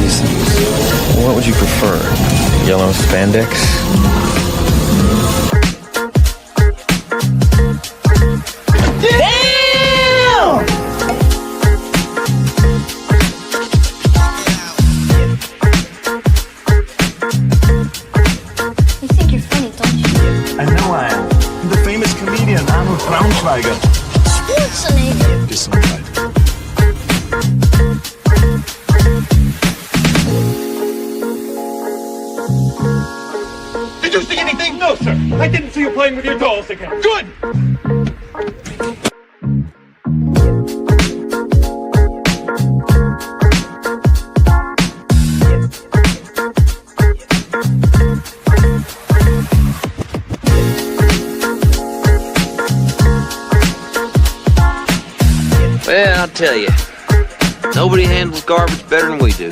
reasons. What would you prefer? Yellow spandex? Did you see anything? No, sir. I didn't see you playing with your dolls again. Good! Well, I'll tell you, nobody handles garbage better than we do.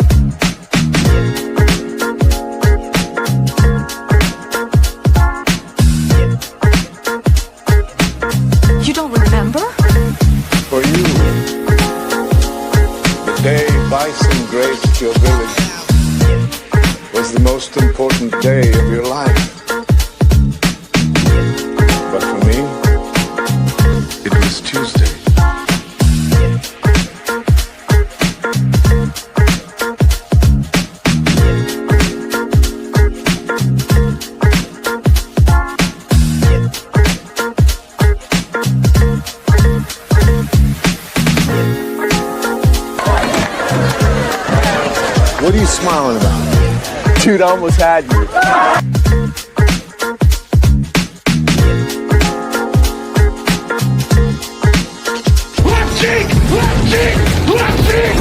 You don't remember? For you, the day bison graced your village was the most important day of your life. But for me, it was Tuesday. What are you smiling about? Dude, I almost had you. Left cheek! Left cheek! Left cheek!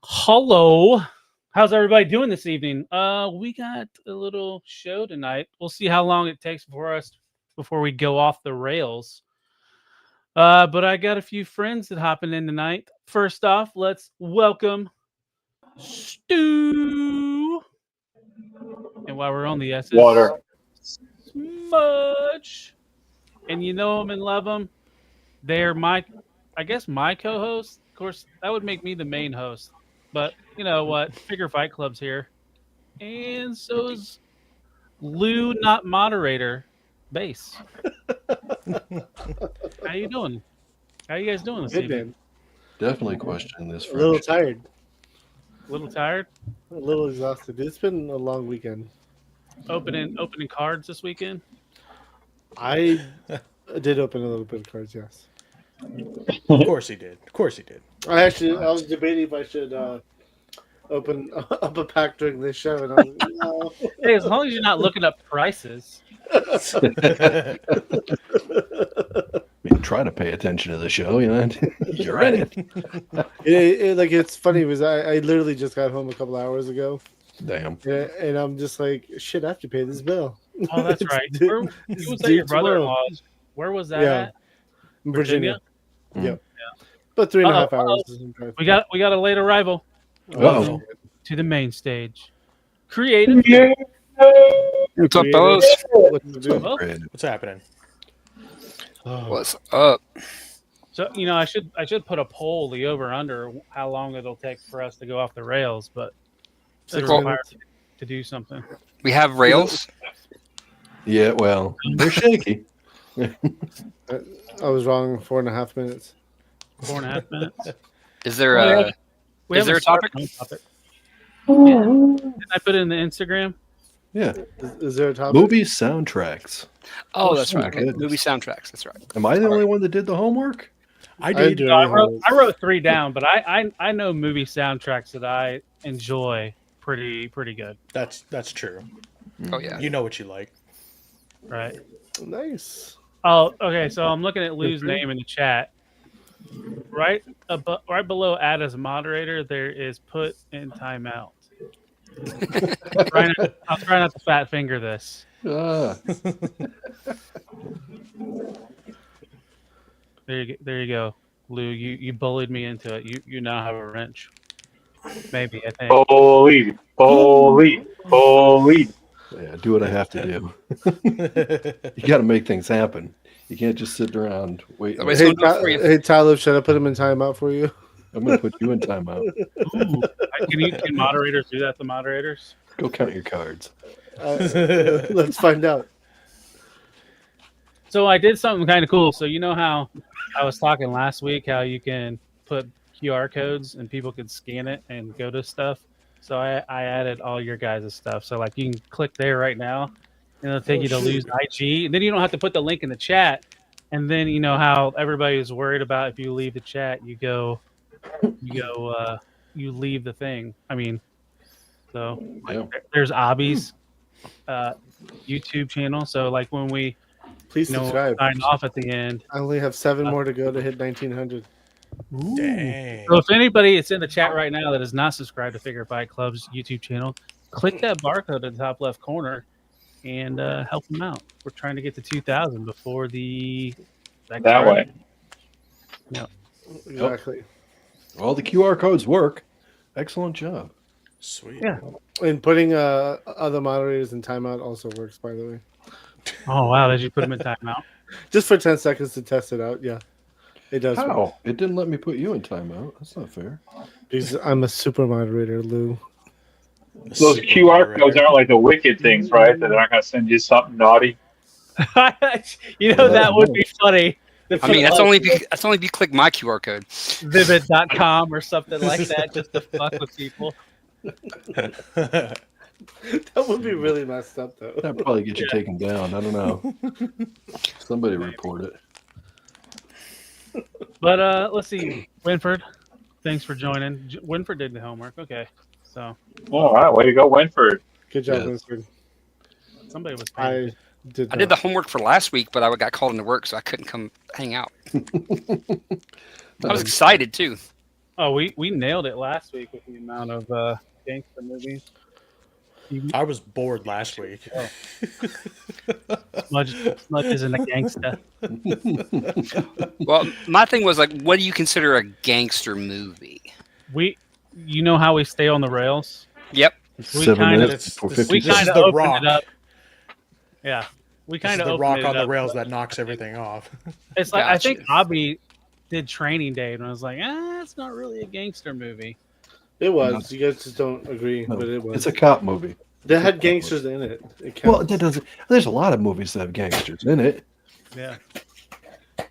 Hello. How's everybody doing this evening? We got a little show tonight. We'll see how long it takes before we go off the rails. But I got a few friends that hopping in tonight. First off, let's welcome Stu. And while we're on the S's, Water. Smudge. And you know them and love them. They're my co-host. Of course, that would make me the main host. But you know what? Figure Fight Club's here. And so is Lou, not moderator, Base. How you doing? How you guys doing this Good, evening? man. Definitely question this. A little tired. A little tired? A little exhausted. It's been a long weekend. Opening cards this weekend? I did open a little bit of cards, yes. Of course he did. Of course he did. I was debating if I should open up a pack during this show, and I was like, no. Hey, as long as you're not looking up prices. I mean, try to pay attention to the show, you know. You're in it. It's funny because I literally just got home a couple hours ago. Damn. And I'm just like, shit, I have to pay this bill. Oh, that's right. Where was that your brother-in-law's? Where was that at? Virginia. Mm. Yep. But 3.5 hours. We got a late arrival. Uh-oh. To the main stage. Creative. What's up, fellas? What's happening? What's up? So I should put a poll, the over under, how long it'll take for us to go off the rails, but it's required to do something. We have rails. Yeah, well, they're shaky. I was wrong. 4.5 minutes. 4.5 minutes. Is there a topic? Yeah. Did I put it in the Instagram? Yeah. Is there a topic? Movie soundtracks. Oh, that's right. Okay. goodness. Movie soundtracks. That's right. Am I the only one that did the homework? I did. I wrote 3 down, but I know movie soundtracks that I enjoy pretty good. That's true. Oh yeah. You know what you like. Right. Nice. Oh, okay. So I'm looking at Lou's name in the chat. Right below add as a moderator, there is put in timeout. I'll try not to fat finger this. There you go. Lou, you bullied me into it. You now have a wrench. Maybe, I think. Bully. Yeah, do what I have to do. You got to make things happen. You can't just sit around waiting. Hey, Tyler, should I put him in timeout for you? I'm going to put you in timeout. Ooh, can moderators do that? The moderators? Go count your cards. Let's find out. So I did something kind of cool. So you know how I was talking last week how you can put QR codes and people can scan it and go to stuff. So I added all your guys' stuff. So like you can click there right now, and it'll take you to Lou's IG, and then you don't have to put the link in the chat. And then you know how everybody is worried about if you leave the chat, you leave the thing. I mean, so there's Abhi's YouTube channel. So like when we Please subscribe. sign off at the end. I only have 7 more to go to hit 1900. Dang. So if anybody is in the chat right now that is not subscribed to Figure Fight Club's YouTube channel, click that barcode in the top left corner and help them out. We're trying to get to 2,000 before that way. Yeah, Exactly. Well, the QR codes work. Excellent job. Sweet. Yeah. And putting other moderators in timeout also works, by the way. Oh wow! Did you put them in timeout? Just for 10 seconds to test it out. Yeah, it does. How? Work. It didn't let me put you in timeout. That's not fair. Because I'm a super moderator, Lou. Those QR codes aren't like the wicked things, right? That they're not going to send you something naughty. You know that would be funny. I mean, that's only if you click my QR code. Vivid.com or something like that, just to fuck with people. That would be really messed up, though. That'd probably get you taken down. I don't know. Somebody report it. But let's see, Winford. Thanks for joining. Winford did the homework. Okay, so. All right, way to go, Winford. Good job, Yes. Winford. Somebody was paying. I did. I did the homework for last week, but I got called into work, so I couldn't come hang out. I was excited too. Oh, we nailed it last week with the amount of gangster movies. I was bored last week. Smudge isn't a gangster. Well, my thing was like, what do you consider a gangster movie? You know how we stay on the rails? Yep. We 7 kind minutes of- for this- 50 We This is kind of the opened Rock. it up. Yeah, we This is kind of the opened rock it on the up. rails that knocks everything off. It's like I Gotcha. think Abhi did Training Day, and I was like, it's not really a gangster movie. It was. You guys just don't agree, No, but it was. it's a cop movie. They had gangsters in it. It Well, counts. that doesn't. There's a lot of movies that have gangsters in it. Yeah.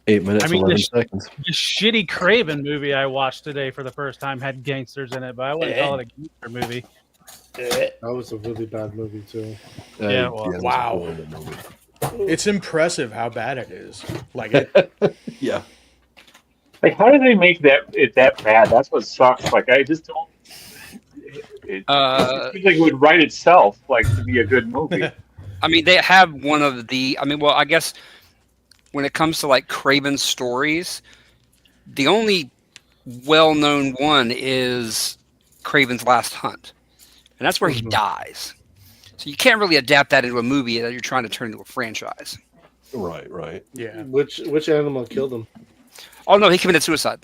8 minutes, I mean, 11 the seconds. shitty Craven movie I watched today for the first time had gangsters in it, but I wouldn't call it a gangster movie. That was a really bad movie too. Yeah, well, it was a wow. horrible movie. It's impressive how bad it is. Like it, Yeah. Like, how did they make it that bad? That's what sucks. Like, I just don't. It seems like it would write itself, like, to be a good movie. I mean, they have one of the. I mean, well, I guess when it comes to like Craven's stories, the only well-known one is Craven's Last Hunt, and that's where he dies. So you can't really adapt that into a movie that you're trying to turn into a franchise. Right. yeah. Which animal killed him? Oh no, he committed suicide.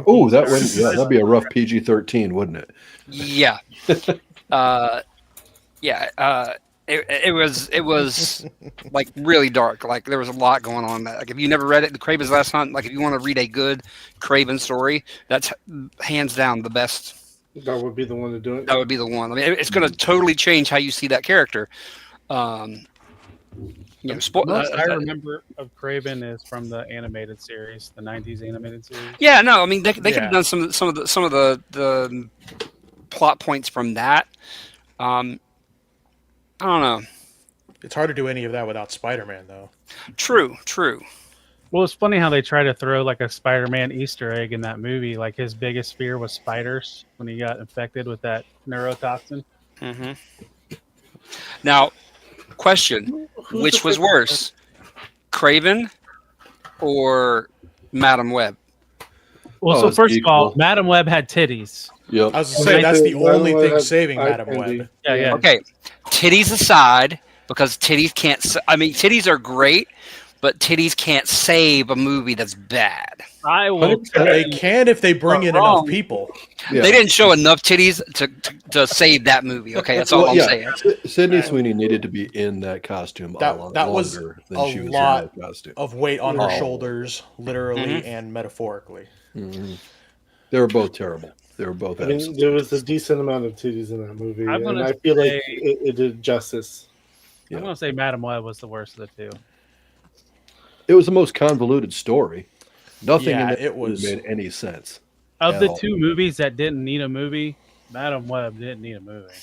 Oh, that would that'd be a rough PG-13, wouldn't it? Yeah. It was like really dark. Like there was a lot going on. Like if you never read it, The Craven's Last Hunt. Like if you want to read a good Craven story, that's hands down the best. That would be the one to do it. That would be the one. I mean, it's going to totally change how you see that character. Most I remember of Craven is from the animated series, the '90s animated series. Yeah, no, I mean they could have done some of the plot points from that. I don't know. It's hard to do any of that without Spider-Man, though. True. Well, it's funny how they try to throw like a Spider-Man Easter egg in that movie. Like his biggest fear was spiders when he got infected with that neurotoxin. Mm-hmm. Now, question: which was worse, Craven or Madam Web? Well, so first of all, Madam Web had titties. Yep. I was going to say, that's the only thing saving Madam Web. Yeah. Okay, titties aside, because titties can't. I mean, titties are great, but titties can't save a movie that's bad. I will. They can if they bring in enough people. Yeah. They didn't show enough titties to save that movie. Okay, that's all Well, I'm yeah. saying. Sydney Sweeney needed to be in that costume That was longer than a she was lot in that costume. of weight on her Oh. shoulders, literally and metaphorically. Mhm. They were both terrible. They were both. I mean, absent. there was a decent amount of titties in that movie, I'm and gonna I feel like say- it did justice. I'm gonna say Madam Web was the worst of the two. It was the most convoluted story. Nothing Yeah, in it it was- made any sense. Of at the all. two movies that didn't need a movie, Madam Web didn't need a movie.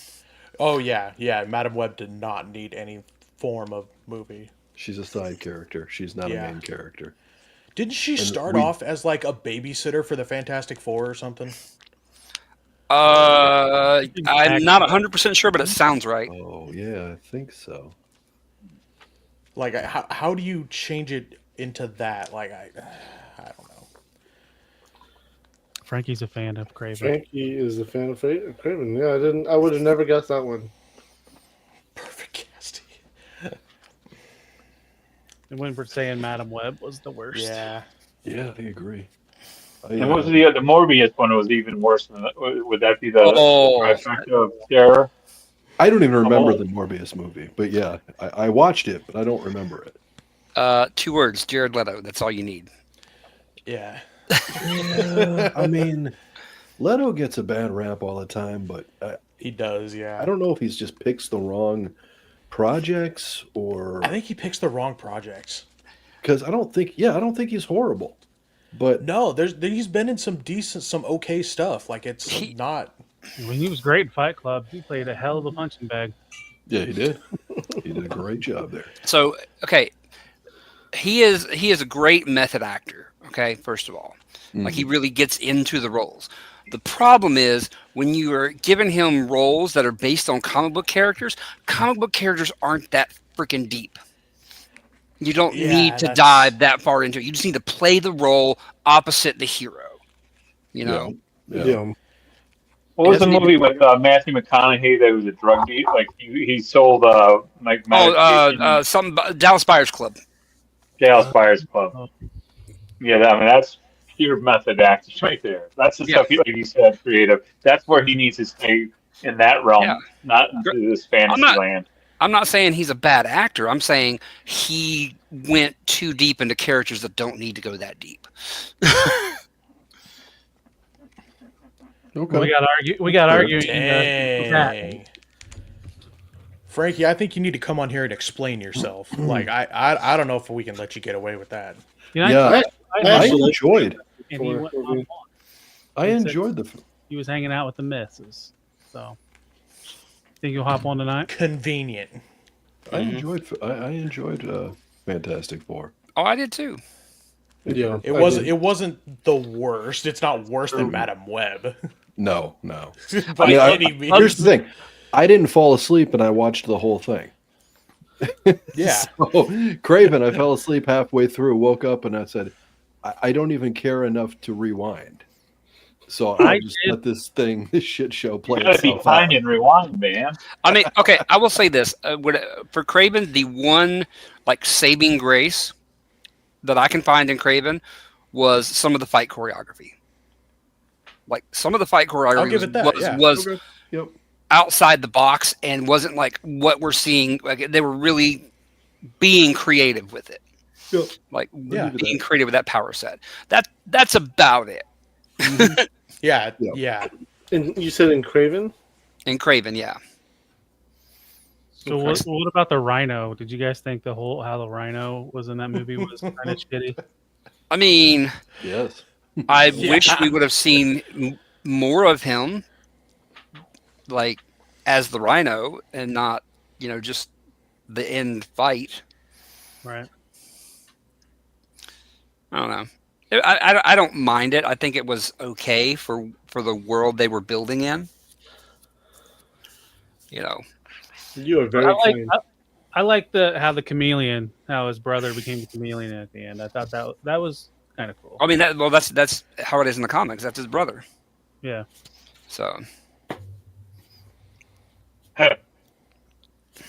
Oh yeah, yeah. Madam Web did not need any form of movie. She's a side character. She's not Yeah. a main character. Didn't she And start we- off as like a babysitter for the Fantastic Four or something? I'm not 100% sure, but it sounds right. Oh yeah, I think so. Like, how do you change it into that? Like, I don't know. Frankie's a fan of Craven. Frankie is a fan of Craven. Yeah, I would have never guessed that one. Perfect casting. And when we're saying Madam Web was the worst. Yeah. Yeah, I agree. And what was the Morbius one was even worse than that? Would that be the Oh. trifecta of terror? I don't even remember Oh. the Morbius movie, but yeah, I watched it, but I don't remember it. 2 words: Jared Leto. That's all you need. Yeah. I mean, Leto gets a bad rap all the time, but He does, yeah. I don't know if he's just picks the wrong projects or I think he picks the wrong projects. because I don't think he's horrible, but No, he's been in some okay stuff. Like it's not. When he was great in Fight Club, he played a hell of a punching bag. yeah, he did. He did a great job there. So, okay, he is a great method actor. Okay, first of all, like he really gets into the roles. The problem is when you are giving him roles that are based on comic book characters aren't that freaking deep. You don't need to dive that far into it. You just need to play the role opposite the hero. You know? Yeah. What was the movie with Matthew McConaughey that was a drug deal? Like he sold like some Dallas Buyers Club. Dallas Buyers Club. Yeah, that's pure method acting right there. That's the stuff, like you said, creative. That's where he needs to stay in that realm, not into this fantasy land. I'm not saying he's a bad actor. I'm saying he went too deep into characters that don't need to go that deep. Okay. We got arguing. Dang. Frankie, I think you need to come on here and explain yourself. Like I don't know if we can let you get away with that. Yeah, I actually enjoyed. And he went on. I enjoyed the. He was hanging out with the missus. So, think you'll hop on tonight? Convenient. I enjoyed Fantastic Four. Oh, I did too. Yeah, It wasn't the worst. It's not worse than Madam Web. No. By any means. Here's the thing. I didn't fall asleep and I watched the whole thing. Yeah. So, Craven, I fell asleep halfway through, woke up, and I said, I don't even care enough to rewind. So I just let this shit show play You gotta be itself kind out. and rewind, man. I mean, okay, I will say this. For Craven, the one like saving grace that I can find in Craven was some of the fight choreography. Like some of the fight choreography I'll give it that, was Okay. Yep. outside the box and wasn't like what we're seeing. Like they were really being creative with it. Yep. Like Yeah. being creative with that power set. That's about it. Yeah. And you said in Craven? In Craven, yeah. So what about the Rhino? Did you guys think how the Rhino was in that movie was kind of shitty? I mean, Yes. I wish we would have seen more of him, like as the Rhino, and not just the end fight. Right. I don't know. I don't mind it. I think it was okay for the world they were building in. You are very kind. I like how the chameleon, how his brother became the chameleon at the end. I thought that was kind of cool. I mean, that's how it is in the comics. That's his brother. Yeah. So.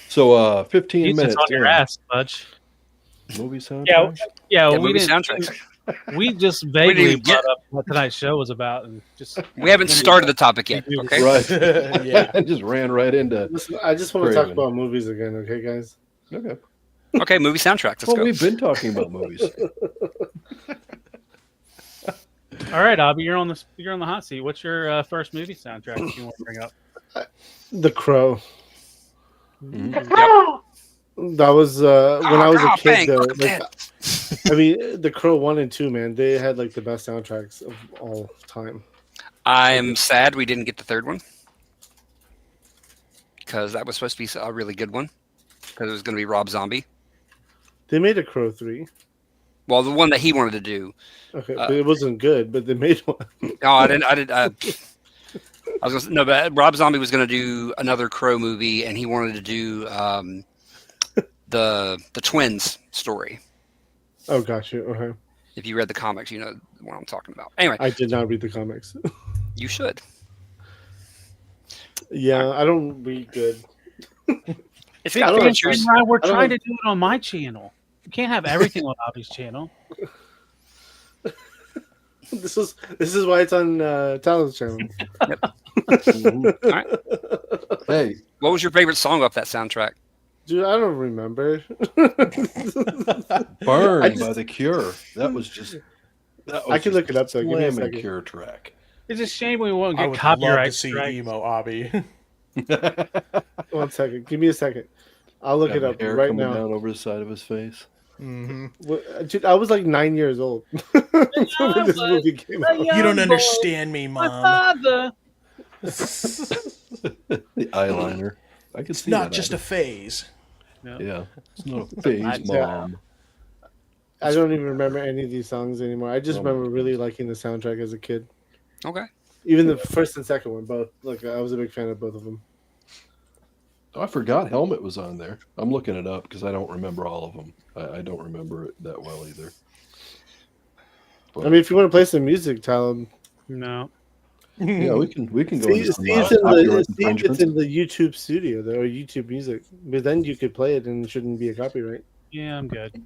So 15 He's minutes. just on your in. ass, Smudge. Movie soundtracks? Yeah, we movie didn't. soundtracks. We just vaguely didn't get- brought up what tonight's show was about, and just We haven't started the topic yet. Okay. Right. Yeah. I just ran right into. Listen, I just want to talk Craven. about movies again, okay, guys? Okay. Okay, movie soundtracks. Let's Well, go. we've been talking about movies. all right, Abhi, you're on the hot seat. What's your first movie soundtrack you want to bring up? The Crow. Yep. That was when I was a kid, bang, though. look at Like, that. I mean, The Crow 1 and 2, man, they had like the best soundtracks of all time. I'm sad we didn't get the third one because that was supposed to be a really good one because it was going to be Rob Zombie. They made a Crow 3. Well, the one that he wanted to do. Okay, but it wasn't good, but they made one. No, I didn't. I was gonna, no, but Rob Zombie was going to do another Crow movie, and he wanted to do the twins story. Oh, gotcha. Okay. If you read the comics, you know what I'm talking about. Anyway, I did not read the comics. you should. Yeah, I don't read good. It's got I don't features. Why we're I don't trying know. to do it on my channel. You can't have everything on Abhi's channel. This is why it's on Talon's channel. All right. Hey, What was your favorite song off that soundtrack? Dude, I don't remember. Burn I just- by The Cure. That was just. That was I can just look it up, though. Give me a slamming second. Cure track. It's a shame we won't I get would copyright love to see strikes. emo Abby. 1 second. Give me a second. I'll look Got it the up hair right coming now. down over the side of his face. Hmm. Dude, I was like 9 years old when this movie came out. You don't understand me, My Mom. father. The eyeliner. I could It's see not that just a happening. phase. Yeah. It's not a phase, Yeah. Mom. I don't even remember any of these songs anymore. I just Oh, remember really liking the soundtrack as a kid. Okay. Even the first and second one, both. Like, I was a big fan of both of them. Oh, I forgot Helmet was on there. I'm looking it up because I don't remember all of them. I don't remember it that well either. I mean, if you want to play some music, Talon. No. Yeah, we can go See, into some it's in copyright the infringements. YouTube studio, though, or YouTube Music. But then you could play it and it shouldn't be a copyright. Yeah, I'm good.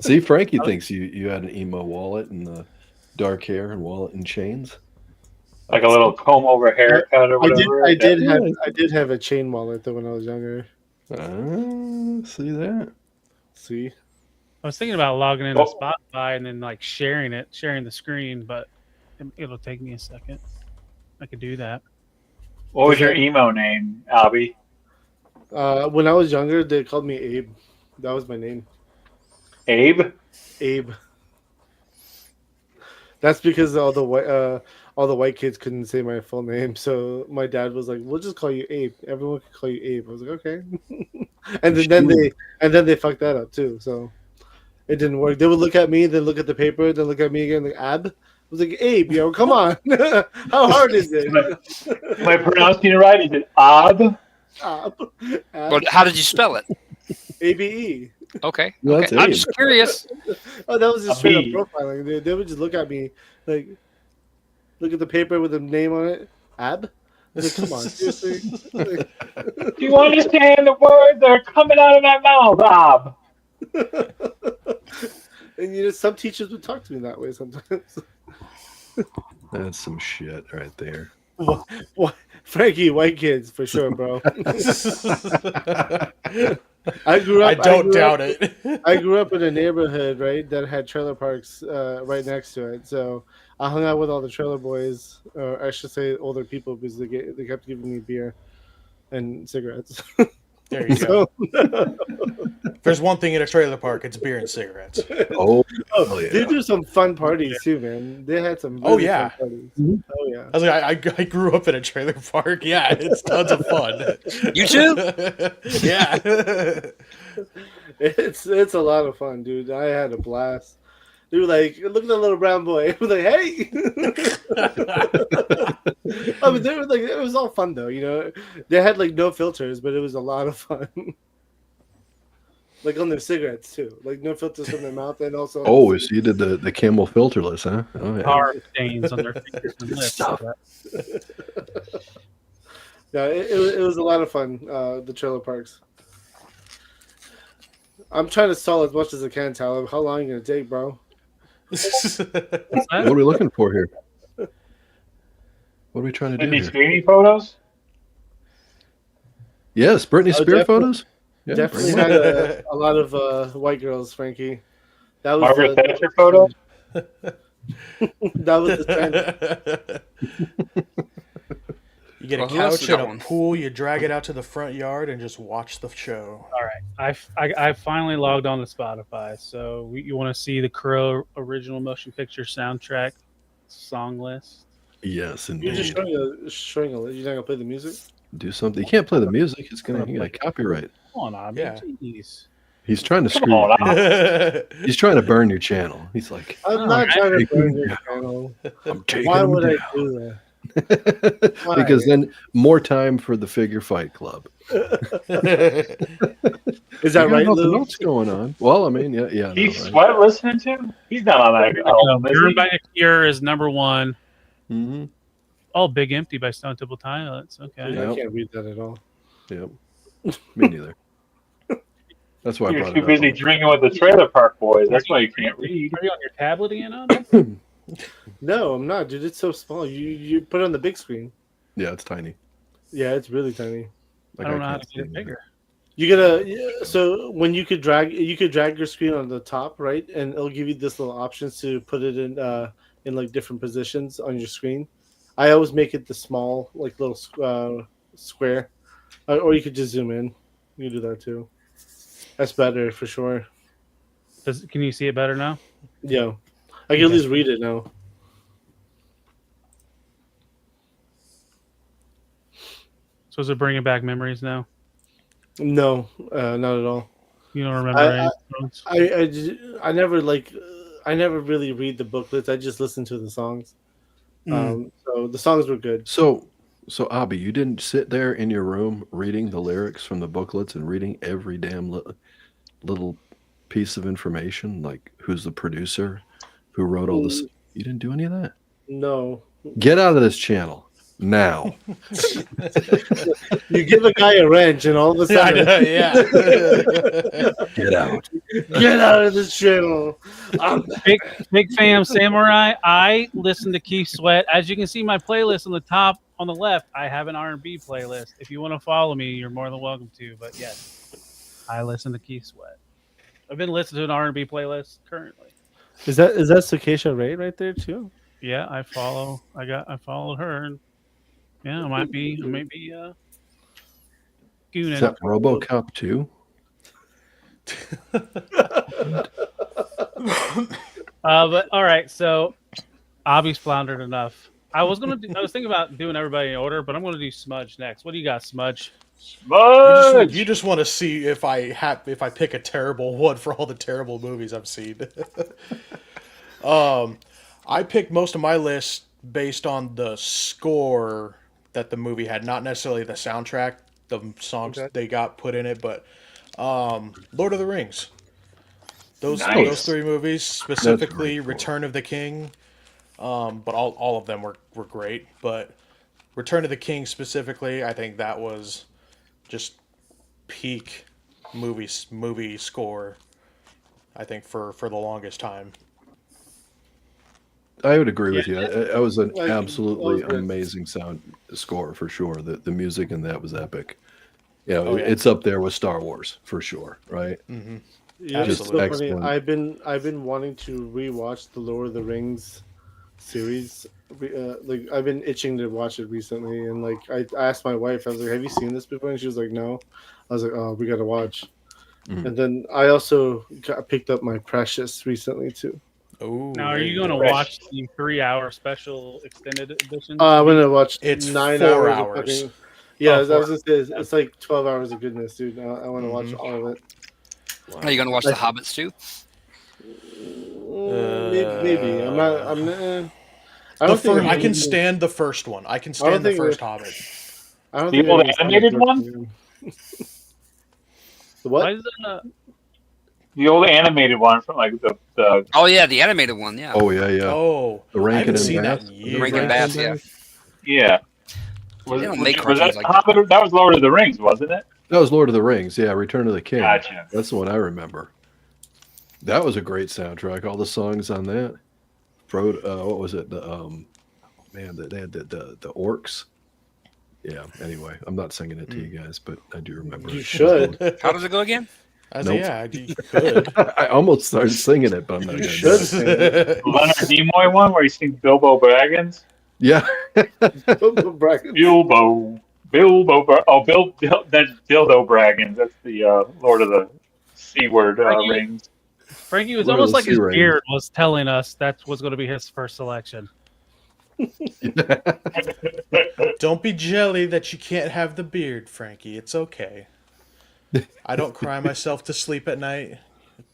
See, Frankie thinks you had an emo wallet and the dark hair and wallet and chains. Like a little comb over haircut or whatever. I did have a chain wallet though when I was younger. See that? See, I was thinking about logging into Oh. Spotify and then like sharing the screen, but it'll take me a second. I could do that. What was your emo name, Abby? when I was younger, they called me Abe. That was my name, Abe? Abe. That's because all the white kids couldn't say my full name, so my dad was like, "We'll just call you Abe. Everyone can call you Abe." I was like, "Okay," and then they fucked that up too. So it didn't work. They would look at me, then look at the paper, then look at me again, like Ab. I was like, "Abe, yo, come on, how hard is it?" Am I pronouncing it right? Is it Ab? Ab. But how did you spell it? ABE. Okay. Well, Okay. that's I'm Abe. just curious. Oh, that was just straight up Abhi. profiling. They would just look at me, like, look at the paper with the name on it. Ab. I was like, come on, seriously. Like, Do you understand the words that are coming out of my mouth, Ab? and you know, some teachers would talk to me that way sometimes. That's some shit right there. What? Frankie, white kids for sure, bro. I don't doubt it. I grew up in a neighborhood, right, that had trailer parks right next to it. So I hung out with all the trailer boys, or I should say older people, because they kept giving me beer and cigarettes. There you go. There's one thing in a trailer park, it's beer and cigarettes. Oh, They yeah. do some fun parties too, man. They had some Oh, really yeah. fun parties. Mhm. Oh yeah. I was like, I grew up in a trailer park. Yeah, it's tons of fun. You too? Yeah. It's a lot of fun, dude. I had a blast. They were like, look at that little brown boy. I was like, hey. I mean, they were like, it was all fun though. You know, they had like no filters, but it was a lot of fun. Like on their cigarettes too, like no filters from their mouth, and also. Oh, so you did the camel filterless, huh? Oh, yeah. Tar stains on their fingers and lips. Stuff. Yeah, it was a lot of fun. The trailer parks. I'm trying to stall as much as I can, Tyler. How long are you gonna take, bro? What are we looking for here? What are we trying to do Any here? screening photos? Yes, Britney Spears photos. Yeah, Definitely bring 'em had on. a lot of white girls, Frankie. That was Margaret Thatcher photos? that was the trend. You get a Well, who else couch has and got a one? pool, you drag it out to the front yard and just watch the show. All right, I finally logged on to Spotify. So you want to see the Crow original motion picture soundtrack song list? Yes, You're just indeed. showing a. You're not gonna play the music. Do something. You can't play the music. It's gonna you got copyright. Come on, Abhi. Yeah. Jeez. He's trying to Come screw. on, He's trying to burn your channel. He's like, I'm not trying to taking burn him your down. channel. I'm taking Why him would down. I do that? Because then more time for the Figure Fight Club. Is that right, Nothing Lou? else going on. Well, I mean, yeah. Keith no, right? Sweat listening to him? He's not on that album, is Burn he? by the Cure is number one. Mhm. Oh, Big Empty by Stone Temple Pilots. Okay. Yeah. I can't read that at all. Yep. Me neither. That's why I You're brought too it up. busy drinking with the Trailer Park Boys. That's why you can't read. Are you on your tablet again, Abhi? No, I'm not, dude. It's so small. You put it on the big screen. Yeah, it's tiny. Yeah, it's really tiny. I don't know how can't to see get it it. bigger. You gotta so when you could drag your screen on the top, right, and it'll give you this little options to put it in like different positions on your screen. I always make it the small, like little square, or you could just zoom in. You can do that too. That's better for sure. Can you see it better now? Yeah, I can at least read it now. So is it bringing back memories now? No, not at all. You don't remember any songs? I never really read the booklets. I just listen to the songs. So the songs were good. So Abhi, you didn't sit there in your room reading the lyrics from the booklets and reading every damn little piece of information, like who's the producer, who wrote all this. You didn't do any of that. No. Get out of this channel now. You give a guy a wrench, and all of a sudden, Get out. Get out of this channel. Big fan of Samurai. I listen to Keith Sweat. As you can see, my playlist on the top on the left, I have an R&B playlist. If you want to follow me, you're more than welcome to. But yes, I listen to Keith Sweat. I've been listening to an R&B playlist currently. Is that Sakesha Ray right there too? Yeah, I follow her, and yeah, I might be gooning. Is that RoboCop 2? But all right, so Abhi's floundered enough. I was thinking about doing everybody in order, but I'm gonna do Smudge next. What do you got, Smudge? Smudge! You just want to see if I pick a terrible one for all the terrible movies I've seen. I picked most of my list based on the score that the movie had, not necessarily the soundtrack, the songs they got put in it, but Lord of the Rings. Those three movies, specifically Return of the King, but all of them were great. But Return of the King specifically, I think that was just peak movie score, I think, for the longest time. I would agree with you. It was an absolutely amazing sound score for sure. The music in that was epic. Yeah, it's up there with Star Wars for sure, right? Mm-hmm. Yeah, it's so funny. Excellent. I've been wanting to rewatch the Lord of the Rings series. Like I've been itching to watch it recently, and like I asked my wife, I was like, "Have you seen this before?" And she was like, "No." I was like, "Oh, we got to watch." And then I also picked up my Precious recently too. Oh, now are you going to watch the 3-hour special extended edition? I'm gonna watch. It's 9 4 hours. hours. Yeah, I was gonna say it's like 12 hours of goodness, dude. I want to watch all of it. Are you going to watch The Hobbits too? Maybe. I'm not. I don't think I can stand the first one. I can stand the first Hobbit. I don't The think old I animated one? The what? Why is it, The old animated one from like the Oh yeah, the animated one. Yeah. Oh yeah. Oh, The I Rankin haven't and seen Bass. that in The years. Rankin Bass. Yeah. yeah. They don't make Was that cartoons like that. Hobbit? That was Lord of the Rings, wasn't it? That was Lord of the Rings. Yeah, Return of the King. Gotcha. That's the one I remember. That was a great soundtrack. All the songs on that. Frodo, what was it? They had the orcs. Yeah. Anyway, I'm not singing it to you guys, but I do remember. You it. should. How does it go again? I Nope. said, yeah, you could. I almost started singing it, but I'm not You going to. should sing it. The Leonard Nimoy one where he sings Bilbo Baggins. Yeah. Brackets. Bilbo, that's Dildo Braggins. That's the Lord of the C word rings. Frankie, it was Lord of almost the like his Sea Ring. beard was telling us that was going to be his first selection. Don't be jelly that you can't have the beard, Frankie. It's okay. I don't cry myself to sleep at night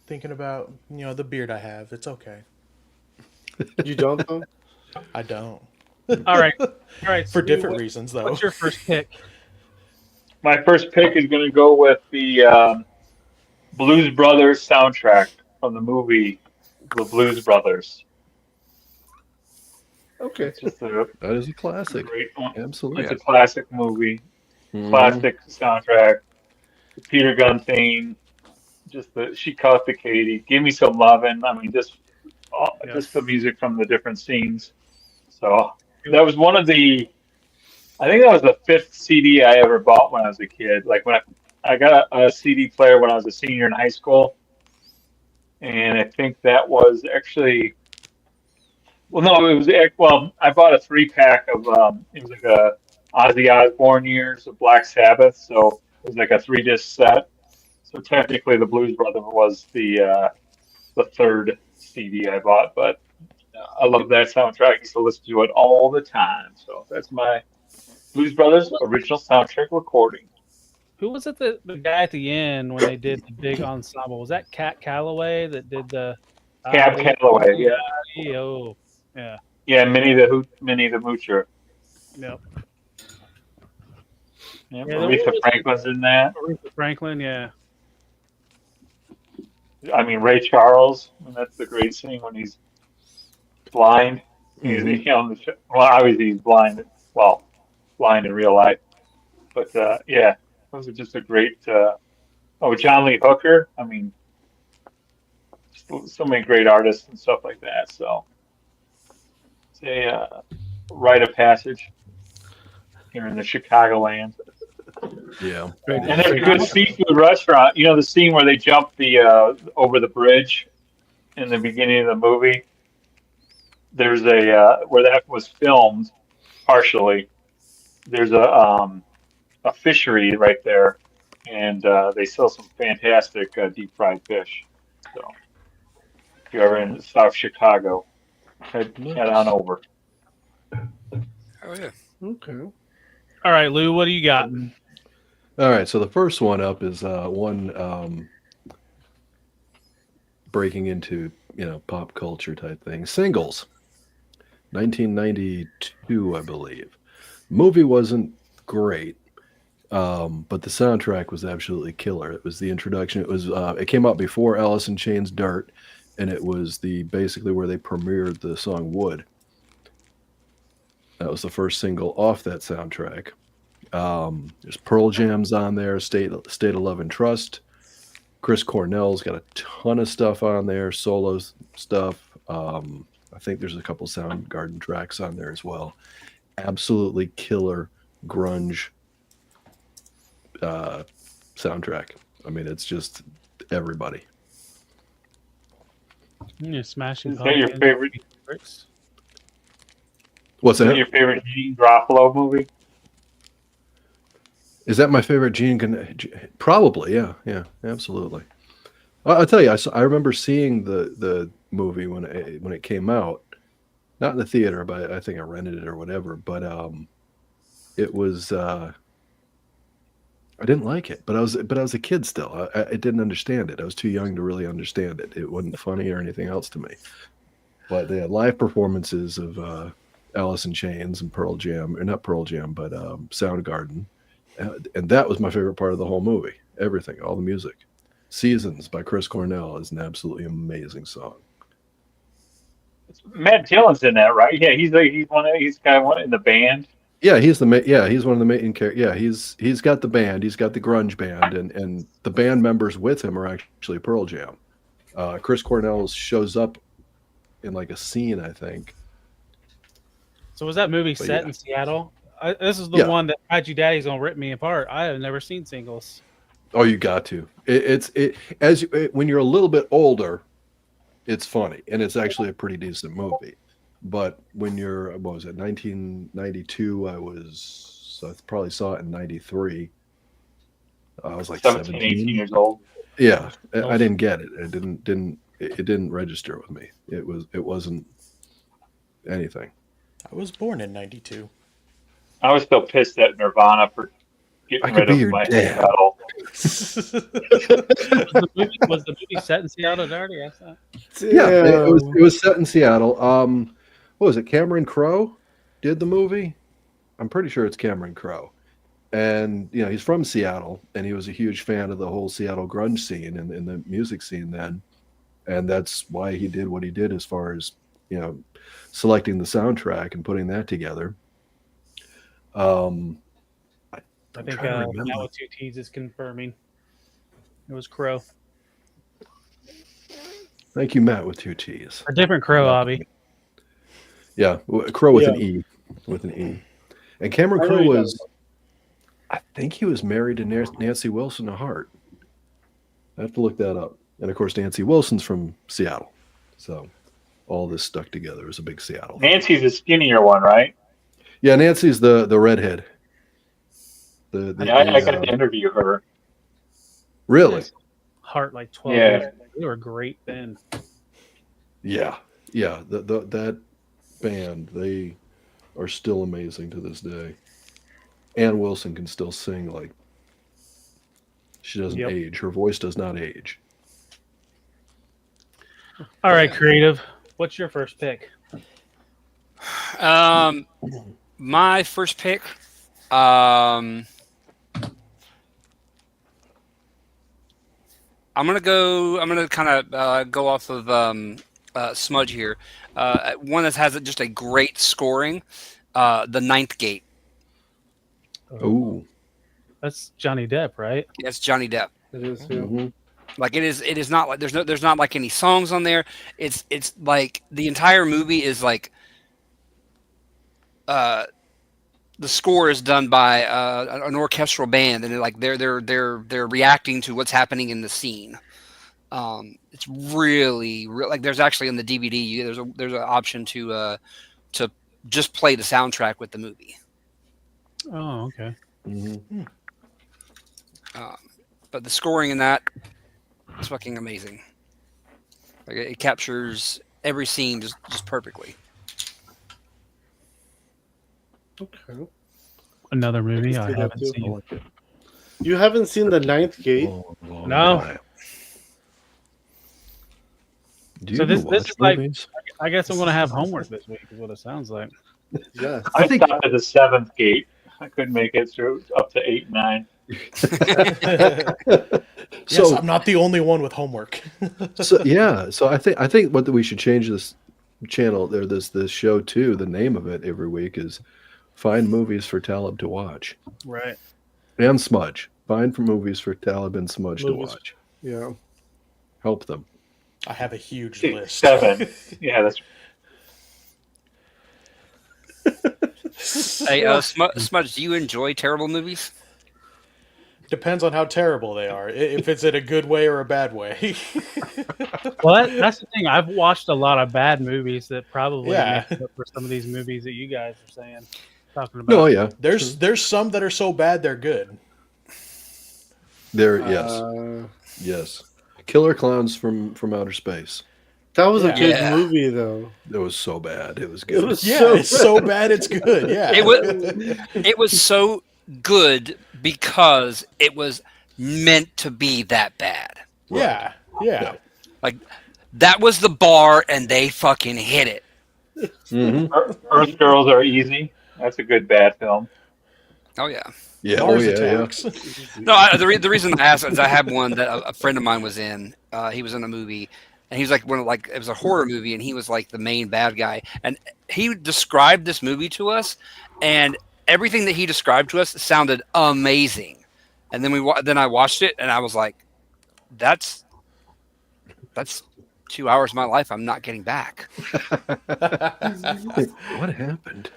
thinking about, the beard I have. It's okay. You don't though? I don't. All right. For Stu, different reasons, though. What's your first pick? My first pick is going to go with the Blues Brothers soundtrack from the movie The Blues Brothers. Okay. It's just That is a classic. great one. Absolutely. It's a classic movie, Mhm. classic soundtrack. The Peter Gunn theme, just She Caught the Katie, Give Me Some Lovin'. I mean, just the music from the different scenes. So that was one of the, I think that was the 5th CD I ever bought when I was a kid. Like when I got a CD player when I was a senior in high school. And I think that was actually, well, no, it was, I bought a 3-pack of, it was like a Ozzy Osbourne years of Black Sabbath. So it was like a 3-disc set. So technically the Blues Brothers was the 3rd CD I bought, but I love that soundtrack. I used to listen to it all the time. So that's my Blues Brothers original soundtrack recording. Who was it, the guy at the end when they did the big ensemble? Was that Cat Calloway that did the... Cab Calloway, yeah. Oh, yeah. Yeah, Minnie the Moocher. Yep. Yeah, Yeah, Aretha Franklin's in that. Aretha Franklin, yeah. I mean, Ray Charles, and that's the great scene when he's blind. He's obviously he's blind. Well, blind in real life. But yeah, those are just a great. John Lee Hooker. I mean, so many great artists and stuff like that. So it's a rite of passage here in the Chicagoland. Yeah. And there's a good seafood restaurant. You know the scene where they jump the over the bridge in the beginning of the movie. There's a where that was filmed partially. There's a fishery right there, and they sell some fantastic deep fried fish. So if you're ever in South Chicago, head on over. Oh yeah. Okay. All right, Lou, what do you got? All right, so the first one up is one breaking into pop culture type thing. Singles, 1992, I believe. Movie wasn't great, but the soundtrack was absolutely killer. It was the introduction. It came out before Alice in Chains' Dirt, and it was basically where they premiered the song Wood. That was the first single off that soundtrack. There's Pearl Jam's on there, State of Love and Trust. Chris Cornell's got a ton of stuff on there, solo stuff. I think there's a couple Soundgarden tracks on there as well. Absolutely killer grunge soundtrack. I mean, it's just everybody. Smashing. Is that your favorite? What's Is that? that your favorite Gene Garofalo movie? Is that my favorite Gene? Probably, yeah, absolutely. I'll tell you, I remember seeing the movie when it came out, not in the theater, but I think I rented it or whatever. But it was I didn't like it, but I was a kid still. I didn't understand it. I was too young to really understand it. It wasn't funny or anything else to me. But they had live performances of Alice in Chains and Pearl Jam, or not Pearl Jam, but Soundgarden. And that was my favorite part of the whole movie. Everything, all the music. Seasons by Chris Cornell is an absolutely amazing song. Matt Dillon's in that, right? Yeah, he's one in the band. Yeah, he's he's one of the main characters. Yeah, he's got the band, he's got the grunge band, and the band members with him are actually Pearl Jam. Chris Cornell shows up in like a scene, I think. So was that movie But set yeah. in Seattle? This is the Yeah. one that Kaiju Daddy's gonna rip me apart. I have never seen Singles. Oh, you got to. When you're a little bit older, it's funny, and it's actually a pretty decent movie. But when you're, what was it, 1992? I probably saw it in 93. I was like 17, 18 years old. Yeah, I didn't get it. It didn't register with me. It wasn't anything. I was born in '92. I was still pissed at Nirvana for getting rid of my heavy metal. Was the movie set in Seattle? Did I already ask that? Yeah, it was set in Seattle. What was it? Cameron Crowe did the movie. I'm pretty sure it's Cameron Crowe, and he's from Seattle, and he was a huge fan of the whole Seattle grunge scene and the music scene then, and that's why he did what he did as far as selecting the soundtrack and putting that together. I think now with 2 T's is confirming. It was Crow. Thank you, Matt, with 2 T's. A different Crow, Abhi. Yeah, Crow with an E. With an E. And Cameron Crowe was, I think he was married to Nancy Wilson of Heart. I have to look that up. And of course, Nancy Wilson's from Seattle. So all this stuck together is a big Seattle thing. Nancy's the skinnier one, right? Yeah, Nancy's the redhead. I got to interview her. Really? Heart like 12 years ago. They were great then. Yeah. That band, they are still amazing to this day. Ann Wilson can still sing like she doesn't age. Her voice does not age. All right, creative. What's your first pick? My first pick. I'm gonna kind of go off of Smudge here. One that has just a great scoring. The Ninth Gate. Oh, that's Johnny Depp, right? Yes, Johnny Depp. It is. Yeah. Mm-hmm. Like it is not like there's not like any songs on there. It's like the entire movie is like the score is done by an orchestral band, and they're reacting to what's happening in the scene. It's really like there's actually in the DVD there's an option to just play the soundtrack with the movie. Oh, okay. Mm-hmm. But the scoring in that is fucking amazing. Like it captures every scene just perfectly. Okay. Another movie I haven't seen. You haven't seen The Ninth Gate? No. So this is like, I guess I'm going to have homework this week is what it sounds like. Yeah. I think up to the 7th gate. I couldn't make it through up to 8, 9. Yes, I'm not the only one with homework. So I think what we should change this channel or this show to, the name of it every week is Find Movies for Talib to Watch. Right. And Smudge. Find for movies for Talib and Smudge to watch. Yeah. Help them. I have a huge list. 7. Yeah, that's. Hey, Smudge, do you enjoy terrible movies? Depends on how terrible they are. If it's in a good way or a bad way. Well, that's the thing. I've watched a lot of bad movies that probably make up for some of these movies that you guys are saying. Talking about. Oh yeah. There's some that are so bad they're good. Yes. Killer Clowns from Outer Space. That was a good movie, though. It was so bad. It was good. It's so bad it's good. Yeah. It was so good because it was meant to be that bad. Right. Yeah. Like that was the bar, and they fucking hit it. Mm-hmm. Earth Girls Are Easy. That's a good bad film. Oh yeah. Yeah. Mars Oh yeah. Attacks. No, the reason I asked is I had one that a friend of mine was in. He was in a movie, and he was like it was a horror movie, and he was like the main bad guy. And he described this movie to us, and everything that he described to us sounded amazing. And then I watched it and I was like, that's 2 hours of my life I'm not getting back. What happened?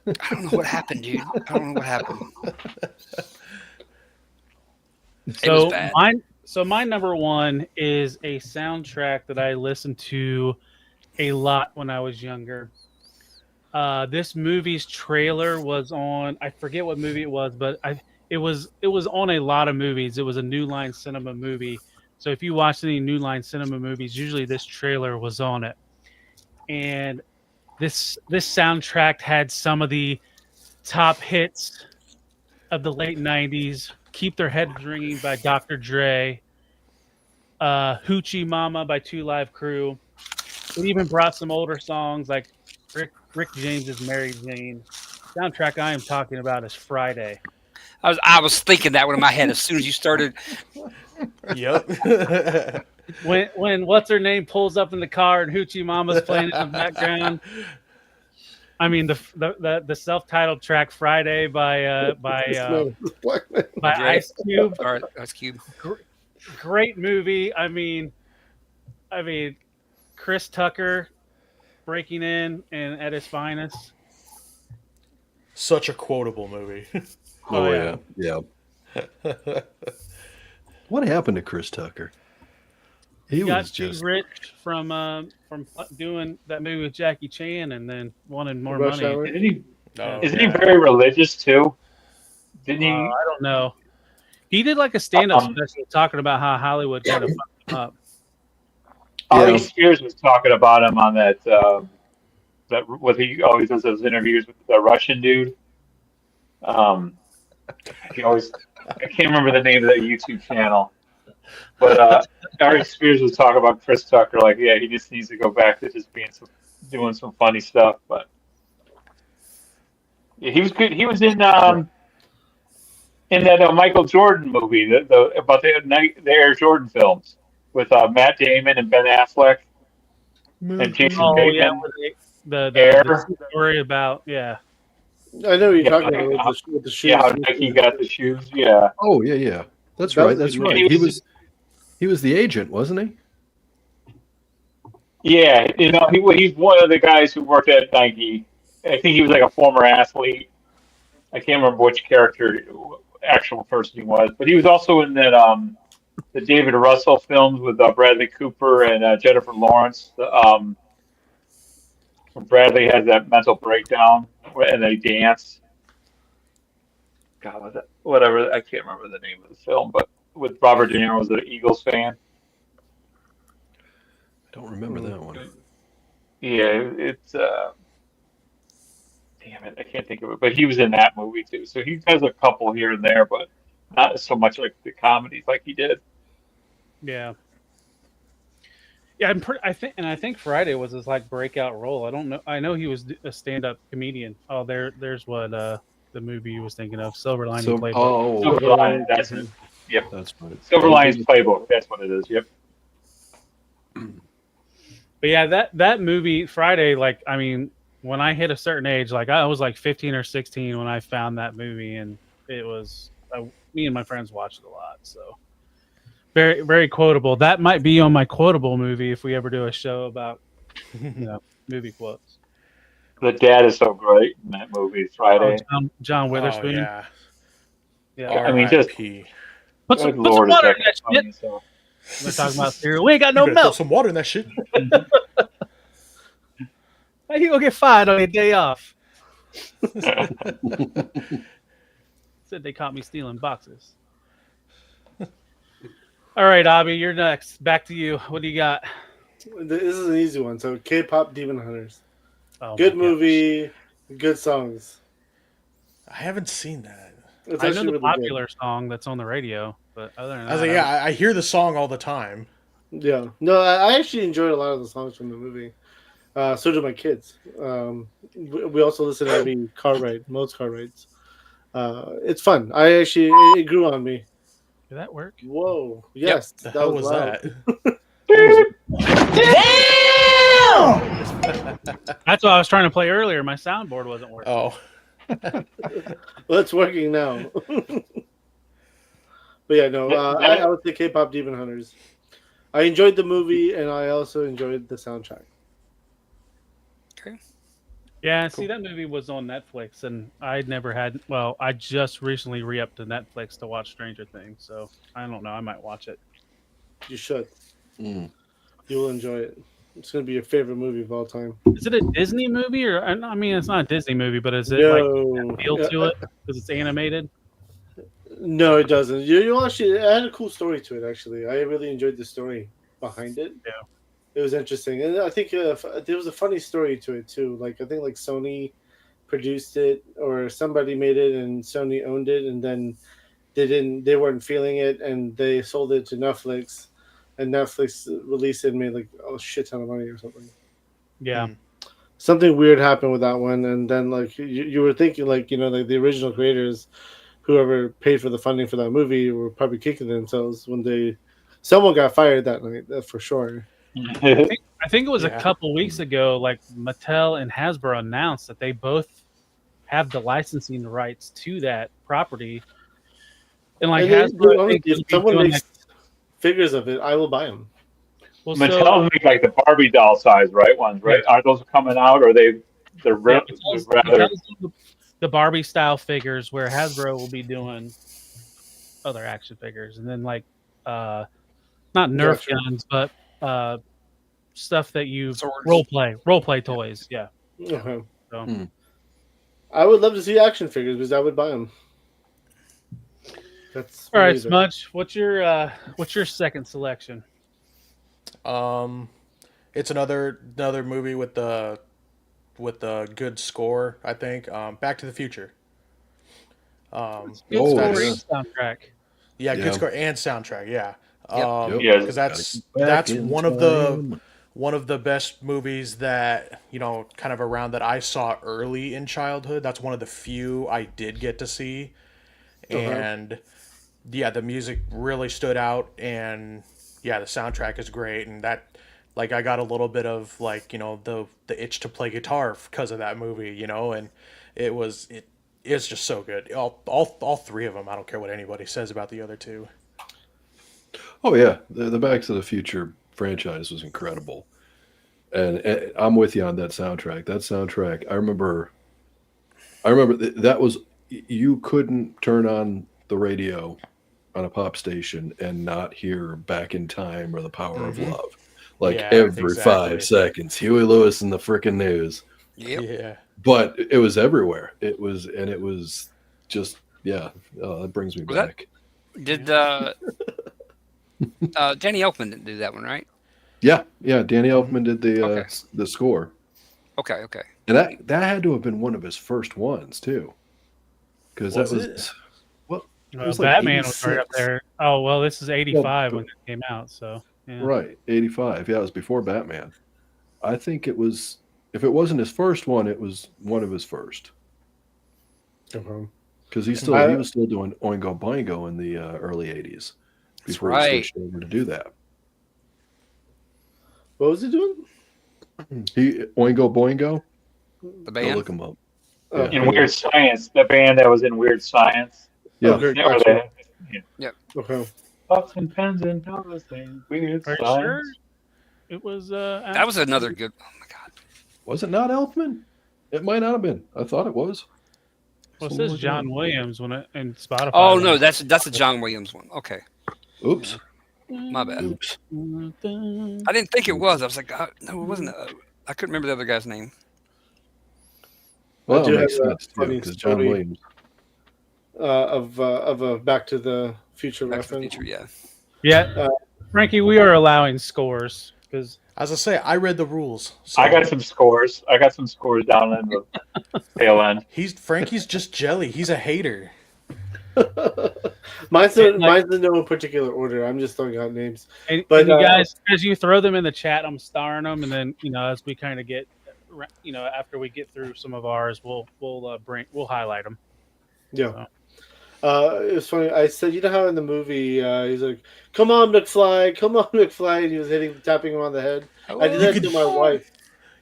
I don't know what happened, dude. I don't know what happened. It was bad. My number one is a soundtrack that I listened to a lot when I was younger. This movie's trailer was on, I forget what movie it was, but it was on a lot of movies. It was a New Line Cinema movie. So if you watch any New Line Cinema movies, usually this trailer was on it. And this soundtrack had some of the top hits of the late 90s. Keep Their Heads Ringing by Dr. Dre. Hoochie Mama by 2 Live Crew. It even brought some older songs like Rick James's Mary Jane. The soundtrack I am talking about is Friday. I was thinking that one in my head as soon as you started. Yep. when what's her name pulls up in the car and Hoochie Mama's playing in the background. I mean the self-titled track Friday by Ice Cube. All right, Ice Cube. Great movie. I mean, Chris Tucker breaking in and at his finest. Such a quotable movie. Oh yeah. What happened to Chris Tucker? He got was too just rich from doing that movie with Jackie Chan, and then wanted more Rush money. Hour? Isn't he very religious too? Didn't he? I don't know. He did like a stand-up special talking about how Hollywood kind of fucked him up. Ari Spears was talking about him on that what he always does those interviews with the Russian dude. I can't remember the name of that YouTube channel, but Ari Spears was talking about Chris Tucker, like, yeah, he just needs to go back to just doing some funny stuff. But yeah, he was good. He was in that Michael Jordan movie, about the Air Jordan films with Matt Damon and Ben Affleck and Jason Bateman. The story about I know what you're talking about with the shoes. Yeah, how Nike got the shoes. Yeah. Oh yeah. That's right. He was the agent, wasn't he? Yeah, he's one of the guys who worked at Nike. I think he was like a former athlete. I can't remember which actual person he was, but he was also in that the David Russell films with Bradley Cooper and Jennifer Lawrence. Bradley has that mental breakdown and they dance. God, whatever. I can't remember the name of the film, but with Robert De Niro was an Eagles fan. I don't remember that one. Yeah, it's damn it, I can't think of it. But he was in that movie too. So he does a couple here and there, but not so much like the comedies like he did. Yeah. Yeah, I think Friday was his like breakout role. I don't know. I know he was a stand-up comedian. Oh, there's what the movie you was thinking of, Silver Lining Playbook. Oh, Silver Lining, that's it. Yep, that's right. Silver Linings Playbook. That's what it is. Yep. But yeah, that movie Friday, like, I mean, when I hit a certain age, like I was like 15 or 16 when I found that movie, and it was me and my friends watched it a lot. So. Very, very quotable. That might be on my quotable movie if we ever do a show about movie quotes. The dad is so great in that movie, Friday. John Witherspoon. Oh, yeah. I mean, just put some water in that shit. We're talking about cereal. We ain't got no milk. Put some water in that shit. How you gonna get fired on your day off? Said they caught me stealing boxes. All right, Abhi, you're next. Back to you. What do you got? This is an easy one. So, K-pop Demon Hunters. Oh, good movie, good songs. I haven't seen that. I know the popular song that's on the radio, but other than that, I hear the song all the time. Yeah, no, I actually enjoyed a lot of the songs from the movie. So do my kids. We also listen to every car ride, most car rides. It's fun. It grew on me. Did that work? Whoa! Yes, yep. The hell was that? Damn! That's what I was trying to play earlier. My soundboard wasn't working. Oh, Well, it's working now. But yeah, no, I would say K-pop Demon Hunters. I enjoyed the movie, and I also enjoyed the soundtrack. Okay. Yeah, see, that movie was on Netflix, and I never had. Well, I just recently re-upped to Netflix to watch Stranger Things, so I don't know. I might watch it. You should. Mm. You will enjoy it. It's going to be your favorite movie of all time. Is it a Disney movie, or I mean, it's not a Disney movie, but is it No. like feel to it because it's animated? No, it doesn't. You actually, it had a cool story to it. Actually, I really enjoyed the story behind it. Yeah. It was interesting, and I think there was a funny story to it too. Like I think like Sony produced it, or somebody made it, and Sony owned it, and then they weren't feeling it, and they sold it to Netflix, and Netflix released it and made like a shit ton of money or something. Yeah. Something weird happened with that one, and then like you were thinking like like the original creators, whoever paid for the funding for that movie, were probably kicking themselves when someone got fired that night. That's for sure. I think it was a couple weeks ago. Like Mattel and Hasbro announced that they both have the licensing rights to that property, and like Hasbro, if someone makes figures of it, I will buy them. Well, Mattel make like the Barbie doll size, right? Ones, right? Aren't those coming out? Or they're rather the Barbie style figures, where Hasbro will be doing other action figures, and then like not Nerf guns, but stuff that you role play toys. Yeah. Okay. So. I would love to see action figures because I would buy them. That's all right, Smudge. What's your second selection? It's another movie with the good score, I think. Back to the Future. Good score and soundtrack. Yeah, good score and soundtrack. Yeah, Yep. Because that's one of the best movies that kind of around that I saw early in childhood. That's one of the few I did get to see, and yeah, the music really stood out, and yeah, the soundtrack is great, and that. Like I got a little bit of like the itch to play guitar because of that movie, and it's just so good. All three of them. I don't care what anybody says about the other two. Oh yeah, the Back to the Future franchise was incredible, and I'm with you on that soundtrack. That soundtrack, I remember that was you couldn't turn on the radio on a pop station and not hear Back in Time or The Power of Love. Like every 5 seconds, Huey Lewis in the frickin' news. Yep. Yeah. But it was everywhere. It was just that brings me back. Did Danny Elfman didn't do that one, right? Yeah. Danny Elfman did the score. Okay. And that had to have been one of his first ones too, because that was it was like Batman 86. was right up there. Oh well, this is 85 when it came out, so. Yeah. Right, 85. Yeah, it was before Batman. I think it was, if it wasn't his first one, it was one of his first. Because he was still doing Oingo Boingo in the early 80s before he switched over to do that. What was he doing? Oingo Boingo? The band? I'll look him up. In Weird Science, the band that was in Weird Science. Yeah. Yep. Okay. Pots and pans and dollars and Weird Are you Science. sure? It was. That was another good. Oh my god. Was it not Elfman? It might not have been. I thought it was. Well, it says John Williams in Spotify. Oh no, that's a John Williams one. Okay. Oops. My bad. Oops. I didn't think it was. I was like, no, it wasn't. I couldn't remember the other guy's name. Well, I do it makes have a sense too, funny because John story. Williams. Of a Back to the Future Back to the reference. Future, Yeah, Frankie, we are allowing scores because, as I say, I read the rules. So I got some scores. Down in the tail end. Frankie's just jelly. He's a hater. mine's in no particular order. I'm just throwing out names. and But, you guys, as you throw them in the chat, I'm starring them, and then as we kind of get, after we get through some of ours, we'll highlight them. Yeah. So. It was funny. I said, you know how in the movie he's like, "Come on, McFly, come on, McFly," and he was tapping him on the head. I did that to my wife.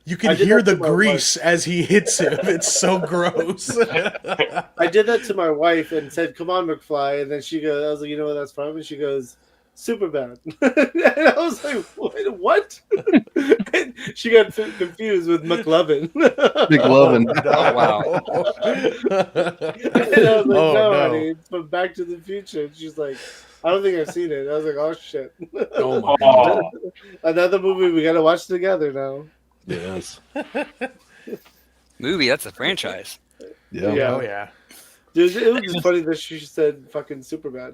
You can hear the grease as he hits him. It's so gross. I did that to my wife and said, "Come on, McFly," and then she goes, "I was like, you know what that's from?" And she goes, "Super bad." And I was like, "What?" And she got confused with McLovin. McLovin. Oh, wow. And I was like, "No, honey, it's from Back to the Future." And she's like, "I don't think I've seen it." I was like, "Oh shit." Oh my god. Another movie we gotta watch together now. Yes. Movie, that's a franchise. Yeah. Oh yeah. Dude, it was just funny that she said fucking Superbad.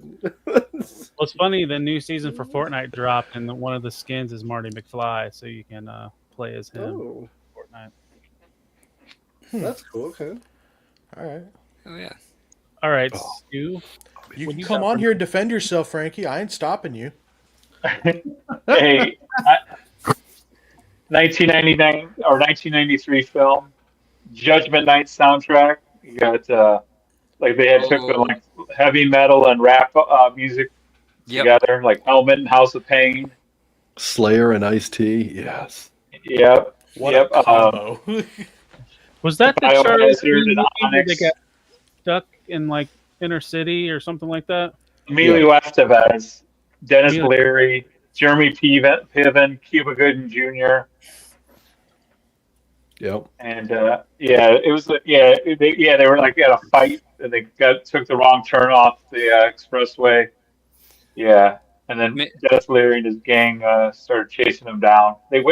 What's funny, the new season for Fortnite dropped, and one of the skins is Marty McFly, so you can play as him. Oh, Fortnite. that's cool. Okay. All right. Oh yeah. All right, Stu. You can come on here and defend yourself, Frankie. I ain't stopping you. Hey, 1999 or 1993 film, Judgment Night soundtrack. You got like they had took the like heavy metal and rap music together, like Helmet and House of Pain. Slayer and Ice-T. Yes. Yep. What yep. a combo. Was that the Biohazard Charlie and Onyx. that got stuck in like inner city or something like that? Emilio Estevez, Dennis Leary, Jeremy Piven, Cuba Gooding Jr. Yep. And it was they were like at a fight and they took the wrong turn off the expressway. Yeah, and then Dennis Leary and his gang started chasing them down. They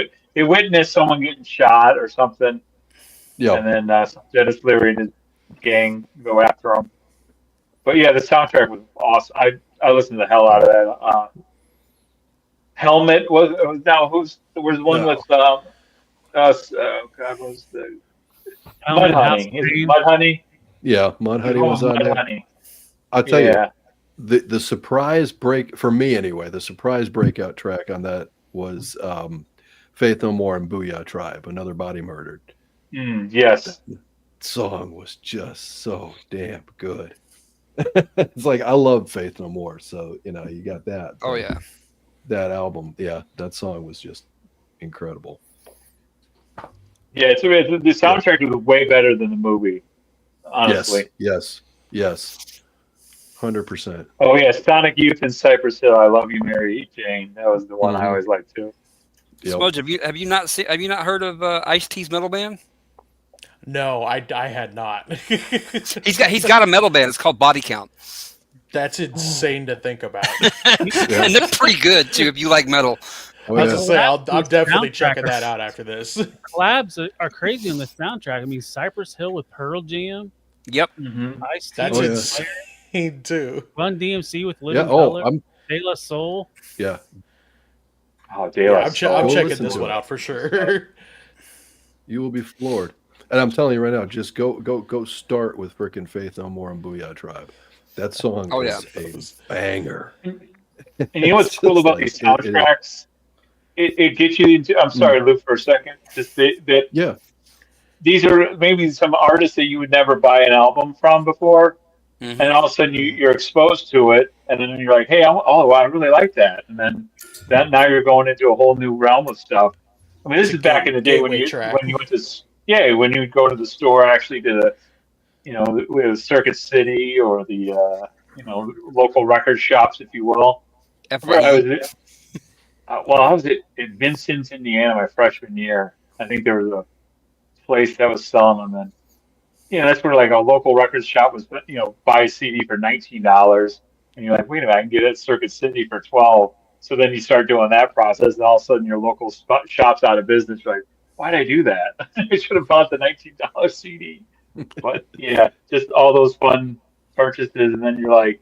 witnessed someone getting shot or something. Yeah. And then Dennis Leary and his gang go after him. But yeah, the soundtrack was awesome. I listened to the hell out of that. Helmet was one with God was the Mudhoney. Mudhoney. Yeah, Mudhoney was on there. Mudhoney. I'll tell you, the surprise break for me anyway. The surprise breakout track on that was Faith No More and Booyah Tribe, Another Body Murdered. Yes, that song was just so damn good. It's like I love Faith No More, so you got that. Oh yeah, that album, that song was just incredible. Yeah, the soundtrack was way better than the movie. Honestly, yes, 100%. Oh yeah, Sonic Youth and Cypress Hill. I Love You, Mary Jane. That was the one I always liked too. Yep. Smudge, have you not heard of Ice-T's metal band? No, I had not. he's got a metal band. It's called Body Count. That's insane to think about. And they're pretty good too if you like metal. I was gonna say I'm definitely checking that out after this. Collabs are crazy on the soundtrack. I mean, Cypress Hill with Pearl Jam. Yep. Ice-T. That's insane too. Run DMC with Living Color. De La Soul. Yeah. Oh, De La Soul. I'm checking this one out for sure. You will be floored. And I'm telling you right now, just go start with frickin' Faith No More and Booyah Tribe. That song is a banger. And you know what's cool about these soundtracks? It gets you into. I'm sorry, Luke, for a second. Just that. These are maybe some artists that you would never buy an album from before, and all of a sudden you're exposed to it, and then you're like, hey, I really like that, and then now you're going into a whole new realm of stuff. I mean, this is back in the day when you went to when you would go to the store, actually to the Circuit City or the local record shops, if you will. I was at Vincent's, Indiana, my freshman year. I think there was a place that was selling them, and that's where like a local record shop was, buy a CD for $19, and you're like, wait a minute, I can get it at Circuit City for $12. So then you start doing that process, and all of a sudden your local shop's out of business. You're like, why did I do that? I should have bought the $19 CD. But yeah, just all those fun purchases, and then you're like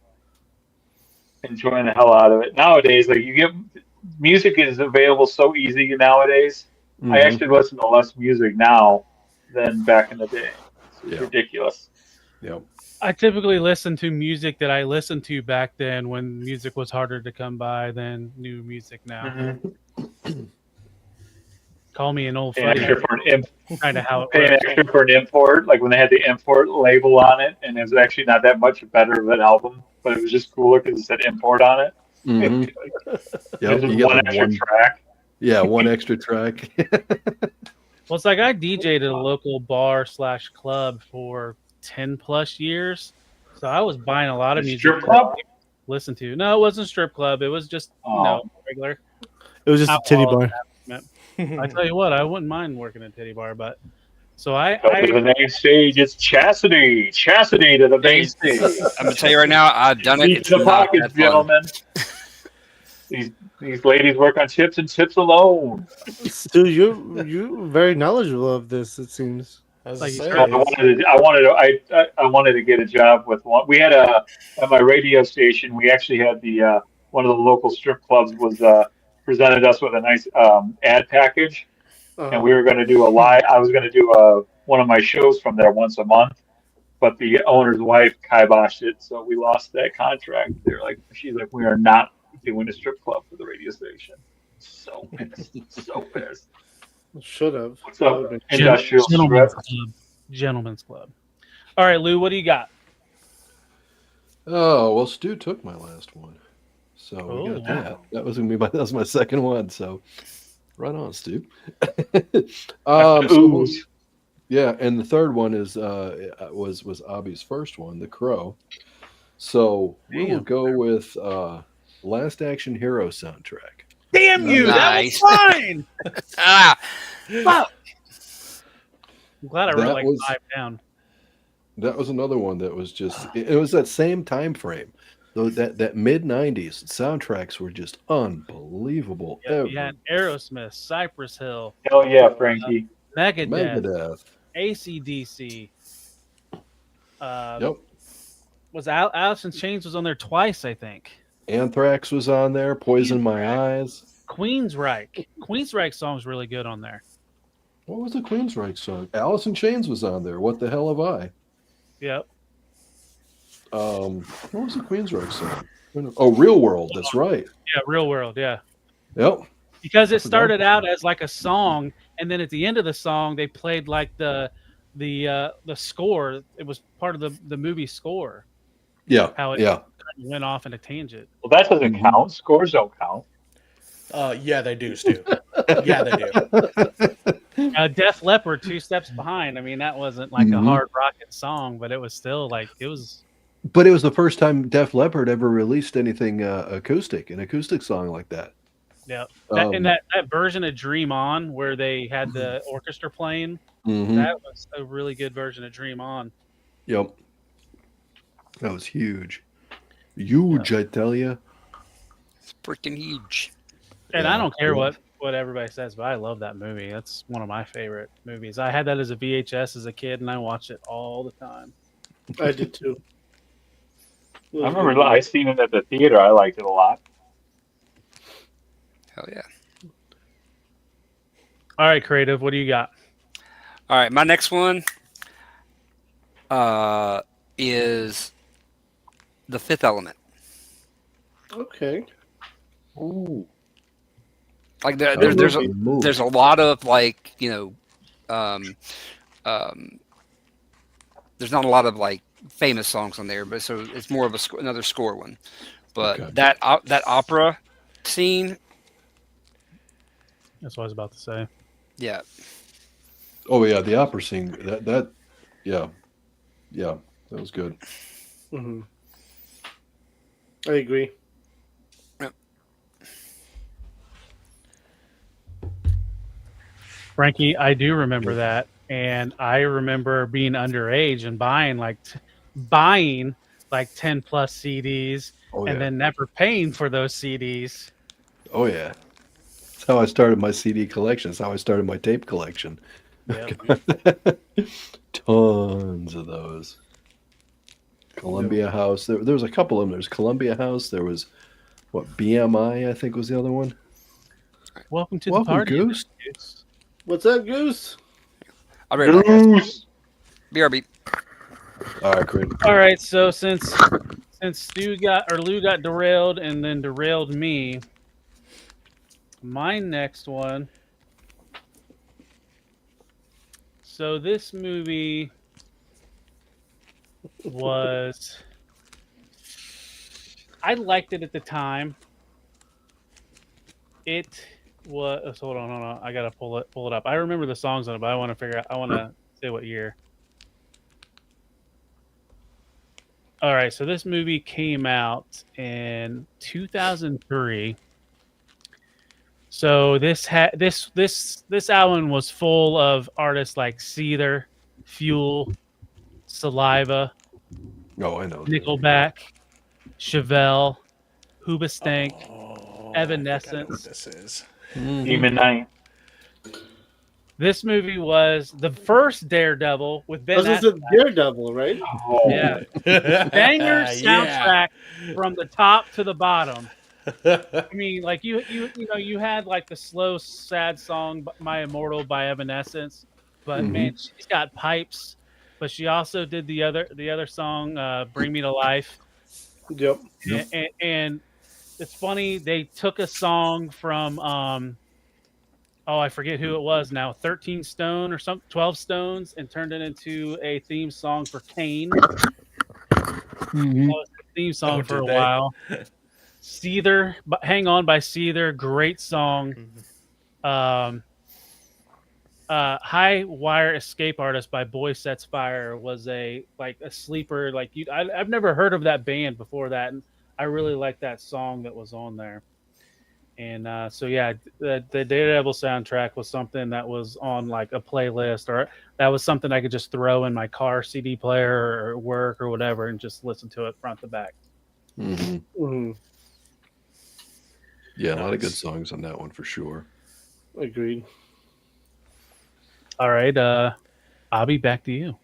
enjoying the hell out of it. Nowadays, like music is available so easy nowadays. I actually listen to less music now than back in the day. It's ridiculous. Yep. I typically listen to music that I listened to back then when music was harder to come by than new music now. Call me an old friend. Kind of how it works. Extra for an import, like when they had the import label on it, and it was actually not that much better of an album, but it was just cooler because it said import on it. Yep, one extra track. Yeah, one extra track. Well, it's like I DJ'd at a local bar / club for 10+ years, so I was buying a lot of music Strip club? to listen to. No, it wasn't a strip club. It was just regular. It was just a titty alcohol bar. establishment. I tell you what, I wouldn't mind working at a titty bar, but so Go to the main stage. It's Chastity. Chastity to the main stage. I'm gonna tell you right now, I've done it. Deep It's in the not pockets, that fun. gentlemen. These ladies work on tips and tips alone. Stu, you're very knowledgeable of this. It seems. Like you I wanted to get a job with one. We had at my radio station. We actually had the one of the local strip clubs was presented us with a nice ad package, and we were going to do a live. I was going to do one of my shows from there once a month, but the owner's wife kiboshed it, so we lost that contract. She's like, we are not doing a strip club for the radio station. So pissed, so pissed. Should have. What's up, industrial Gentlemen's strip? Club. Gentlemen's Club. All right, Lou, what do you got? Oh, well, Stu took my last one. So we got wow. that. That was my second one. So right on, Stu. Yeah, and the third one was Abhi's first one, The Crow. So we will go with Last Action Hero soundtrack. Damn you! Nice. That was mine. Fuck. I'm glad I wrote That was- 5 down. That was another one that was just it was that same time frame. Though that mid 90s soundtracks were just unbelievable. Yeah, you had Aerosmith, Cypress Hill, Hell yeah, Frankie. Megadeth, AC/DC. Yep. Was Alice in Chains was on there twice, I think. Anthrax was on there, Poison My Eyes. Queensryche song's really good on there. What was the Queensryche song? Alice in Chains was on there. What the hell have I? Yep. What was the Queensryche song? Oh, Real World. That's right. Yeah, Real World. Yeah. Yep. Because it started out as like a song, and then at the end of the song, they played like the score. It was part of the movie score. Yeah. How it yeah. went off in a tangent. Well, that doesn't count. Scores don't count. Yeah, they do, Stu. Yeah, they do. Def Leppard, 2 Steps Behind. I mean, that wasn't like a hard rocking song, but it was still like it was. But it was the first time Def Leppard ever released anything an acoustic song like that. Yeah, and that version of Dream On, where they had the orchestra playing, that was a really good version of Dream On. Yep. That was huge. Huge, I tell you. It's freaking huge. And I don't care what everybody says, but I love that movie. That's one of my favorite movies. I had that as a VHS as a kid, and I watched it all the time. I did too. I remember I seen it at the theater. I liked it a lot. Hell yeah. All right, Creative, what do you got? All right, my next one is The Fifth Element. Okay. Ooh. Like there's a lot of like there's not a lot of like famous songs on there, but so it's more of another score one. But that opera scene. That's what I was about to say. Yeah. Oh yeah, the opera scene. That was good. Mm-hmm. I agree. Frankie, I do remember that, and I remember being underage and buying like 10+ CDs, and then never paying for those CDs. Oh yeah, that's how I started my CD collection. That's how I started my tape collection. Yep. Tons of those. Columbia House. There was a couple of them. There's Columbia House. There was BMI, I think was the other one. Welcome to the party, Goose. What's up, Goose? I'll be right back. Goose. BRB. All right, great. All right, so since Lou got derailed and then derailed me, my next one. So this movie was, I liked it at the time. It was. Hold on. I gotta pull it up. I remember the songs on it, but I want to figure out. I want to say what year. All right, so this movie came out in 2003. So this album was full of artists like Seether, Fuel, Saliva, Oh, I know. Nickelback, Chevelle, Hoobastank, I think I know what Evanescence. this is. Demon Knight. This movie was the first Daredevil with Ben This is Affleck. Daredevil, right? Oh, Yeah, banger soundtrack from the top to the bottom. I mean, like you had like the slow, sad song "My Immortal" by Evanescence, but man, she's got pipes. But she also did the other song, "Bring Me to Life." Yep. And it's funny, they took a song from I forget who it was now, 13 Stone or 12 Stones, and turned it into a theme song for Kane. That was the theme song for a while. Seether, Hang On by Seether, great song. High Wire Escape Artist by Boy Sets Fire was a sleeper. I've never heard of that band before that, and I really like that song that was on there. And so yeah, the Daredevil soundtrack was something that was on like a playlist, or that was something I could just throw in my car CD player or work or whatever and just listen to it front to back. Yeah, a lot of good songs on that one for sure. Agreed. All right, Abhi, back to you.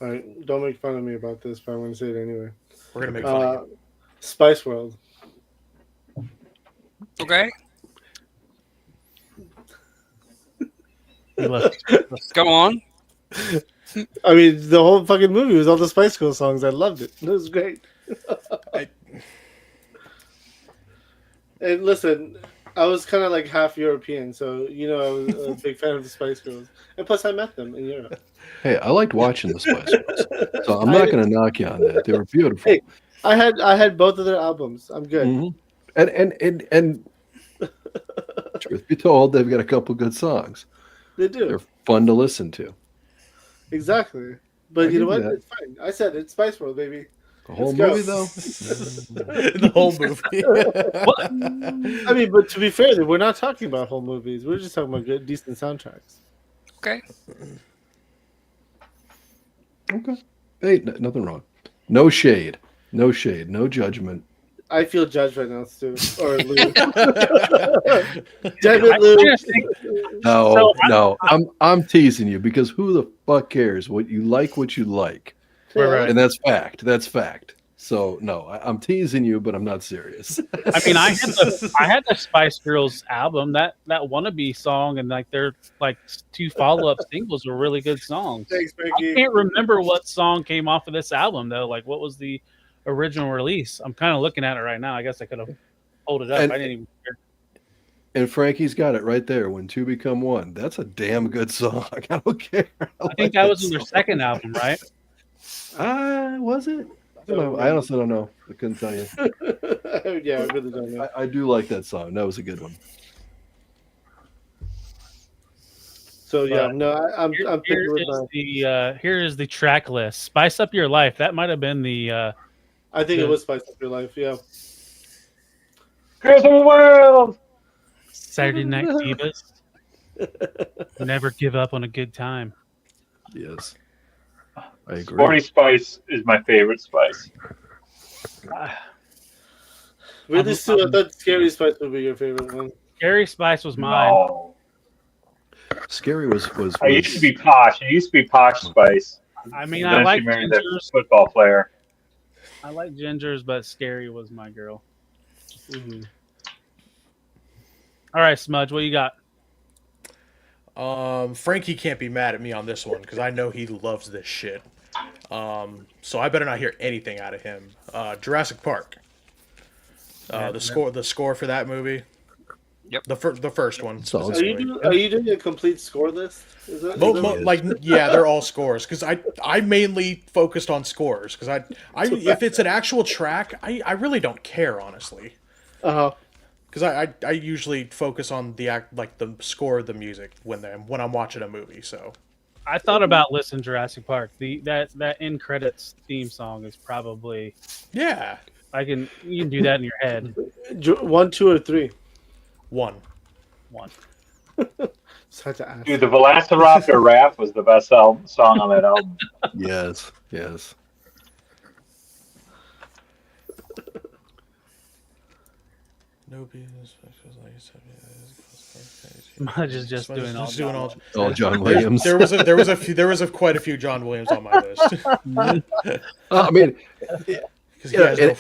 All right, don't make fun of me about this, but I'm going to say it anyway. We're gonna make fun of you. Spice World. Okay. Go on. I mean, the whole fucking movie was all the Spice Girls songs. I loved it. It was great. And listen, I was kind of like half European, so I was a big fan of the Spice Girls. And plus, I met them in Europe. Hey, I liked watching the Spice Girls, so I'm not going to knock you on that. They were beautiful. Hey, I had both of their albums. I'm good. And truth be told, they've got a couple good songs. They do. They're fun to listen to. Exactly. But you know what? that. It's fine. I said it's Spice World, baby. The whole movie, though. The whole movie. I mean, but to be fair, we're not talking about whole movies. We're just talking about good, decent soundtracks. Okay. Okay. Hey, nothing wrong. No shade. No shade. No judgment. I feel judged right now, Stu. Or Lou. Damn it, Lou. No. I'm teasing you because who the fuck cares what you like? Right. And that's fact. That's fact. So no, I'm teasing you, but I'm not serious. I mean, I had the Spice Girls album. That Wannabe song and like their like 2 follow-up singles were really good songs. Thanks, I Frankie. can't remember what song came off of this album though. Like, what was the original release? I'm kind of looking at it right now. I guess I could have pulled it up. I didn't even hear. And Frankie's got it right there. When two become one. That's a damn good song. I don't care. I think that was in their second album, right? Was it? I don't know. I honestly don't know. I couldn't tell you. Yeah, I really don't know. I do like that song. That was a good one. So yeah, I'm Here is the track list. Spice Up Your Life. That might have been the. I think it was Spice Up Your Life. Yeah. Girls of the world. Saturday Night Divas. Never give up on a good time. Yes. I agree. Sporty Spice is my favorite spice. Really, Stu? I thought Scary Spice would be your favorite one. Scary Spice was mine. No. Scary was. I used to be posh. It used to be Posh Spice. I mean, And I then like she married that Gingers. football player. I like Gingers, but Scary was my girl. Mm-hmm. All right, Smudge, what you got? Frankie can't be mad at me on this one because I know he loves this shit. So I better not hear anything out of him. Jurassic Park. The score for that movie. Yep. The first one. Are you doing a complete score list? They're all scores because I mainly focused on scores because if it's an actual track, I really don't care honestly. because I usually focus on the the score of the music when I'm watching a movie. So I thought about listening to Jurassic Park. That end credits theme song is probably yeah, you can do that in your head. 1, 2, or 3. 1. Just had to ask. Dude, the Velociraptor rap was the best song on that album. Yes, yes. No business. Smudge is just doing all. All John Williams. There was quite a few John Williams on my list. I mean, Yeah,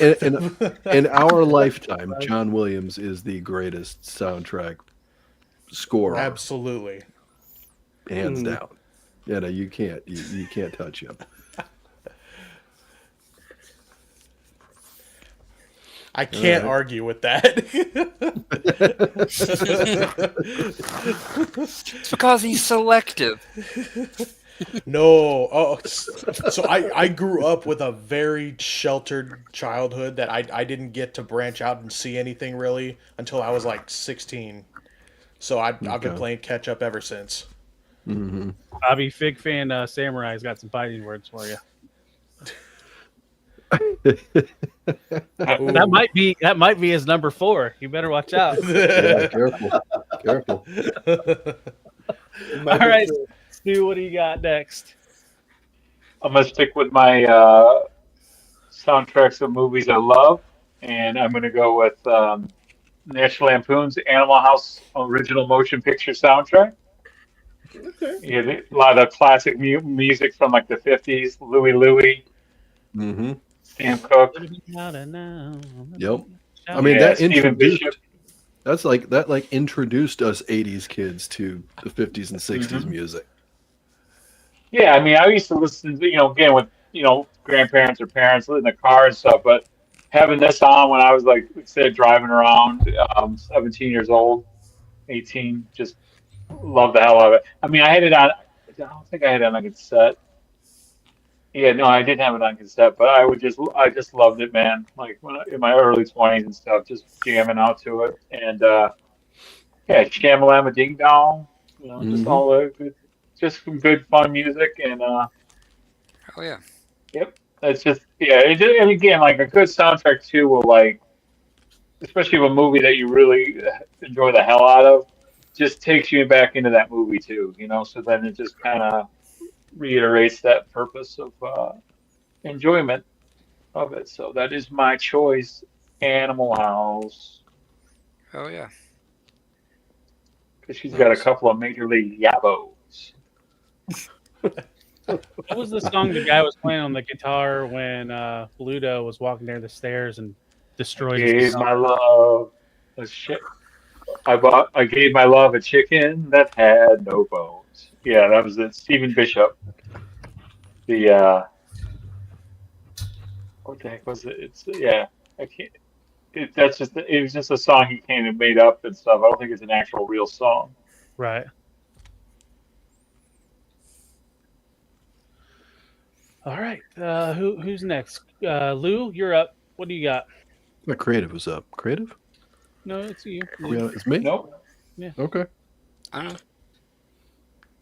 in our lifetime, John Williams is the greatest soundtrack scorer. Absolutely, hands down. You know, you can't touch him. I can't argue with that. It's because he's selective. No. Oh, so I grew up with a very sheltered childhood that I didn't get to branch out and see anything really until I was like 16. So I've been playing catch up ever since. Mm-hmm. Abhi, Fig Fan Samurai's got some fighting words for you. That might be his number 4. You better watch out. Yeah, careful. All right, Stu, what do you got next? I'm gonna stick with my soundtracks of movies I love, and I'm gonna go with National Lampoon's Animal House original motion picture soundtrack. Okay. Yeah, a lot of classic music from like the 50s, Louie Louie, Mm-hmm. Sam Cooke. Yep. I mean, that introduced. That's that introduced us 80s kids to the 50s and 60s music. Yeah, I mean, I used to listen to, again with, grandparents or parents in the car and stuff, but having this on when I was like, say, driving around, 17 years old, 18, just love the hell out of it. I mean, I had it on, I don't think I had it on a cassette. Yeah, no, I didn't have it on cassette, but I just loved it, man. Like in my early 20s and stuff, just jamming out to it. And yeah, Shamalama Ding Dong, just all the good, just some good fun music. And oh yeah, yep, that's just and again, like a good soundtrack too will like, especially with a movie that you really enjoy the hell out of, just takes you back into that movie too. So then it just kind of reiterates that purpose of enjoyment of it. So that is my choice, Animal House. Oh yeah, because she's got a couple of major league yabos. What was the song the guy was playing on the guitar when Bluto was walking down the stairs and destroyed his my love a shit. I gave my love a chicken that had no bones. Yeah, that was it. Stephen Bishop. The what the heck was it? I can't. It was just a song he kind of made up and stuff. I don't think it's an actual real song. Right. All right. Who's next? Lou, you're up. What do you got? My creative was up. Creative? No, it's you. Yeah, it's me? Nope. Yeah. Okay. I don't know.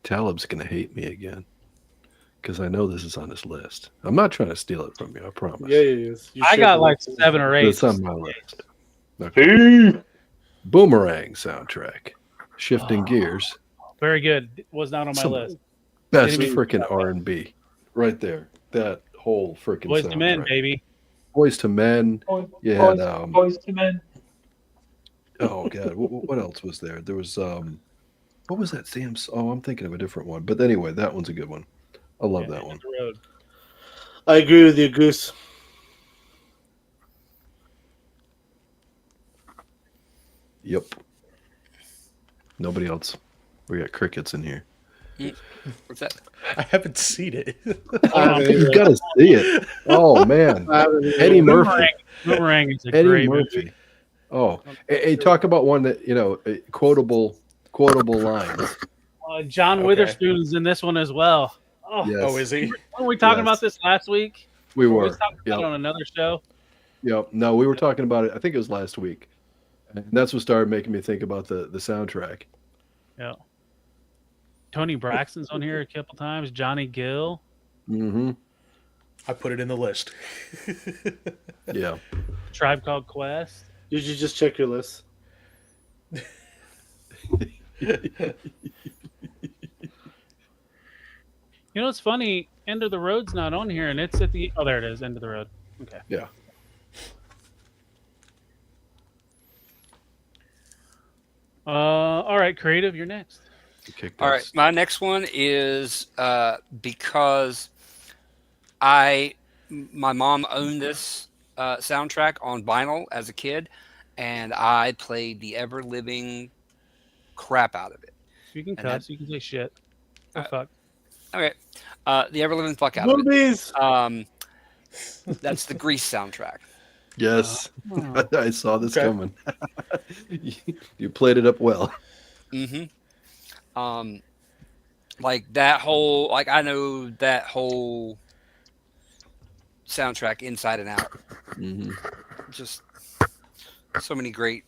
Talib's going to hate me again because I know this is on his list. I'm not trying to steal it from you, I promise. Yeah. I got like 7 or 8. It's on my list. Okay. Boomerang soundtrack. Shifting Gears. Very good. Was not on my list. Best freaking R&B. Right there. That whole freaking Boys to Men, baby. Boys to Men. You had Boys to Men. Oh god, what else was there? There was what was that Sam's? Oh, I'm thinking of a different one. But anyway, that one's a good one. I love that one. I agree with you, Goose. Yep. Nobody else. We got crickets in here. What's that? I haven't seen it. You gotta see it. Oh man, Eddie Murphy. Boomerang is a Eddie great Murphy. movie. Oh, hey, talk about one that quotable lines. John Witherspoon's in this one as well. Oh, Yes. Oh, is he? weren't we talking about this last week? We Were were. we talking about it on another show? Yep. No, we were talking about it. I think it was last week. And that's what started making me think about the soundtrack. Yeah. Tony Braxton's on here a couple times. Johnny Gill. Mm-hmm. I put it in the list. Yeah. Tribe Called Quest. You should just check your list. You know, it's funny. End of the Road's not on here, and it's at the. Oh, there it is. End of the Road. Okay. Yeah. All right, Creative, you're next. All right, my next one is because my mom owned this soundtrack on vinyl as a kid, and I played the ever living crap out of it. You can cuss. You can say shit. Oh, fuck. Okay, the ever living fuck out Movies. of it. That's the Grease soundtrack. Yes, I saw this coming. You played it up well. Mm-hmm. Like that whole, like I know that whole soundtrack inside and out. Mm-hmm. Just so many great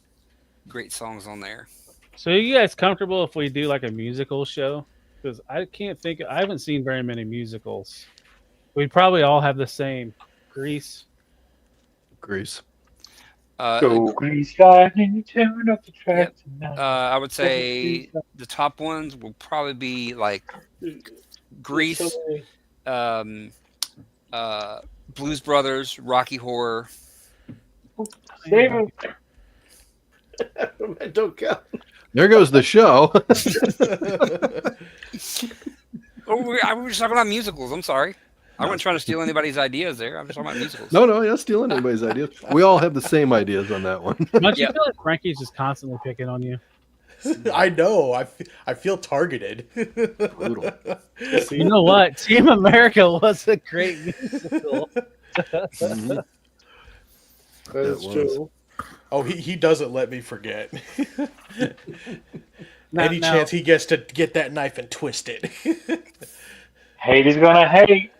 songs on there. So, are you guys comfortable if we do like a musical show? Because I haven't seen very many musicals. We probably all have the same. Grease. Go Grease guy, and you turn up the track tonight. I would say the top ones will probably be like Grease, Blues Brothers, Rocky Horror. Save him. Don't count. There goes the show. I was just talking about musicals. I'm sorry. I wasn't trying to steal anybody's ideas there. I'm just talking about musicals. No, you're not stealing anybody's ideas. We all have the same ideas on that one. Don't you feel like Frankie's just constantly picking on you? I know. I feel targeted. Brutal. You know what? Team America was a great musical. Mm-hmm. That is true. Oh, he doesn't let me forget. Now- Any chance he gets to get that knife and twist it. Hate is gonna hate.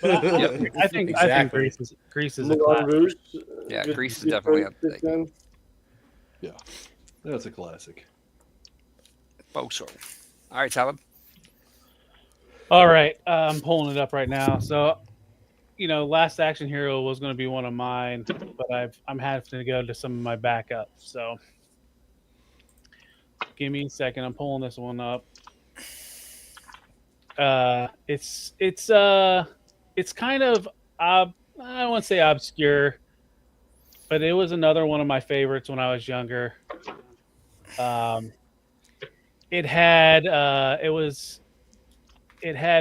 I think Exactly. Grease is a Moulin classic. Rouge. Yeah, Good- Grease is good definitely up choice, there. man. Yeah, that's a classic. Oh, sorry. All right, Talib. All right, I'm pulling it up right now. So, Last Action Hero was going to be one of mine, but I'm having to go to some of my backups. So, give me a second. I'm pulling this one up. It's kind of I don't want to say obscure, but it was another one of my favorites when I was younger. It had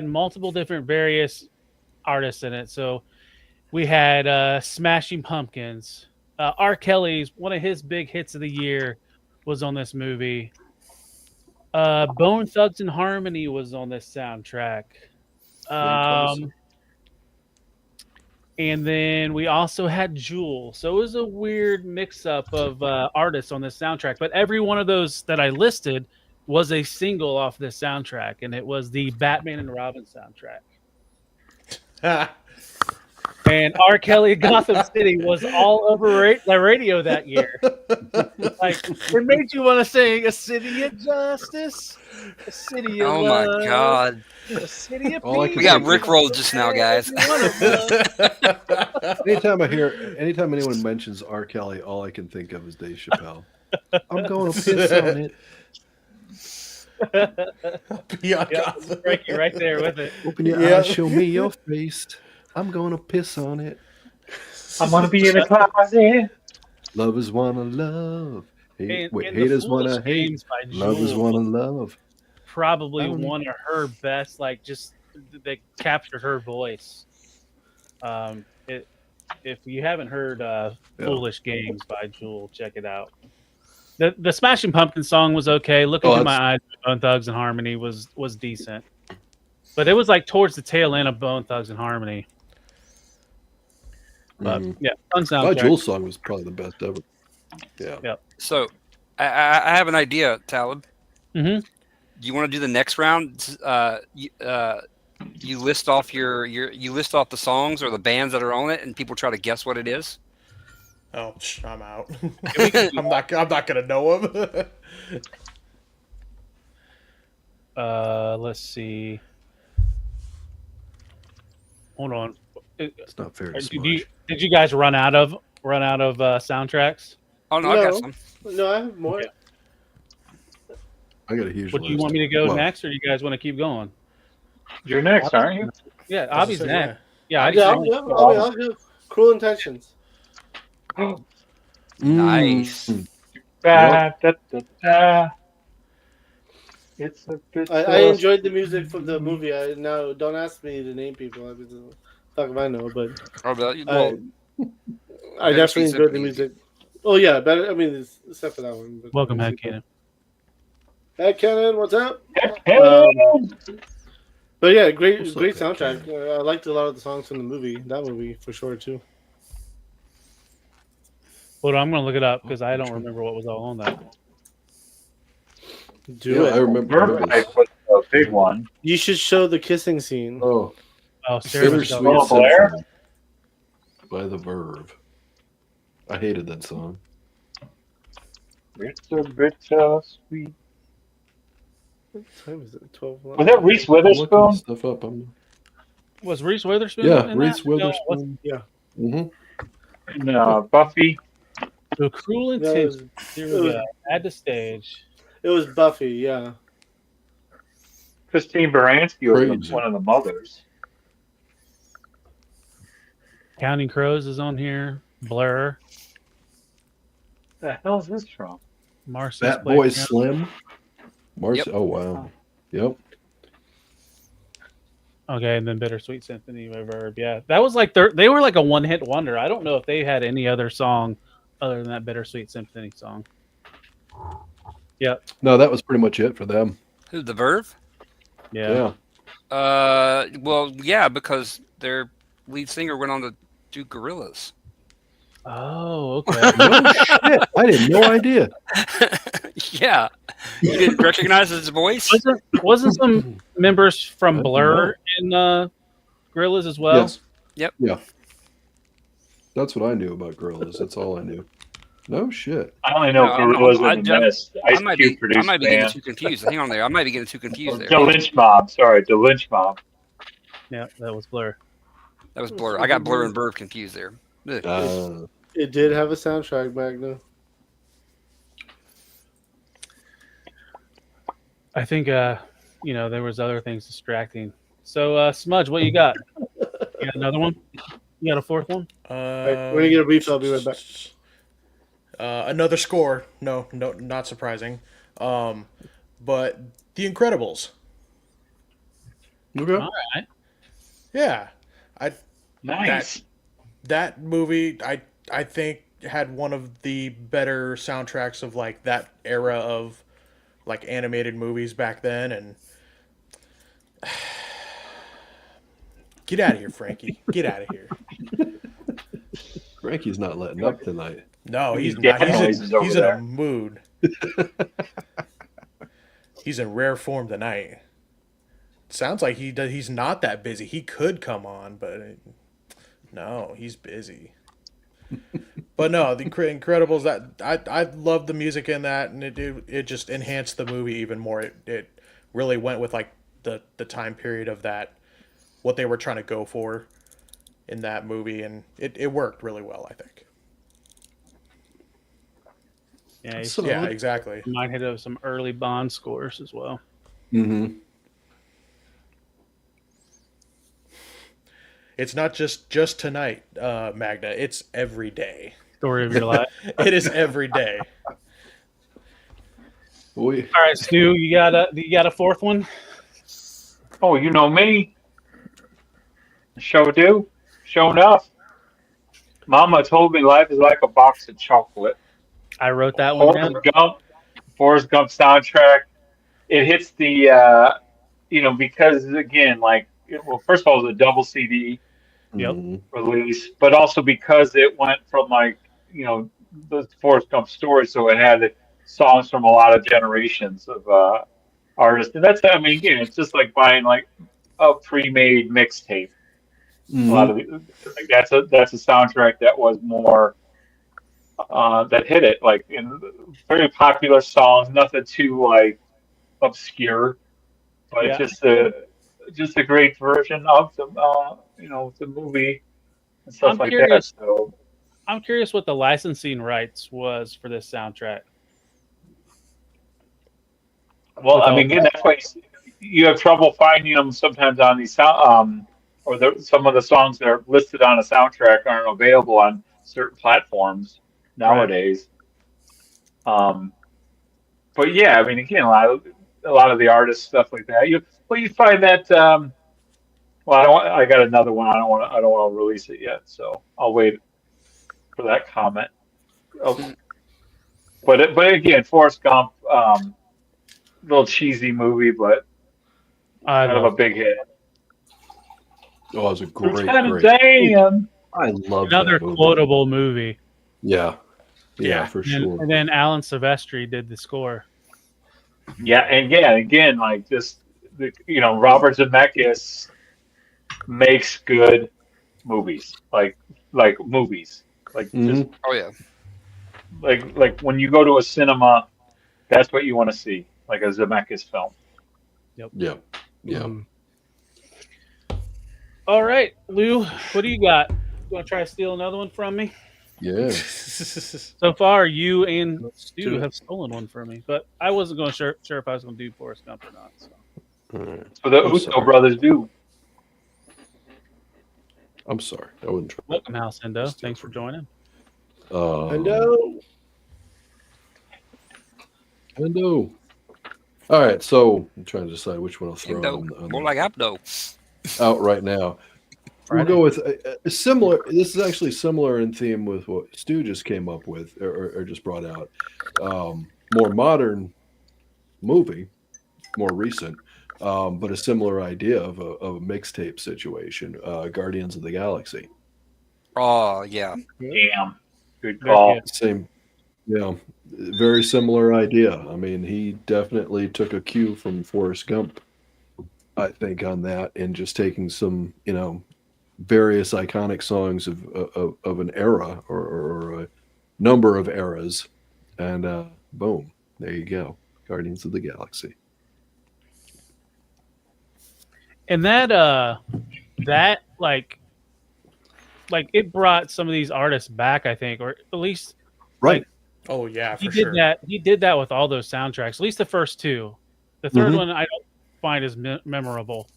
multiple different various artists in it. So we had Smashing Pumpkins. R. Kelly's one of his big hits of the year was on this movie. Bone Thugs and Harmony was on this soundtrack. And then we also had Jewel. So it was a weird mix-up of artists on this soundtrack. But every one of those that I listed was a single off this soundtrack, and it was the Batman and Robin soundtrack. And R. Kelly Gotham City was all over the radio that year. Like, it made you want to sing "A City of Justice," "A City of Oh Love," my God. "A City of All I Peace." can We got think Rick rolled just now, guys. Anytime anyone mentions R. Kelly, all I can think of is Dave Chappelle. I'm going to piss on it. Yeah, Frankie right there with it. Open your eyes, show me your face. I'm going to piss on it. I'm gonna be in the closet. Lovers wanna love. And the Haters Foolish wanna hate. Games by Lovers Jewel wanna was love. probably I don't one of her best, like, just that captured her voice. If you haven't heard "Foolish Games" by Jewel, check it out. The Smashing Pumpkins song was okay. Look into my eyes, Bone Thugs and Harmony was decent, but it was like towards the tail end of Bone Thugs and Harmony. But yeah, fun soundtrack. My Jewel song was probably the best ever. Yeah. Yep. So I have an idea, Talib. Mm-hmm. Do you want to do the next round? You list off you list off the songs or the bands that are on it, and people try to guess what it is. Oh, I'm out. I'm not gonna know him. Let's see. Hold on. It's not fair to Did you guys run out of soundtracks? Oh no, I got some. No, I have more. Okay. I got a huge Would list. you want me to go next, or you guys want to keep going? You're next, aren't you? Yeah, Abhi's next. Yeah, I'll do Cruel Intentions. Nice. Da, da, da, da. It's a bit. I enjoyed the music from the movie. Now don't ask me to name people. I mean, fuck if I know, but I definitely enjoyed the music. Oh yeah, better. I mean, except for that one. But welcome, Headcanon. Headcanon, what's up? But yeah, great soundtrack. I liked a lot of the songs from the movie. That movie for sure too. Hold on, I'm gonna look it up because I don't remember what was all on that. I remember. I put a big one. You should show the kissing scene. Oh, Sarah Bittersweet Symphony by The Verve. I hated that song. It's a bit sweet. What time is it? 12. Was that Reese Witherspoon? Stuff up. Was Reese Witherspoon? Yeah, Reese Witherspoon. Yeah. No, Buffy. So Cruel Intentions. Here we go. Add to stage. It was Buffy. Yeah. Christine Baranski was one of the mothers. Counting Crows is on here. Blur. The hell is this from? Fat Boy Slim. Yep. Oh wow. Yep. Okay, and then Bittersweet Symphony by Verve. Yeah, that was like they were like a one-hit wonder. I don't know if they had any other song other than that Bittersweet Symphony song. Yep. No, that was pretty much it for them. Who, the Verve? Yeah. Well, yeah, because their lead singer went on to do Gorillaz. Oh, okay. No shit. I had no idea. Yeah. You didn't recognize his voice? Wasn't some members from Blur in Gorillaz as well? Yes. Yep. Yeah. That's what I knew about Gorillaz. That's all I knew. No shit. I only know Gorillaz and the Menace. I might be getting too confused. Hang on there. I might be getting too confused there. The Lynch Mob. Sorry, the Lynch Mob. Yeah, that was Blur. That was Blur. I got Blur and Verve confused there. It did have a soundtrack, Magna. I think there was other things distracting. So Smudge, what you got? You got another one? You got a fourth one? We're gonna get a refill. I'll be right back. Another score. No, not surprising. But The Incredibles. Okay. All right. Yeah, Nice. That movie, I think had one of the better soundtracks of like that era of like animated movies back then. And get out of here, Frankie. Get out of here. Frankie's not letting up tonight. No, he's Yeah, not. he's He's in there. a mood. He's in rare form tonight. Sounds like he's not that busy. He could come on, but no, he's busy. But no, The Incredibles. That I love the music in that, and it just enhanced the movie even more. It really went with like the time period of that, what they were trying to go for in that movie, and it worked really well, I think. Yeah, Yeah, exactly. Might hit some early Bond scores as well. Mm-hmm. It's not just tonight, Magna. It's every day. Story of your life. It is every day. All right, Stu, you got a fourth one? Oh, you know me. Show enough. Mama told me life is like a box of chocolate. I wrote that one down. Forrest Gump soundtrack. It hits the, because again, first of all, it was a double CD release, but also because it went from the Forrest Gump story, so it had songs from a lot of generations of artists, and again, it's just like buying a pre-made mixtape. A lot of that's a soundtrack that was more that hit it, like in very popular songs, nothing too like obscure, but Yeah. just a great version of the the movie and stuff I'm like that. curious. So, I'm curious what the licensing rights was for this soundtrack. well, With I all mean, again, that's why you have trouble finding them sometimes on these sound, or some of the songs that are listed on a soundtrack aren't available on certain platforms right. nowadays. Um, but yeah, I mean, again, a lot of the artist stuff like that. You find that. Well, I got another one. I don't want to release it yet, so I'll wait for that comment. Oh, but again, Forrest Gump, little cheesy movie, but I kind of a love big hit. Oh, it was a Lieutenant great. Dan. I love another that movie. quotable movie. Yeah, Yeah. for sure. And then Alan Silvestri did the score. Yeah, and again, like just Robert Zemeckis makes good movies, like movies, like just Oh yeah. like when you go to a cinema, that's what you want to see, like a Zemeckis film. Yeah. All right, Lou, what do you got? You want to try to steal another one from me? Yeah. So far, you and Stu have stolen one from me, but I wasn't going to sure if I was going to do Forrest Gump or not. So. All right. So the I'm Uso sorry. brothers do. I'm sorry. I wouldn't try. Welcome, House Endo. Thanks for joining. Hello. Endo. All right, so I'm trying to decide which one I'll throw Endo. on More like Abdo. out right now. We'll go with a similar. This is actually similar in theme with what Stu just came up with, or just brought out. More modern movie, more recent, but a similar idea of a mixtape situation. Guardians of the Galaxy. Oh yeah. Damn, good call. Same, very similar idea. I mean, he definitely took a cue from Forrest Gump, I think, on that, and just taking some, various iconic songs of an era or a number of eras, and boom, there you go, Guardians of the Galaxy. And that like it brought some of these artists back, I think, or at least Right. Oh yeah, he for did sure. that. He did that with all those soundtracks. At least the first two. The third one I don't find as memorable.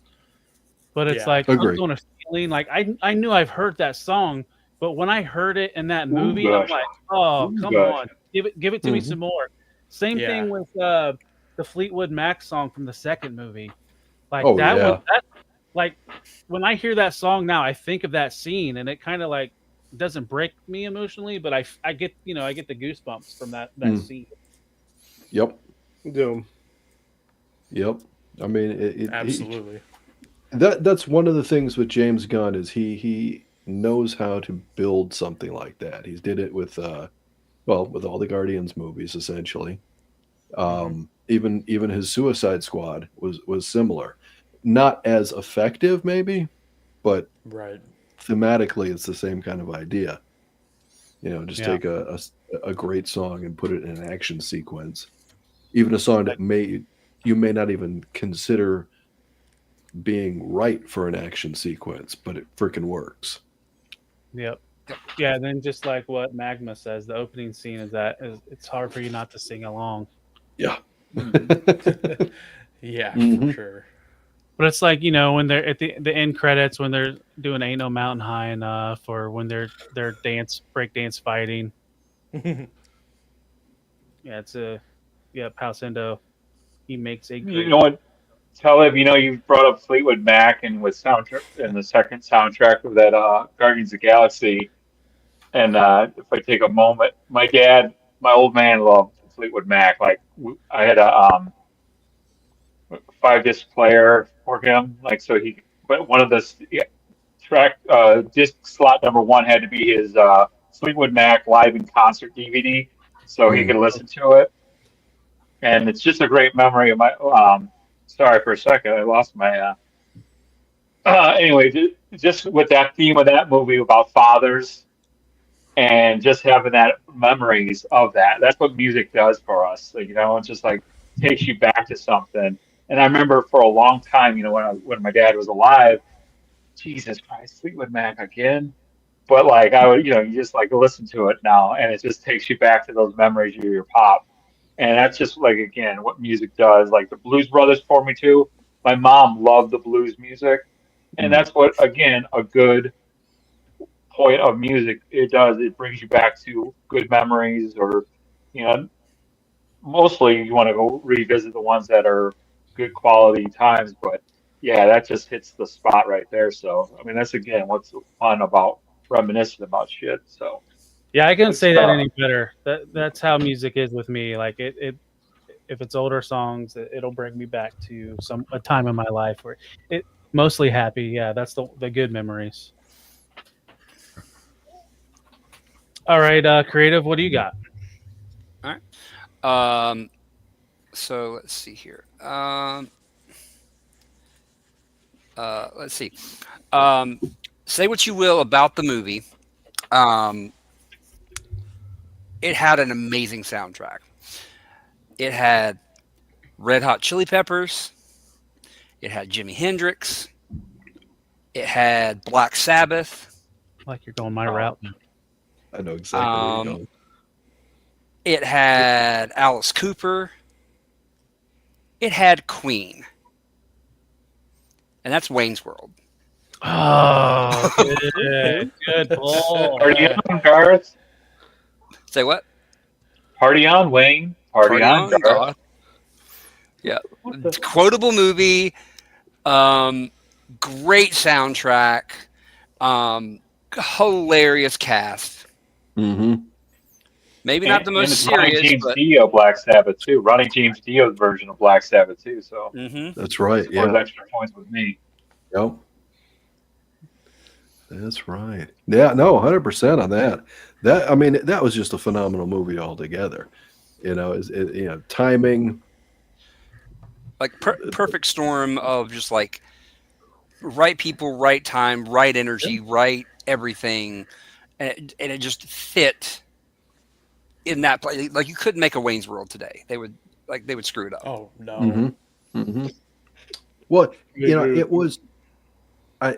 But it's Yeah. like Agreed. I'm going to feeling like I knew I've heard that song, but when I heard it in that movie, I'm gosh. like, oh come gosh. on, give it to me some more. Same Yeah. thing with the Fleetwood Mac song from the second movie. Like Oh, that yeah. was that. Like when I hear that song now, I think of that scene, and it kind of like doesn't break me emotionally, but I get I get the goosebumps from that scene. Yep. Doom. Yep. I mean, Absolutely. that's one of the things with James Gunn is he knows how to build something like that. He's did it with with all the Guardians movies essentially. Even his Suicide Squad was similar. Not as effective maybe, but Right. thematically it's the same kind of idea. Take a great song and put it in an action sequence. Even a song that you may not even consider being right for an action sequence, but it freaking works. Yep. Yeah, and then just like what Magma says, the opening scene is it's hard for you not to sing along. Yeah. Yeah, Mhm. for sure. But it's like, when they're at the end credits, when they're doing Ain't No Mountain High Enough, or when they're break dance fighting. Yeah, it's House Endo. He makes a great. You know what, Talib? You brought up Fleetwood Mac and with soundtrack and the second soundtrack of that Guardians of the Galaxy. And if I take a moment, my old man loved Fleetwood Mac. Like I had a 5-disc player for him. Like but one of the track disc slot number one had to be his Fleetwood Mac live in concert DVD, so he could listen to it. And it's just a great memory of my. Sorry for a second, I lost my. Anyway, just with that theme of that movie about fathers, and just having that memories of that. That's what music does for us. Like, it just like takes you back to something. And I remember for a long time, when my dad was alive, Jesus Christ, Fleetwood Mac again. But like I would, you just like listen to it now, and it just takes you back to those memories of your pop. And that's just like again what music does. Like the Blues Brothers for me too. My mom loved the blues music, and that's what again a good point of music it does. It brings you back to good memories, or you know, mostly you want to go revisit the ones that are good quality times. But yeah, that just hits the spot right there. So I mean, that's again what's fun about reminiscing about shit. So Yeah, I couldn't good say that stuff. any better. That's how music is with me. Like it if it's older songs, it'll bring me back to a time in my life where it mostly happy. Yeah, that's the good memories. All right, creative, what do you got? All right. So let's see here. Let's see. Say what you will about the movie. It had an amazing soundtrack. It had Red Hot Chili Peppers. It had Jimi Hendrix. It had Black Sabbath. Like you're going my route. I know exactly where you're going. It had Alice Cooper. It had Queen. And that's Wayne's World. Oh, good, good ball. Party on, Garth. Say what? Party on, Wayne. Party on, Garth. Garth. Yeah. Quotable movie. Great soundtrack. Hilarious cast. Mm-hmm. Maybe not the most it's serious, Ronnie James but Dio Black Sabbath too. Ronnie James Dio's version of Black Sabbath too. So That's right. scores Yeah. extra points with me. Yep. That's right. Yeah. No. 100% on that. That was just a phenomenal movie altogether. Timing. like perfect storm of just like right people, right time, right energy, right everything, and it just fit in that place. Like you couldn't make a Wayne's World today. They would screw it up. Oh no. Mm-hmm. Mm-hmm. Well, it was. I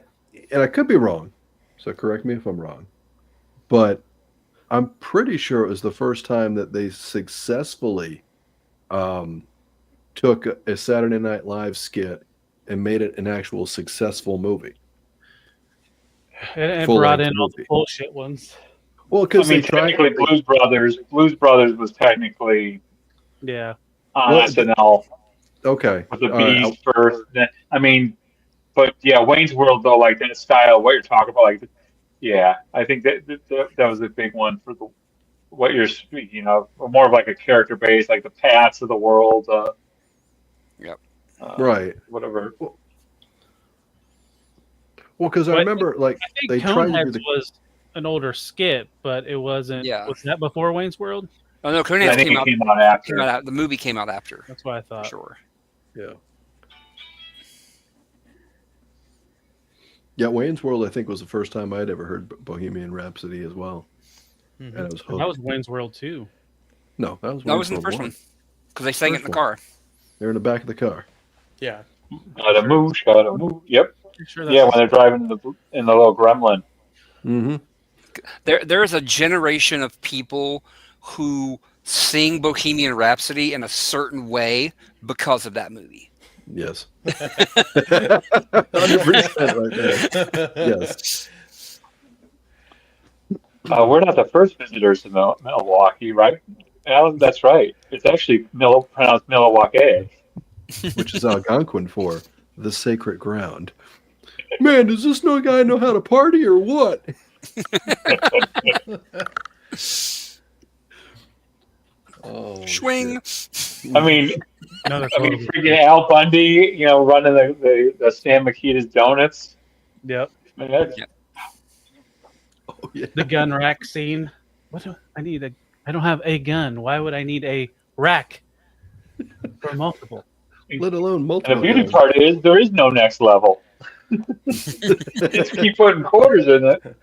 could be wrong, so correct me if I'm wrong, but I'm pretty sure it was the first time that they successfully took a Saturday Night Live skit and made it an actual successful movie. And brought in all the bullshit ones. Well, because technically Blues Brothers was technically on SNL. Okay. With the Beast first. But yeah, Wayne's World though, like that style, what you're talking about, like, yeah, I think that was a big one for what you're speaking of, more of like a character base, like the Pats of the world. Yep. Right. Whatever. Well, because I remember, like, I think they tried to do Coneheads was an older skit, but it wasn't. Yeah. Was that before Wayne's World? Oh no, Coneheads I think it came out after. The movie came out after. That's what I thought. Sure. Yeah. Yeah, Wayne's World, I think, was the first time I'd ever heard Bohemian Rhapsody as well. Mm-hmm. And I was hooked. That was Wayne's World too. No, that was in the first one. Because they sang it in the car. They're in the back of the car. Yeah. Gotta move. Yep. Sure Yeah, when they're driving in the little gremlin. Mm-hmm. There is a generation of people who sing Bohemian Rhapsody in a certain way because of that movie. Yes. 100% right there. Yes. We're not the first visitors to Milwaukee, right? Alan, that's right. It's actually pronounced Milwaukee. Which is Algonquin for the sacred ground. Man, does this guy know how to party or what? Oh, swing. I mean, freaking Al Bundy, running the Stan Mikita's Donuts. Yep. I mean, Oh, yeah. The gun rack scene. What do I need? I don't have a gun. Why would I need a rack for multiple? Let alone multiple. And the beauty part is there is no next level. Just keep putting quarters in it.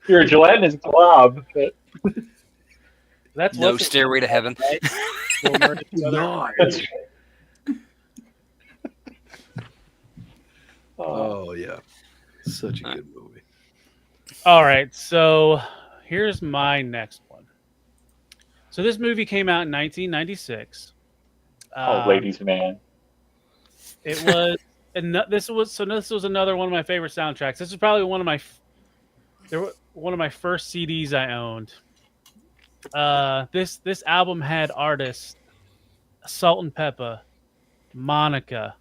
You're a gelatinous glob. But That's No what's Stairway to Heaven. right? We'll murder each other. that's Oh yeah, such a good movie. All right, so here's my next one. So this movie came out in 1996. ladies man. It was, and this was another one of my favorite soundtracks. This is probably one of my first CDs I owned. This album had artists Salt and Pepper, Monica,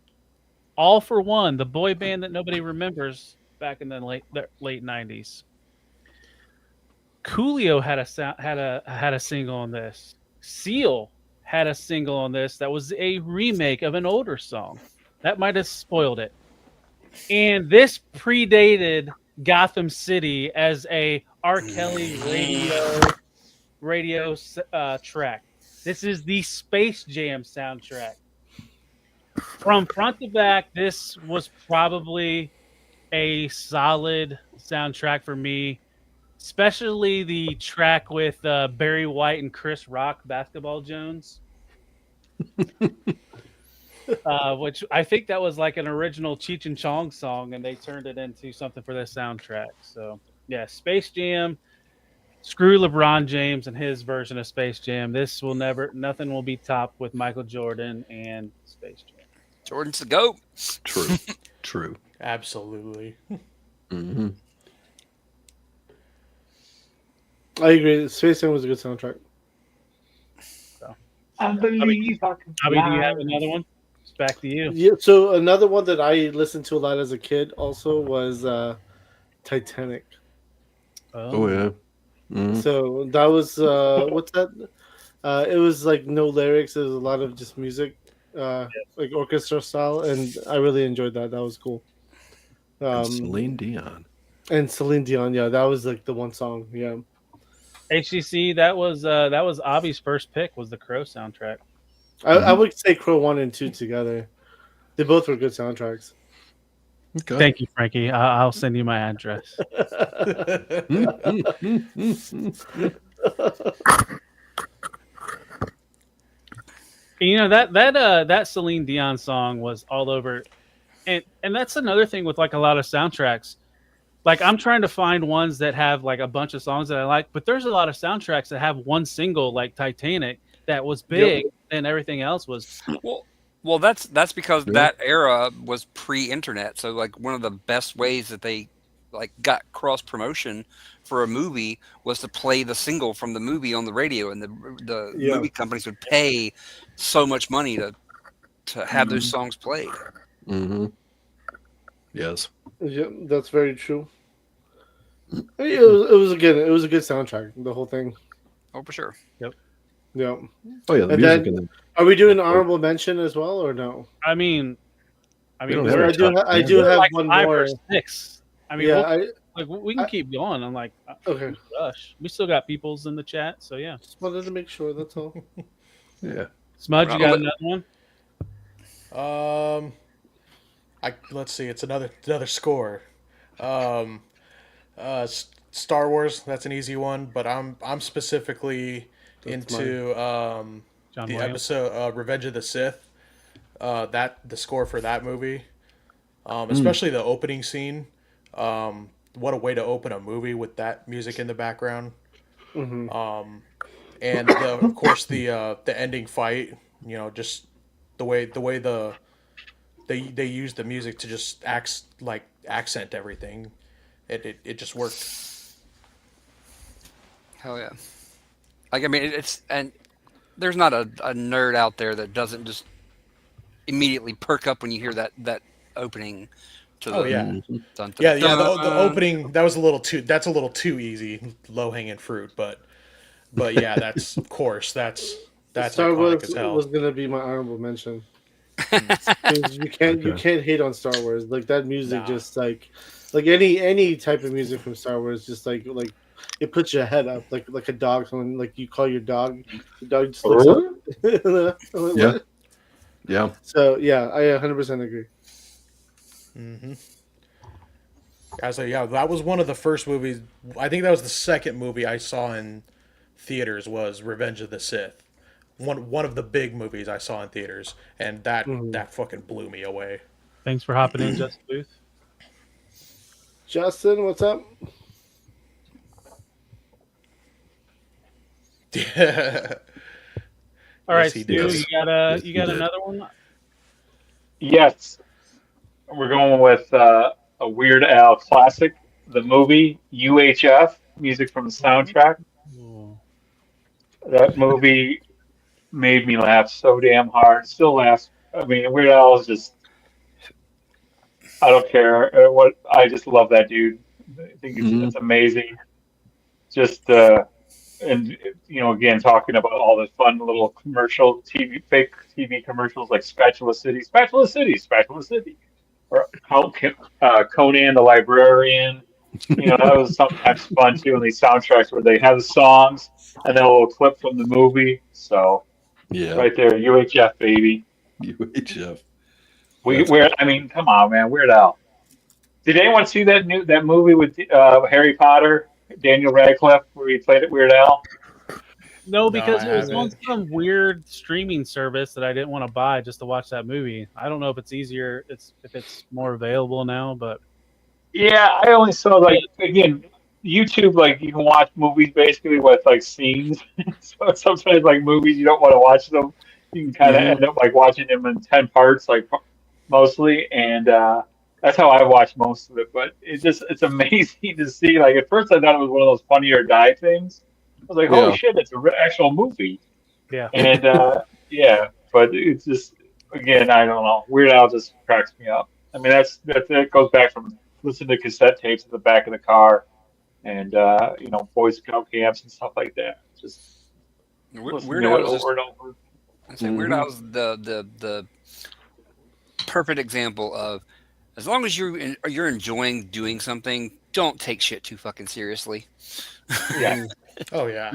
All for One, the boy band that nobody remembers back in the late 90s. Coolio had a single on this. Seal had a single on this that was a remake of an older song. That might have spoiled it. And this predated Gotham City as a R. Kelly radio track. This is the Space Jam soundtrack. From front to back, this was probably a solid soundtrack for me, especially the track with Barry White and Chris Rock, Basketball Jones. Which I think that was like an original Cheech and Chong song, and they turned it into something for their soundtrack. So yeah, Space Jam. Screw LeBron James and his version of Space Jam. Nothing will be topped with Michael Jordan and Space Jam. Jordan's the GOAT. True. Absolutely. Mm-hmm. I agree. Space Jam was a good soundtrack. So, I believe I can Abhi, do you have another one? It's back to you. Yeah. So another one that I listened to a lot as a kid also was Titanic. Oh yeah. Mm-hmm. So that was what's that? It was like no lyrics. It was a lot of just music, like orchestra style, and I really enjoyed that. That was cool. And Celine Dion. And Celine Dion, yeah, that was like the one song, yeah. HCC, that was Abhi's first pick, was the Crow soundtrack. I would say Crow 1 and 2 together. They both were good soundtracks. Okay. Thank you, Frankie. I'll send you my address. You know, that Celine Dion song was all over, and that's another thing with like a lot of soundtracks. Like I'm trying to find ones that have like a bunch of songs that I like, but there's a lot of soundtracks that have one single, like Titanic, that was big, and everything else was. Well, that's because that era was pre-internet. So like one of the best ways that they like got cross promotion for a movie was to play the single from the movie on the radio, and the movie companies would pay so much money to have those songs played. Mm-hmm. Yes. Yeah, that's very true. It was a good soundtrack, the whole thing. Oh, for sure. Yep. Yeah. Oh yeah, the And music. then, are we doing honorable mention as well, or no? I mean, I do have like one 5 more. or 6. I mean, Yeah, we can keep going. I'm like, okay. Rush. We still got peoples in the chat, so yeah. Just wanted to make sure. That's all. Yeah. Smudge, you got another one? Let's see. It's another score. Star Wars. That's an easy one, but I'm specifically into John the Williams. episode Revenge of the Sith. The score for that movie, especially the opening scene. What a way to open a movie with that music in the background. Mm-hmm. And of course the ending fight. You know, just the way they use the music to just accent everything. It just worked. Hell yeah! Like I mean, and there's not a nerd out there that doesn't just immediately perk up when you hear that opening. The opening, that was a little too easy, low hanging fruit, but yeah, that's of course that's Star Wars as hell. was gonna be my honorable mention. You can't hate on Star Wars. Like that music, just like any type of music from Star Wars, just like it puts your head up like a dog when like you call your dog, the dog just looks up. Yeah. Yeah. So yeah, I 100% agree. Mm-hmm. I say, yeah, that was one of the first movies. I think that was the second movie I saw in theaters was Revenge of the Sith. One of the big movies I saw in theaters, and that fucking blew me away. Thanks for hopping in, Justin Booth. Justin, what's up? All right, Yes, he Stu, does. you got Yes, he did. another one? Yes, we're going with a Weird Al classic, the movie UHF, music from the soundtrack. That movie made me laugh so damn hard. Still laughs. I mean, Weird Al is just. I don't care what. I just love that dude. I think it's amazing. Just and again, talking about all the fun little commercial fake TV commercials like Spatula City, Spatula City, Spatula City, or Conan the Librarian. That was sometimes fun too. In these soundtracks where they have the songs and then a little clip from the movie. So Yeah. right there, UHF baby. UHF. I mean, come on, man, Weird Al. Did anyone see that movie with Harry Potter, Daniel Radcliffe, where he played it Weird Al? No, because No, it was I on haven't. some weird streaming service that I didn't want to buy just to watch that movie. I don't know if it's easier, if it's more available now, but Yeah, I only saw again YouTube. Like you can watch movies basically with like scenes. So sometimes like movies you don't want to watch them. You can kind of end up like watching them in 10 parts, like mostly, and that's how I watch most of it. But it's amazing to see. Like at first I thought it was one of those Funny or Die things. I was like, holy shit, it's an actual movie. yeah. And yeah, but it's just again, I don't know. Weird Al just cracks me up. I mean, that goes back from listening to cassette tapes in the back of the car, and Boy Scout camps and stuff like that. Just listening Weird to Al it is over and over. I say Weird Al's the perfect example of as long as you're enjoying doing something, don't take shit too fucking seriously. Yeah. Oh yeah.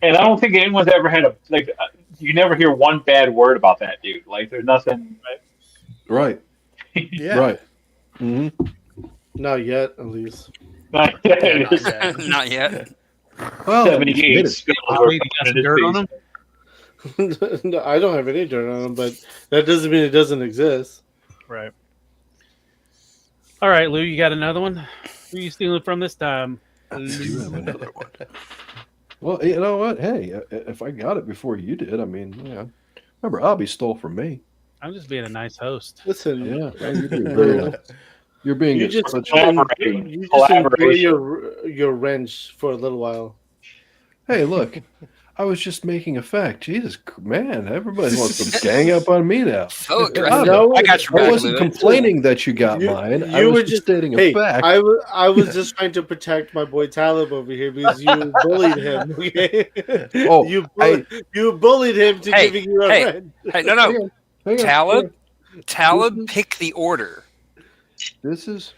And I don't think anyone's ever had you never hear one bad word about that dude. Like there's nothing. Right. Yeah. Right. Mm-hmm. Not yet, at least. Not Yeah, not yet. Not yet. Well, 78 skills are Wait, you got some dirt on him? No, I don't have any dirt on him, but that doesn't mean it doesn't exist. Right. All right, Lou, you got another one? Who are you stealing from this time? I do have another one. Well, you know what? Hey, if I got it before you did, I mean, yeah. Remember, Abhi stole from me. I'm just being a nice host. Listen, Yeah, you're being very nice. You're being you just such. enjoy your wrench for a little while. Hey, look, I was just making a fact. Jesus, man, everybody wants to gang up on me now. So aggressive. No, I got your I back, wasn't Lou. complaining that you got mine. I was just stating a fact. I was just trying to protect my boy Talib over here because you bullied him. Okay? Oh, you bullied him to Hey, giving you a hey. wrench. Hey, no. Hang on. Talib, pick the order. This is,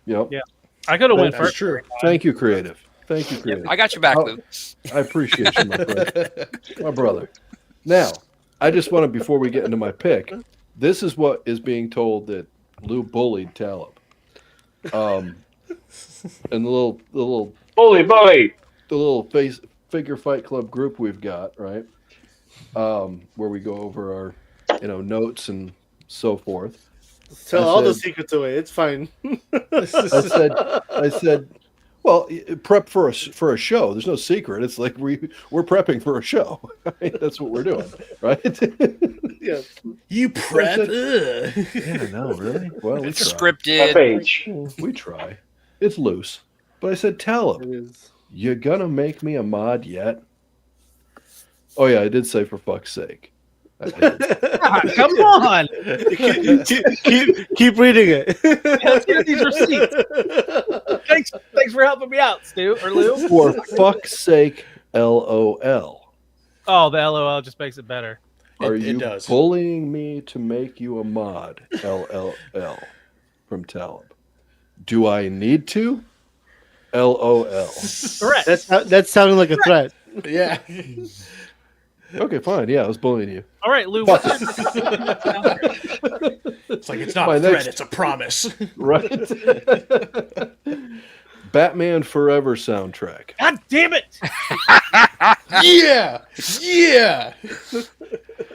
yep. Yeah. I could have went That's first. true. Thank you, creative. Thank you, creative. I got your back, Lou. I appreciate you, my friend. My brother. Now, I just want to, before we get into my pick, this is what is being told that Lou bullied Talib. And the little Bully. the little figure fight club group we've got, right? Where we go over our, notes and so forth. Tell all the secrets away. It's fine. I said, well, prep for a show. There's no secret. It's like we're prepping for a show. Right? That's what we're doing, right? Yeah. You prep. Yeah, no, really. Well, we It's try. scripted. We try. It's loose. But I said, Talib, It is. you gonna make me a mod yet? Oh yeah, I did say for fuck's sake. I did. Come on. keep reading it. Let's get these receipts. Thanks for helping me out, Stu or Lou. For fuck's sake, LOL. Oh, the LOL just makes it better. Are It you does. bullying me to make you a mod? LLL from Talib. Do I need to? LOL. Correct. That's sounding like a threat. Yeah. Okay, fine. Yeah, I was bullying you. All right, Lou. What's your It's like it's not My a threat, next- it's a promise. Right. Batman Forever soundtrack. God damn it! Yeah, yeah.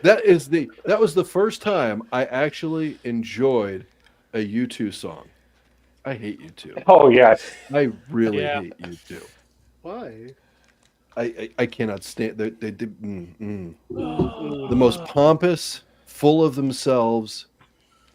That was the first time I actually enjoyed a U2 song. I hate U2. Oh yes. I really Yeah. hate U2. Why? I cannot stand they the most pompous, full of themselves,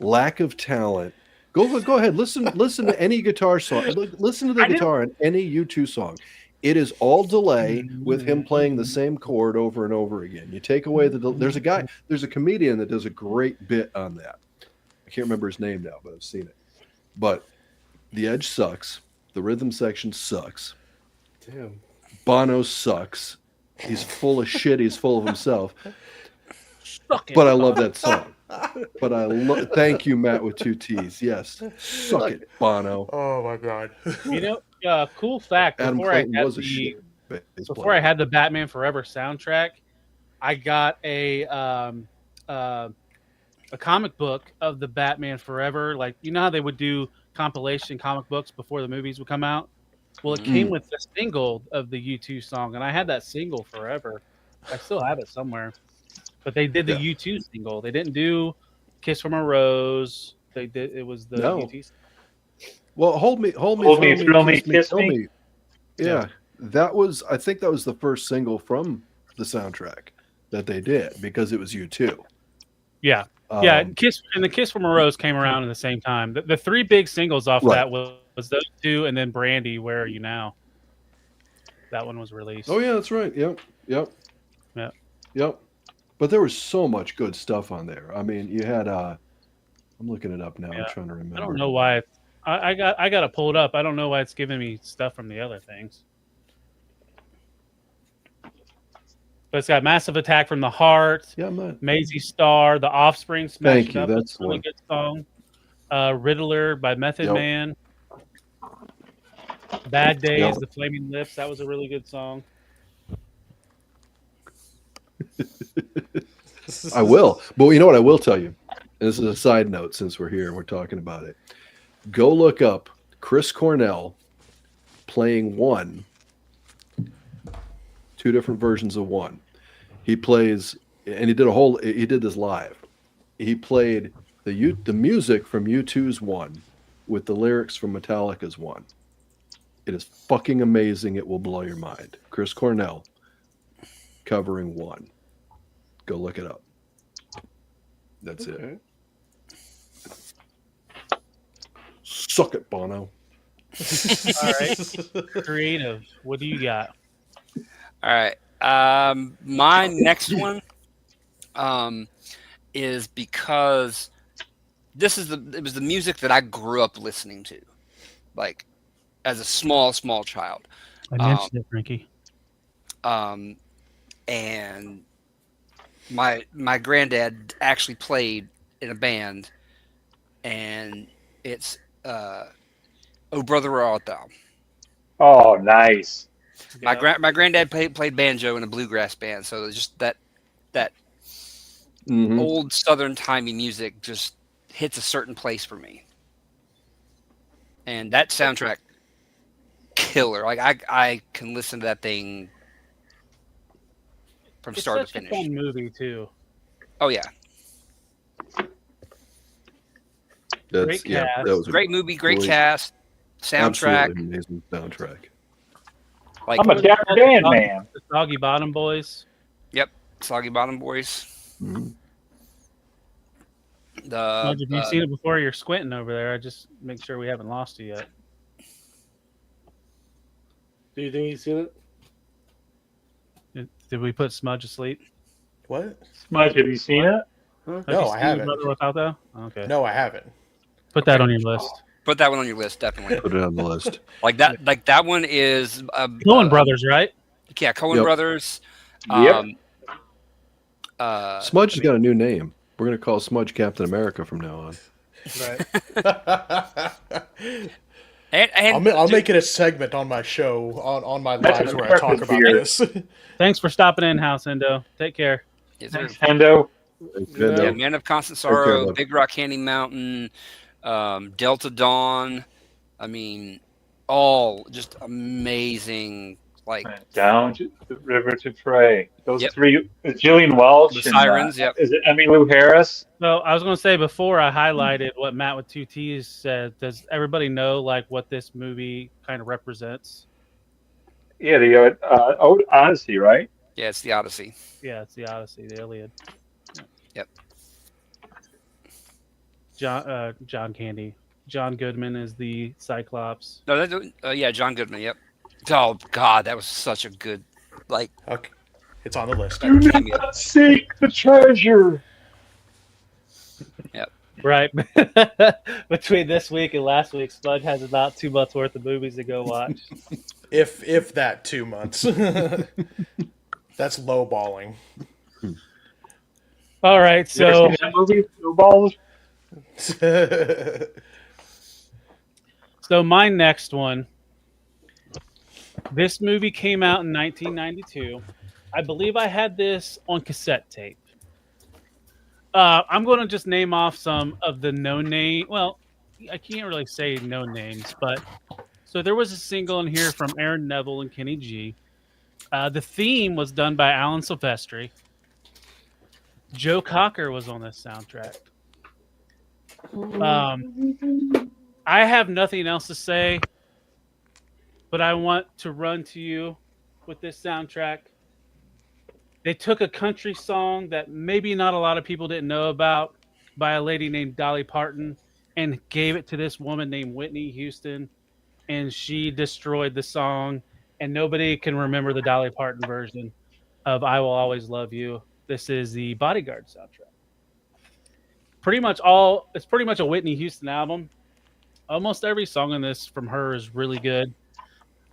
lack of talent. Go ahead, listen to any guitar song. Listen to the guitar in any U2 song. It is all delay with him playing the same chord over and over again. You take away there's a comedian that does a great bit on that. I can't remember his name now, but I've seen it. But the edge sucks. The rhythm section sucks. Damn. Bono sucks. He's full of shit. He's full of himself. Suck it. But I love that song. But thank you, Matt, with 2 T's. Yes. Suck it, Bono. Oh my god. You know, cool fact. Adam Before Clayton I had was a shit bass before player. I had the Batman Forever soundtrack, I got a comic book of the Batman Forever. Like, you know how they would do compilation comic books before the movies would come out? Well, it came with the single of the U2 song, and I had that single forever. I still have it somewhere. But they did the U2 single. They didn't do Kiss from a Rose. They did. It was the U2 song. Well, hold me, Hold me, thrill me, kiss kill me. Yeah, I think that was the first single from the soundtrack that they did because it was U2. Yeah. Yeah, Kiss and the Kiss from a Rose came around at the same time. The 3 big singles off that was those 2, and then Brandy, Where Are You Now? That one was released. Oh yeah, that's right. Yep. But there was so much good stuff on there. I mean, you had I'm looking it up now. I'm trying to remember. I don't know why. I got to pull it up. I don't know why it's giving me stuff from the other things. But it's got Massive Attack from the Heart, Maisie Star, The Offspring, Smash It Up. That's a really good song. Riddler by Method Man. Bad Days, The Flaming Lips. That was a really good song. I will. But you know what I will tell you? This is a side note since we're here and we're talking about it. Go look up Chris Cornell playing One. 2 different versions of One. He plays, and he did this live. He played the music from U2's One with the lyrics from Metallica's One. It is fucking amazing. It will blow your mind. Chris Cornell covering One. Go look it up. That's it. Suck it, Bono. All right. Creative. What do you got? All right. My next one is because it was the music that I grew up listening to, like as a small child. I mentioned it, Frankie. And my granddad actually played in a band, and it's "Oh Brother Where Art Thou." Oh, nice. My granddad played banjo in a bluegrass band, so it's just that old Southern timey music just hits a certain place for me. And that soundtrack, killer. Like I can listen to that thing from start to finish. It's such a fun movie too. Oh yeah. Great cast. That was great movie, great cast, soundtrack. Absolutely amazing soundtrack. Like, I'm a Dapper Dan man. The Soggy Bottom Boys. Yep, Soggy Bottom Boys. Mm-hmm. Have you seen it before? You're squinting over there. I just make sure we haven't lost you yet. Do you think you've seen it? Did we put Smudge asleep? What? Smudge, have you seen it? Huh? No, I haven't. Without that? Okay. No, I haven't. Put that on your list. Put that one on your list, definitely. Put it on the list. Like that one is Coen Brothers, right? Yeah, Coen Brothers. Yep. Smudge has got a new name. We're going to call Smudge Captain America from now on. Right. And I'll make it a segment on my show on my That's lives a where I talk perfect about beer. this. Thanks for stopping in, House Endo. Take care. yes, sir. Thanks, Hendo. Yeah, Man of Constant Take care, Sorrow, bud. Big Rock Candy Mountain, Delta Dawn. I mean, all just amazing. Like, Down to the river to pray. Those Yep. three, Jillian Welch The and Sirens, yep. is it Emmylou Harris? So I was going to say before I highlighted what Matt with two T's said. Does everybody know like what this movie kind of represents? Yeah, the Odyssey, right? Yeah, it's the Odyssey. Yeah, it's the Odyssey, the Iliad. Yep. John Candy. John Goodman is the Cyclops. No, yeah, John Goodman. Yep. Oh God, that was such a good, like, Okay. It's on the list. Do not seek the treasure. Yep. Right. Between this week and last week, Smudge has about 2 months worth of movies to go watch. If that 2 months. That's lowballing. All right, You ever so seen that movie, Blue Balls? so my next one. This movie came out in 1992. I believe I had this on cassette tape. I'm going to just name off some of the no-name. Well, I can't really say no names, but so there was a single in here from Aaron Neville and Kenny G. The theme was done by Alan Silvestri. Joe Cocker was on this soundtrack. I have nothing else to say, but I want to run to you with this soundtrack. They took a country song that maybe not a lot of people didn't know about by a lady named Dolly Parton and gave it to this woman named Whitney Houston, and she destroyed the song, and nobody can remember the Dolly Parton version of I Will Always Love You. This is the Bodyguard soundtrack. It's pretty much a Whitney Houston album. Almost every song in this from her is really good.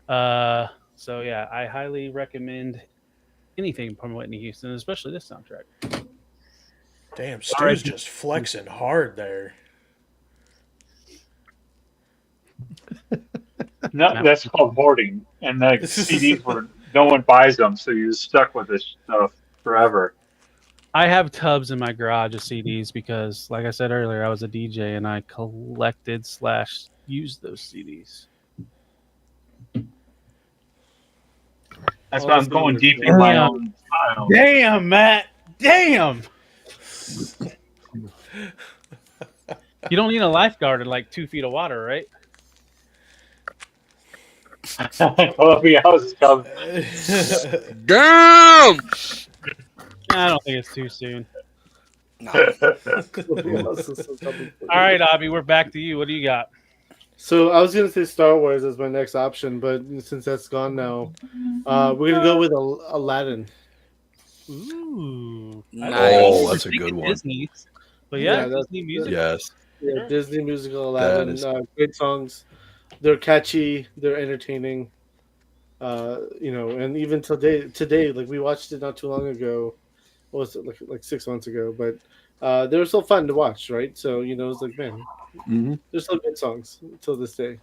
So yeah, I highly recommend anything from Whitney Houston, especially this soundtrack. Damn, Stu's just flexing hard there. No, that's called hoarding, and the CDs were no one buys them, so you're stuck with this stuff forever. I have tubs in my garage of CDs because, like I said earlier, I was a DJ and I collected / used those CDs. That's why I'm going deep in my own style. Damn, Matt. Damn. You don't need a lifeguard in like 2 feet of water, right? Coffee house is coming. Damn. I don't think it's too soon. No. All right, Abhi, we're back to you. What do you got? So I was gonna say Star Wars as my next option, but since that's gone now, we're gonna go with Aladdin. Ooh, Nice. Oh, that's a good one. Disney, but yeah, that's Disney music. Yes. Yeah, Disney musical Aladdin. That is- Great songs. They're catchy. They're entertaining. And even today, like we watched it not too long ago. What was it like 6 months ago? But they were still fun to watch, right? So it's like, man, they're still good songs till this day.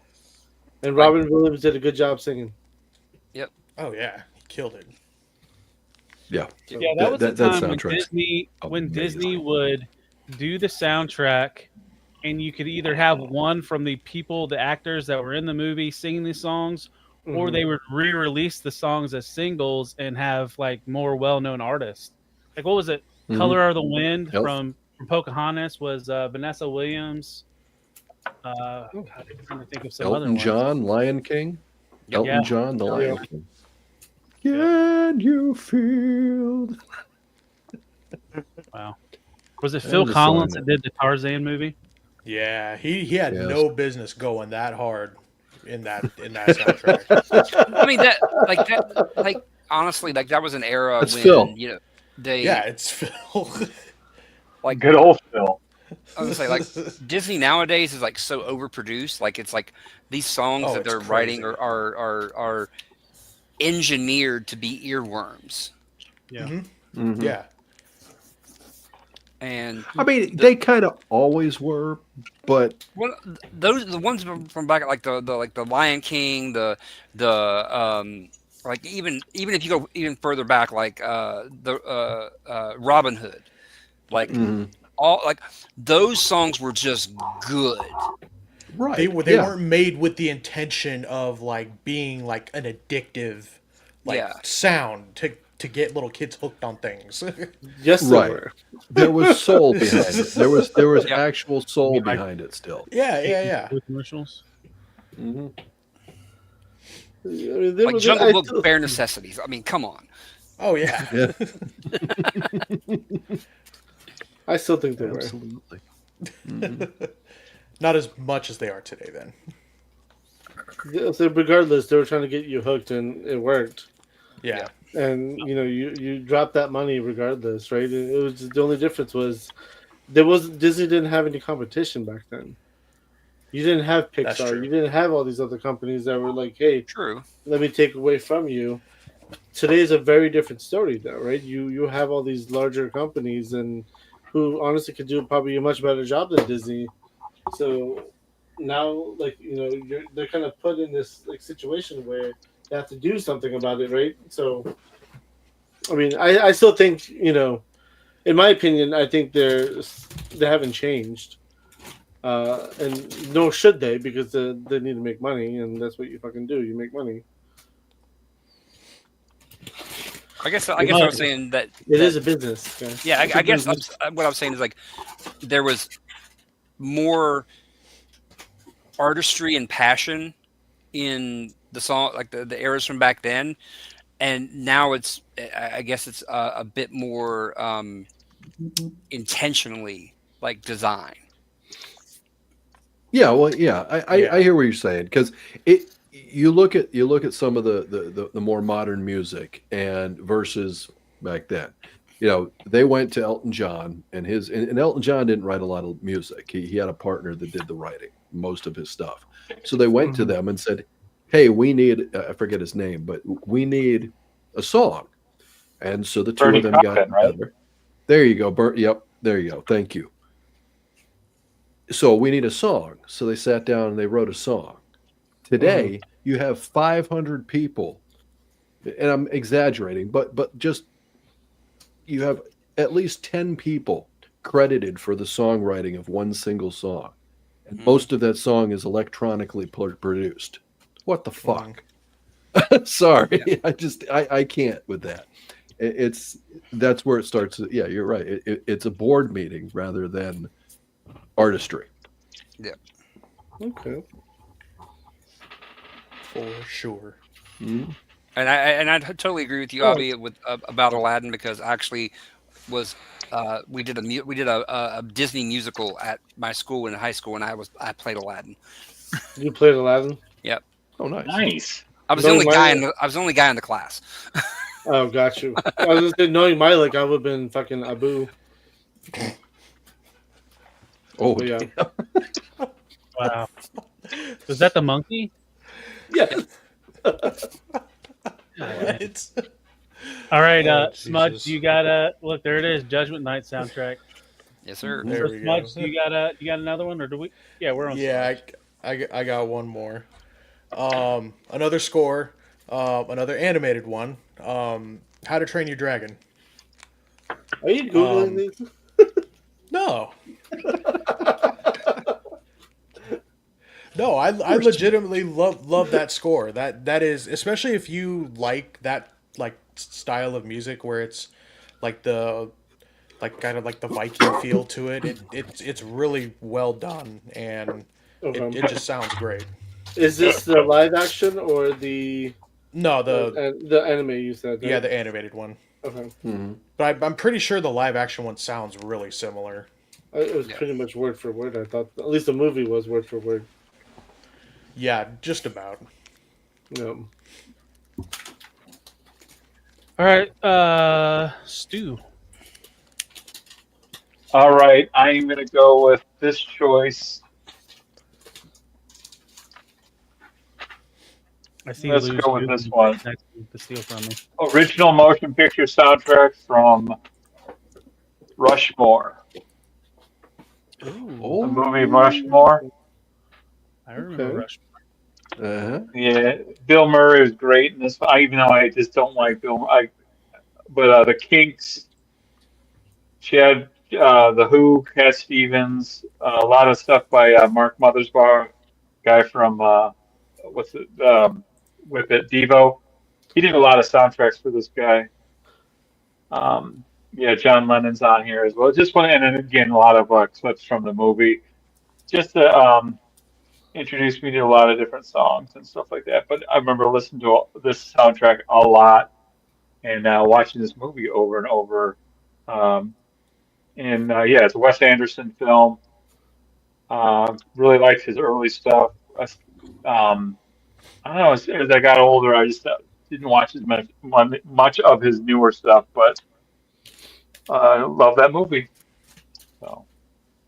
And Robin Williams did a good job singing. Yep. Oh yeah, he killed it. Yeah. Yeah, that was the time when soundtrack's Disney amazing. would do the soundtrack, and you could either have one from the actors that were in the movie singing these songs, or they would re-release the songs as singles and have like more well-known artists. Like what was it? Color of the Wind from Pocahontas was Vanessa Williams. I'm trying to think of some other Elton ones. John, Lion King. Elton Yeah. John, the Lion King. Can you feel? Wow. Was it And Phil the Collins song. that did the Tarzan movie? Yeah, he had Yes. no business going that hard in that soundtrack. I mean honestly, like that was an era That's when Phil. they It's Phil. like Good old Phil. I was gonna say like Disney nowadays is like so overproduced. Like it's like these songs Oh, that it's they're writing crazy. are engineered to be earworms. Yeah. Mm-hmm. Yeah. And I mean, they kind of always were, but the ones from back like the Lion King, the like even if you go even further back, like the Robin Hood, like all like those songs were just good. right, They weren't made with the intention of like being like an addictive sound to get little kids hooked on things. Yes, they were. There was soul behind it. There was actual soul behind it still. Yeah. Commercials. I mean, Like Jungle Book, Bare Necessities. I mean, come on. Oh yeah. I still think they were. Absolutely. Not as much as they are today. Then. Yeah, so regardless, they were trying to get you hooked, and it worked. Yeah. And you dropped that money regardless, right? It was the only difference was Disney didn't have any competition back then. You didn't have Pixar. You didn't have all these other companies that were like, "Hey, let me take away from you." Today's a very different story, though, right? You have all these larger companies and who honestly could do probably a much better job than Disney. So now, like they're kind of put in this like situation where they have to do something about it, right? So, I mean, I still think in my opinion, I think they haven't changed, and nor should they because they need to make money, and that's what you fucking do. You make money. I guess what I'm saying that it is a business. Guys. Yeah, I guess what I'm saying is like there was more artistry and passion in the song, like the eras from back then, and now it's I guess it's a bit more intentionally like design. Yeah, well, yeah, I hear what you're saying because you look at some of the more modern music and versus back then. They went to Elton John and Elton John didn't write a lot of music. He had a partner that did the writing, most of his stuff. So they went to them and said, "Hey, we need I forget his name, but we need a song." And so the two of them got together. There you go, Bert. Yep, there you go. Thank you. So we need a song. So they sat down and they wrote a song. Today, you have 500 people, and I'm exaggerating, but just you have at least 10 people credited for the songwriting of one single song. And most of that song is electronically produced. What the fuck? Sorry. Yeah. I can't with that. That's where it starts. Yeah, you're right. It's a board meeting rather than artistry. Yeah. Okay. For sure. Mm-hmm. And I totally agree with you, Abhi, about Aladdin because I actually was we did a Disney musical at my school in high school, and I played Aladdin. You played Aladdin? Yep. Oh, nice. Nice. I was the only guy in the class. Oh, got you. I was just saying, knowing Malik, I would have been fucking Abu. Oh, but yeah. Wow. Was that the monkey? Yeah. What? All right, Smudge, you got look, there it is, Judgment Night soundtrack. Yes, sir. There So we Smudge, go. you got another one, or do we? Yeah, we're on. Yeah, I got one more. Another score, another animated one. How to Train Your Dragon. Are you Googling these? No. No, I legitimately love that score. That is, especially if you like that like style of music where it's like the kind of like the Viking feel to it. It's really well done and it just sounds great. Is this the live action or the the anime you said? Right? Yeah, the animated one. Okay. Mm-hmm. But I'm pretty sure the live action one sounds really similar. It was pretty much word for word. I thought at least the movie was word for word. Yeah, just about. No. All right, Stu. All right, I'm going to go with this choice. I see. Let's go with this one. To steal from me. Original motion picture soundtrack from Rushmore. The movie Rushmore. I remember Rushmore. Yeah, Bill Murray was great in this. Even though I just don't like Bill. But the Kinks, Chad, the Who, Cat Stevens, a lot of stuff by Mark Mothersbaugh, guy from what's it with it Devo. He did a lot of soundtracks for this guy. Yeah, John Lennon's on here as well. Just one, and then again a lot of clips from the movie, just to introduce me to a lot of different songs and stuff like that. But I remember listening to this soundtrack a lot and watching this movie over and over. Yeah, it's a Wes Anderson film. Really liked his early stuff. I don't know. As I got older, I just didn't watch as much of his newer stuff, but I love that movie. So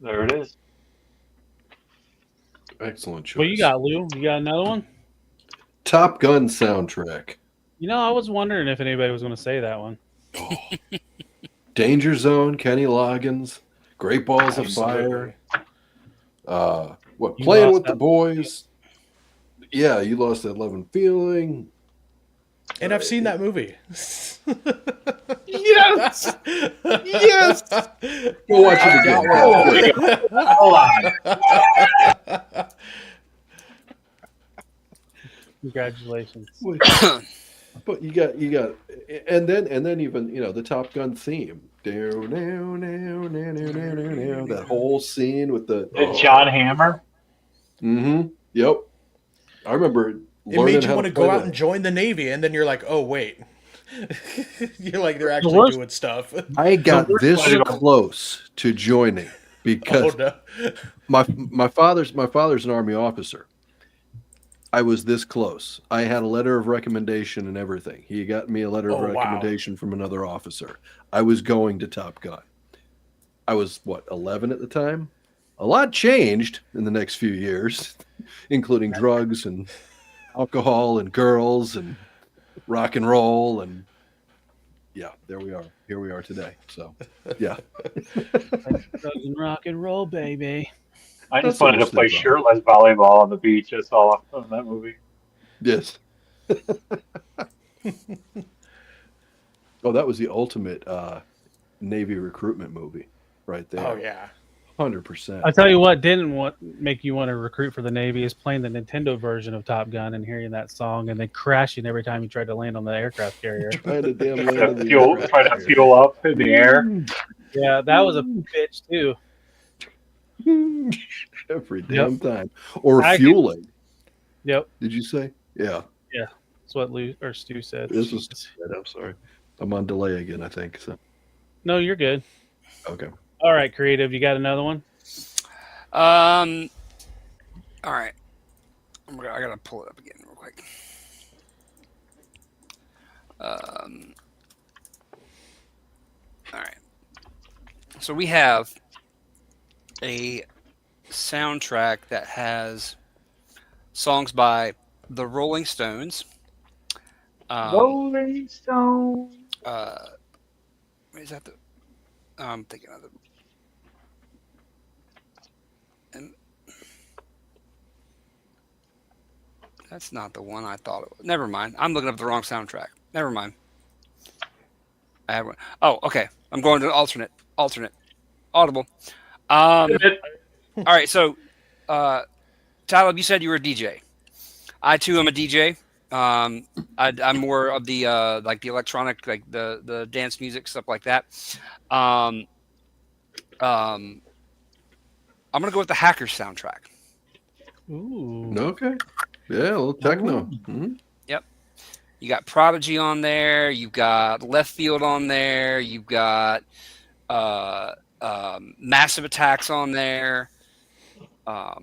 there it is. Excellent choice. What you got, Lou? You got another one? Top Gun soundtrack. You know, I was wondering if anybody was going to say that one. Danger Zone, Kenny Loggins, Great Balls of Fire. Playing with the Boys. Yeah, You Lost That Love and Feeling. And I've seen that movie. Yes! Yes! Go watch it again. Hold on. Congratulations. But you got, and then even the Top Gun theme. That whole scene with the John Hammer. Mm-hmm. Yep. I remember it made you want to go out and join the Navy, and then you're like, oh wait. You're like, they're actually doing stuff. I got this close to joining because my father's an Army officer. I was this close. I had a letter of recommendation and everything. He got me a letter of recommendation from another officer. I was going to Top Gun. I was 11 at the time. A lot changed in the next few years, including drugs and alcohol and girls and rock and roll, and there we are. Here we are today. So, yeah. Drugs and rock and roll, baby. I just wanted to play shirtless volleyball on the beach. That's all in that movie. Yes. Oh, that was the ultimate Navy recruitment movie right there. Oh, yeah. 100%. I tell you what didn't make you want to recruit for the Navy is playing the Nintendo version of Top Gun and hearing that song and then crashing every time you tried to land on the aircraft carrier. Trying to fuel up in the air. Yeah, that was a bitch too. Every damn time. Or fueling. Yep. Did you say? Yeah. Yeah. That's what Lou or Stu said. This was I'm sorry. I'm on delay again, I think. So. No, you're good. Okay. All right, Creative. You got another one? All right. I gotta pull it up again real quick. All right. So we have a soundtrack that has songs by the Rolling Stones. Rolling Stones. Is that the? I'm thinking of the. And that's not the one I thought it was. Never mind. I'm looking up the wrong soundtrack. Never mind. I have one. Oh, okay. I'm going to alternate. Audible. All right. So, Tyler, you said you were a DJ. I too am a DJ. I'm more of the like the electronic, like the dance music, stuff like that. I'm gonna go with the Hackers soundtrack. Ooh. Okay. Yeah, a little techno. Mm-hmm. Yep. You got Prodigy on there. You've got Left Field on there. You've got Massive Attacks on there. I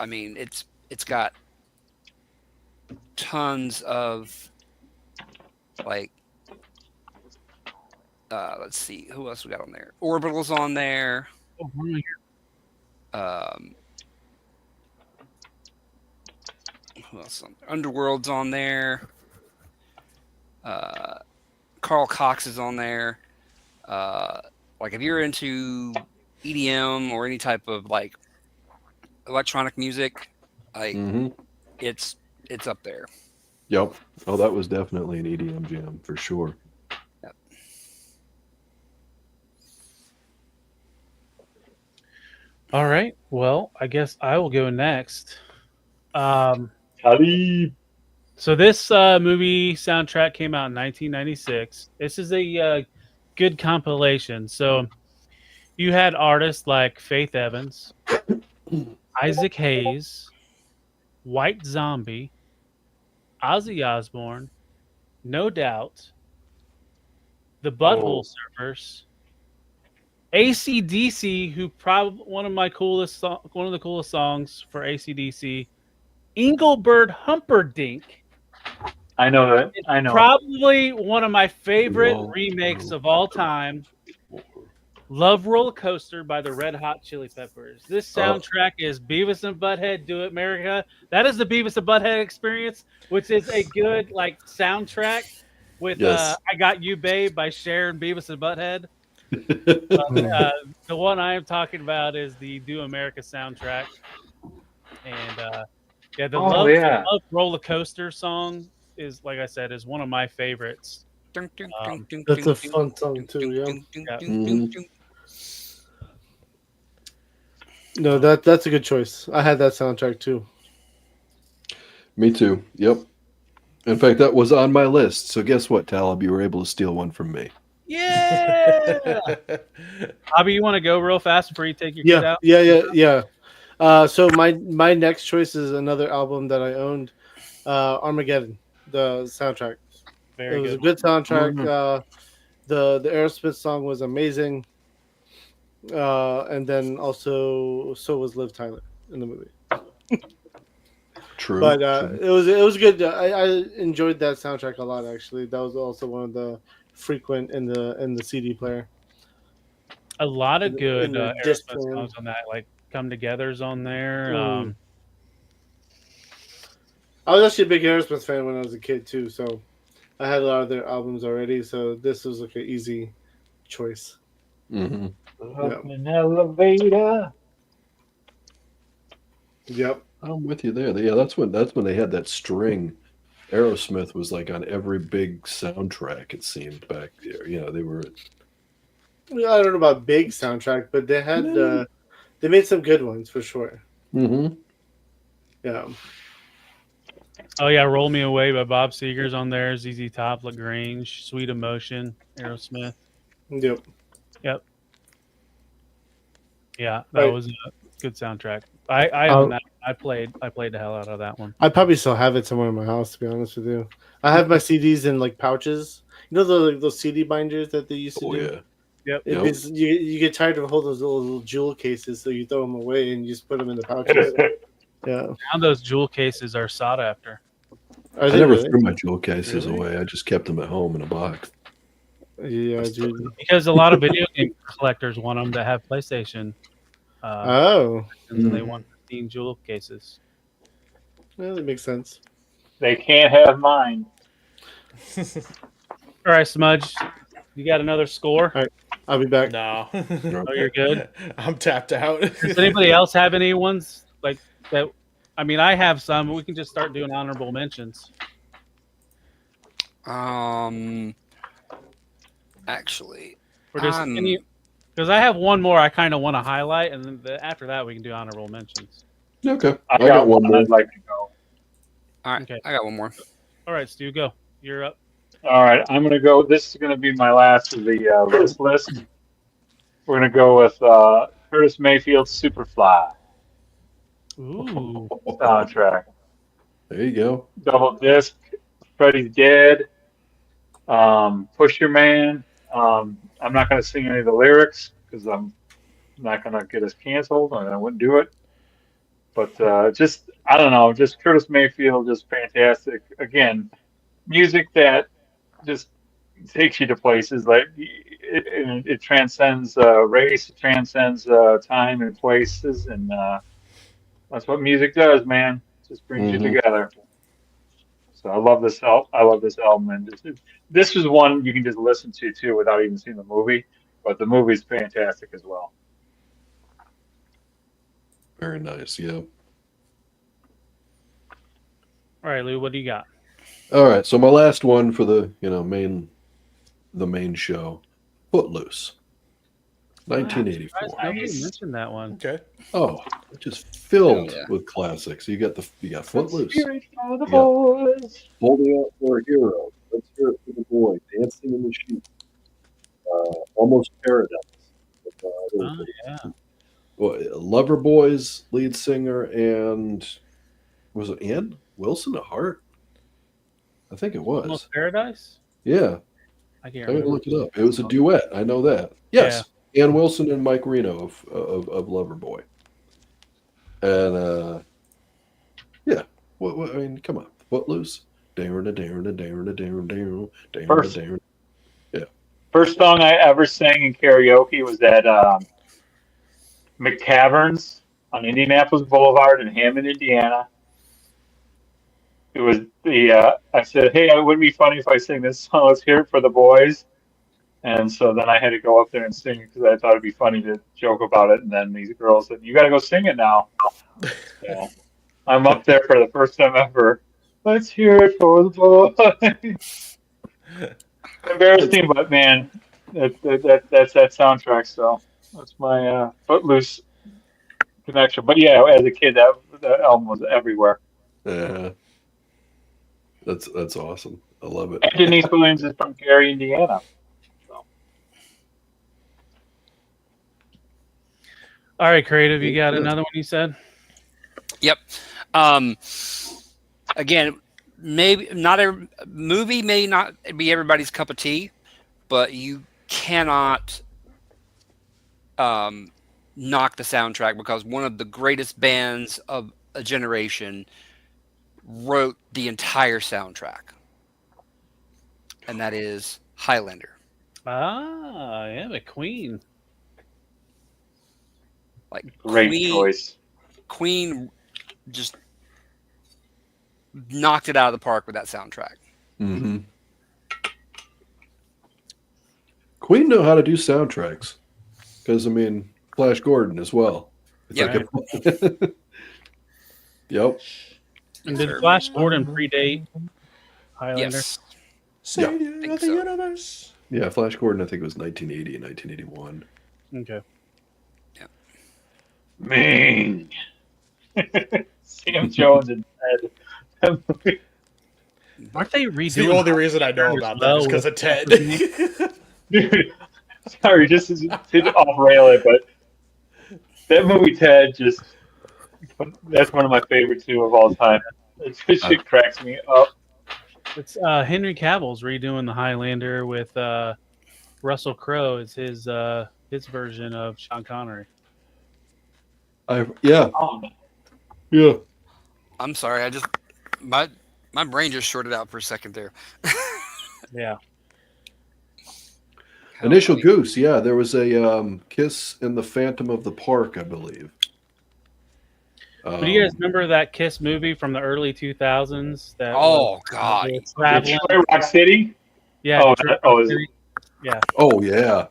mean, it's got tons of like. Let's see, who else we got on there? Orbital's on there. Oh, right here. Who else on there? Underworld's on there. Carl Cox is on there. Like if you're into EDM or any type of like electronic music, like it's up there. Yep. Oh, that was definitely an EDM jam for sure. Yep. All right. Well, I guess I will go next. Talib. So this movie soundtrack came out in 1996. This is a good compilation. So you had artists like Faith Evans, Isaac Hayes, White Zombie, Ozzy Osbourne, No Doubt, The Butthole Surfers, AC/DC, who probably one of the coolest songs for AC/DC, Engelbert Humperdinck. I know that. I know. Probably one of my favorite remakes of all time. Love Roller Coaster by the Red Hot Chili Peppers. This soundtrack is Beavis and Butthead Do It America. That is the Beavis and Butthead experience, which is a good like soundtrack with I Got You Babe by Cher and Beavis and Butthead. The one I am talking about is the Do America soundtrack. And the Love Roller Coaster song is, like I said, is one of my favorites. That's a fun song too, yeah. No, that's a good choice. I had that soundtrack too. Me too. Yep. In fact, that was on my list. So guess what, Talib? You were able to steal one from me. Yeah. Abhi, you want to go real fast before you take your kid out? Yeah. So my next choice is another album that I owned, Armageddon, the soundtrack. It was a good soundtrack. The Aerosmith song was amazing. And then also so was Liv Tyler in the movie. True. But it was good. I enjoyed that soundtrack a lot actually. That was also one of the frequent in the CD player. A lot of good Aerosmith songs on that, like Come Together's on there. I was actually a big Aerosmith fan when I was a kid too, so I had a lot of their albums already. So this was like an easy choice. An elevator. Yep, I'm with you there. Yeah, that's when they had that string. Aerosmith was like on every big soundtrack. It seemed back there. You know, they were. I don't know about big soundtrack, but they had they made some good ones for sure. Yeah. Oh yeah, Roll Me Away by Bob Seger's on there. ZZ Top, LaGrange, Sweet Emotion, Aerosmith. Yep. Yeah, that was a good soundtrack. I own that. I played the hell out of that one. I probably still have it somewhere in my house, to be honest with you. I have my CDs in like pouches. You know those CD binders that they used to do? Yeah. Yep. You get tired of holding those little jewel cases, so you throw them away and you just put them in the pouches. Yeah. Now those jewel cases are sought after. I never threw my jewel cases away. I just kept them at home in a box. Yeah, dude. Because a lot of video game collectors want them to have PlayStation. And they want 15 jewel cases. Well, that makes sense. They can't have mine. All right, Smudge. You got another score? All right, I'll be back. No. Oh, you're good? I'm tapped out. Does anybody else have any ones like that? I mean, I have some. We can just start doing honorable mentions. Actually, or just because I have one more I kind of want to highlight, and then after that we can do honorable mentions. Okay, I got one more. I'd like to go. All right, okay. I got one more. All right, Stu, go. You're up. All right, I'm gonna go. This is gonna be my last of the list. We're gonna go with Curtis Mayfield's "Superfly" soundtrack. There you go. Double disc. Freddie's Dead. Push Your Man. I'm not going to sing any of the lyrics because I'm not going to get us canceled, and I wouldn't do it. But just, I don't know, just Curtis Mayfield, just fantastic. Again, music that just takes you to places like it transcends race, it transcends time and places, and that's what music does, man. It just brings you together. So I love this album, and this is one you can just listen to too without even seeing the movie. But the movie's fantastic as well. Very nice. Yeah. All right, Lou, what do you got? All right. So my last one for the main show, Footloose, Wow, 1984. nobody Nice. mentioned that one. Okay. Oh, it's just filled Oh, yeah. with classics. You got Footloose, Spirit for the You got- boys. Holding Out for a Hero, Let's Hear It for the Boy, Dancing in the Sheep, Almost Paradise. Oh, yeah. Lover Boys lead singer, and was it Ann Wilson at Heart? I think it was. Almost Paradise? Yeah, I can't I gotta remember. look it up. It was a duet. I know that. Yes, Ann Wilson and Mike Reno of Loverboy. And yeah, what I mean, come on, Footloose. First- First song I ever sang in karaoke was at McTavern's on Indianapolis Boulevard in Hammond, Indiana. It was I said, hey, it would be funny if I sing this song. Let's hear it for the boys. And so then I had to go up there and sing it because I thought it'd be funny to joke about it. And then these girls said, you got to go sing it now. So I'm up there for the first time ever. Let's hear it for the boys. Embarrassing, but man, that's that soundtrack. So that's my Footloose connection. But yeah, as a kid, that album was everywhere. Yeah, that's awesome. I love it. And Denise Williams is from Gary, Indiana. So. All right, Creative, you got another one you said? Yep. Again, maybe not a movie may not be everybody's cup of tea, but you cannot knock the soundtrack because one of the greatest bands of a generation wrote the entire soundtrack, and that is Highlander. Ah, yeah, the Queen. Like Great Queen, choice. Queen just knocked it out of the park with that soundtrack. Mm-hmm. Queen know how to do soundtracks, because I mean, Flash Gordon as well. It's Yep. Yep. And did Flash Gordon predate Highlander? Yes. Savior think of the so. universe. Yeah, Flash Gordon, I think it was 1980 and 1981. Okay. Ming. Sam Jones and Ted. Aren't they It's the redoing? only reason I know about that is because of Ted. Dude, sorry, just to off-rail it, but that movie Ted that's one of my favorites too of all time. This shit cracks me up. It's Henry Cavill's redoing the Highlander with Russell Crowe as his version of Sean Connery. Yeah. Oh, Yeah. I'm sorry. I just my brain just shorted out for a second there. Yeah. Initial Goose, yeah. There was a Kiss in the Phantom of the Park, I believe. Do you guys remember that Kiss movie from the early 2000s? That Oh God! was traveling? Detroit Rock City? Yeah. Oh, Detroit oh, Rock is it? City. Yeah. Oh, yeah.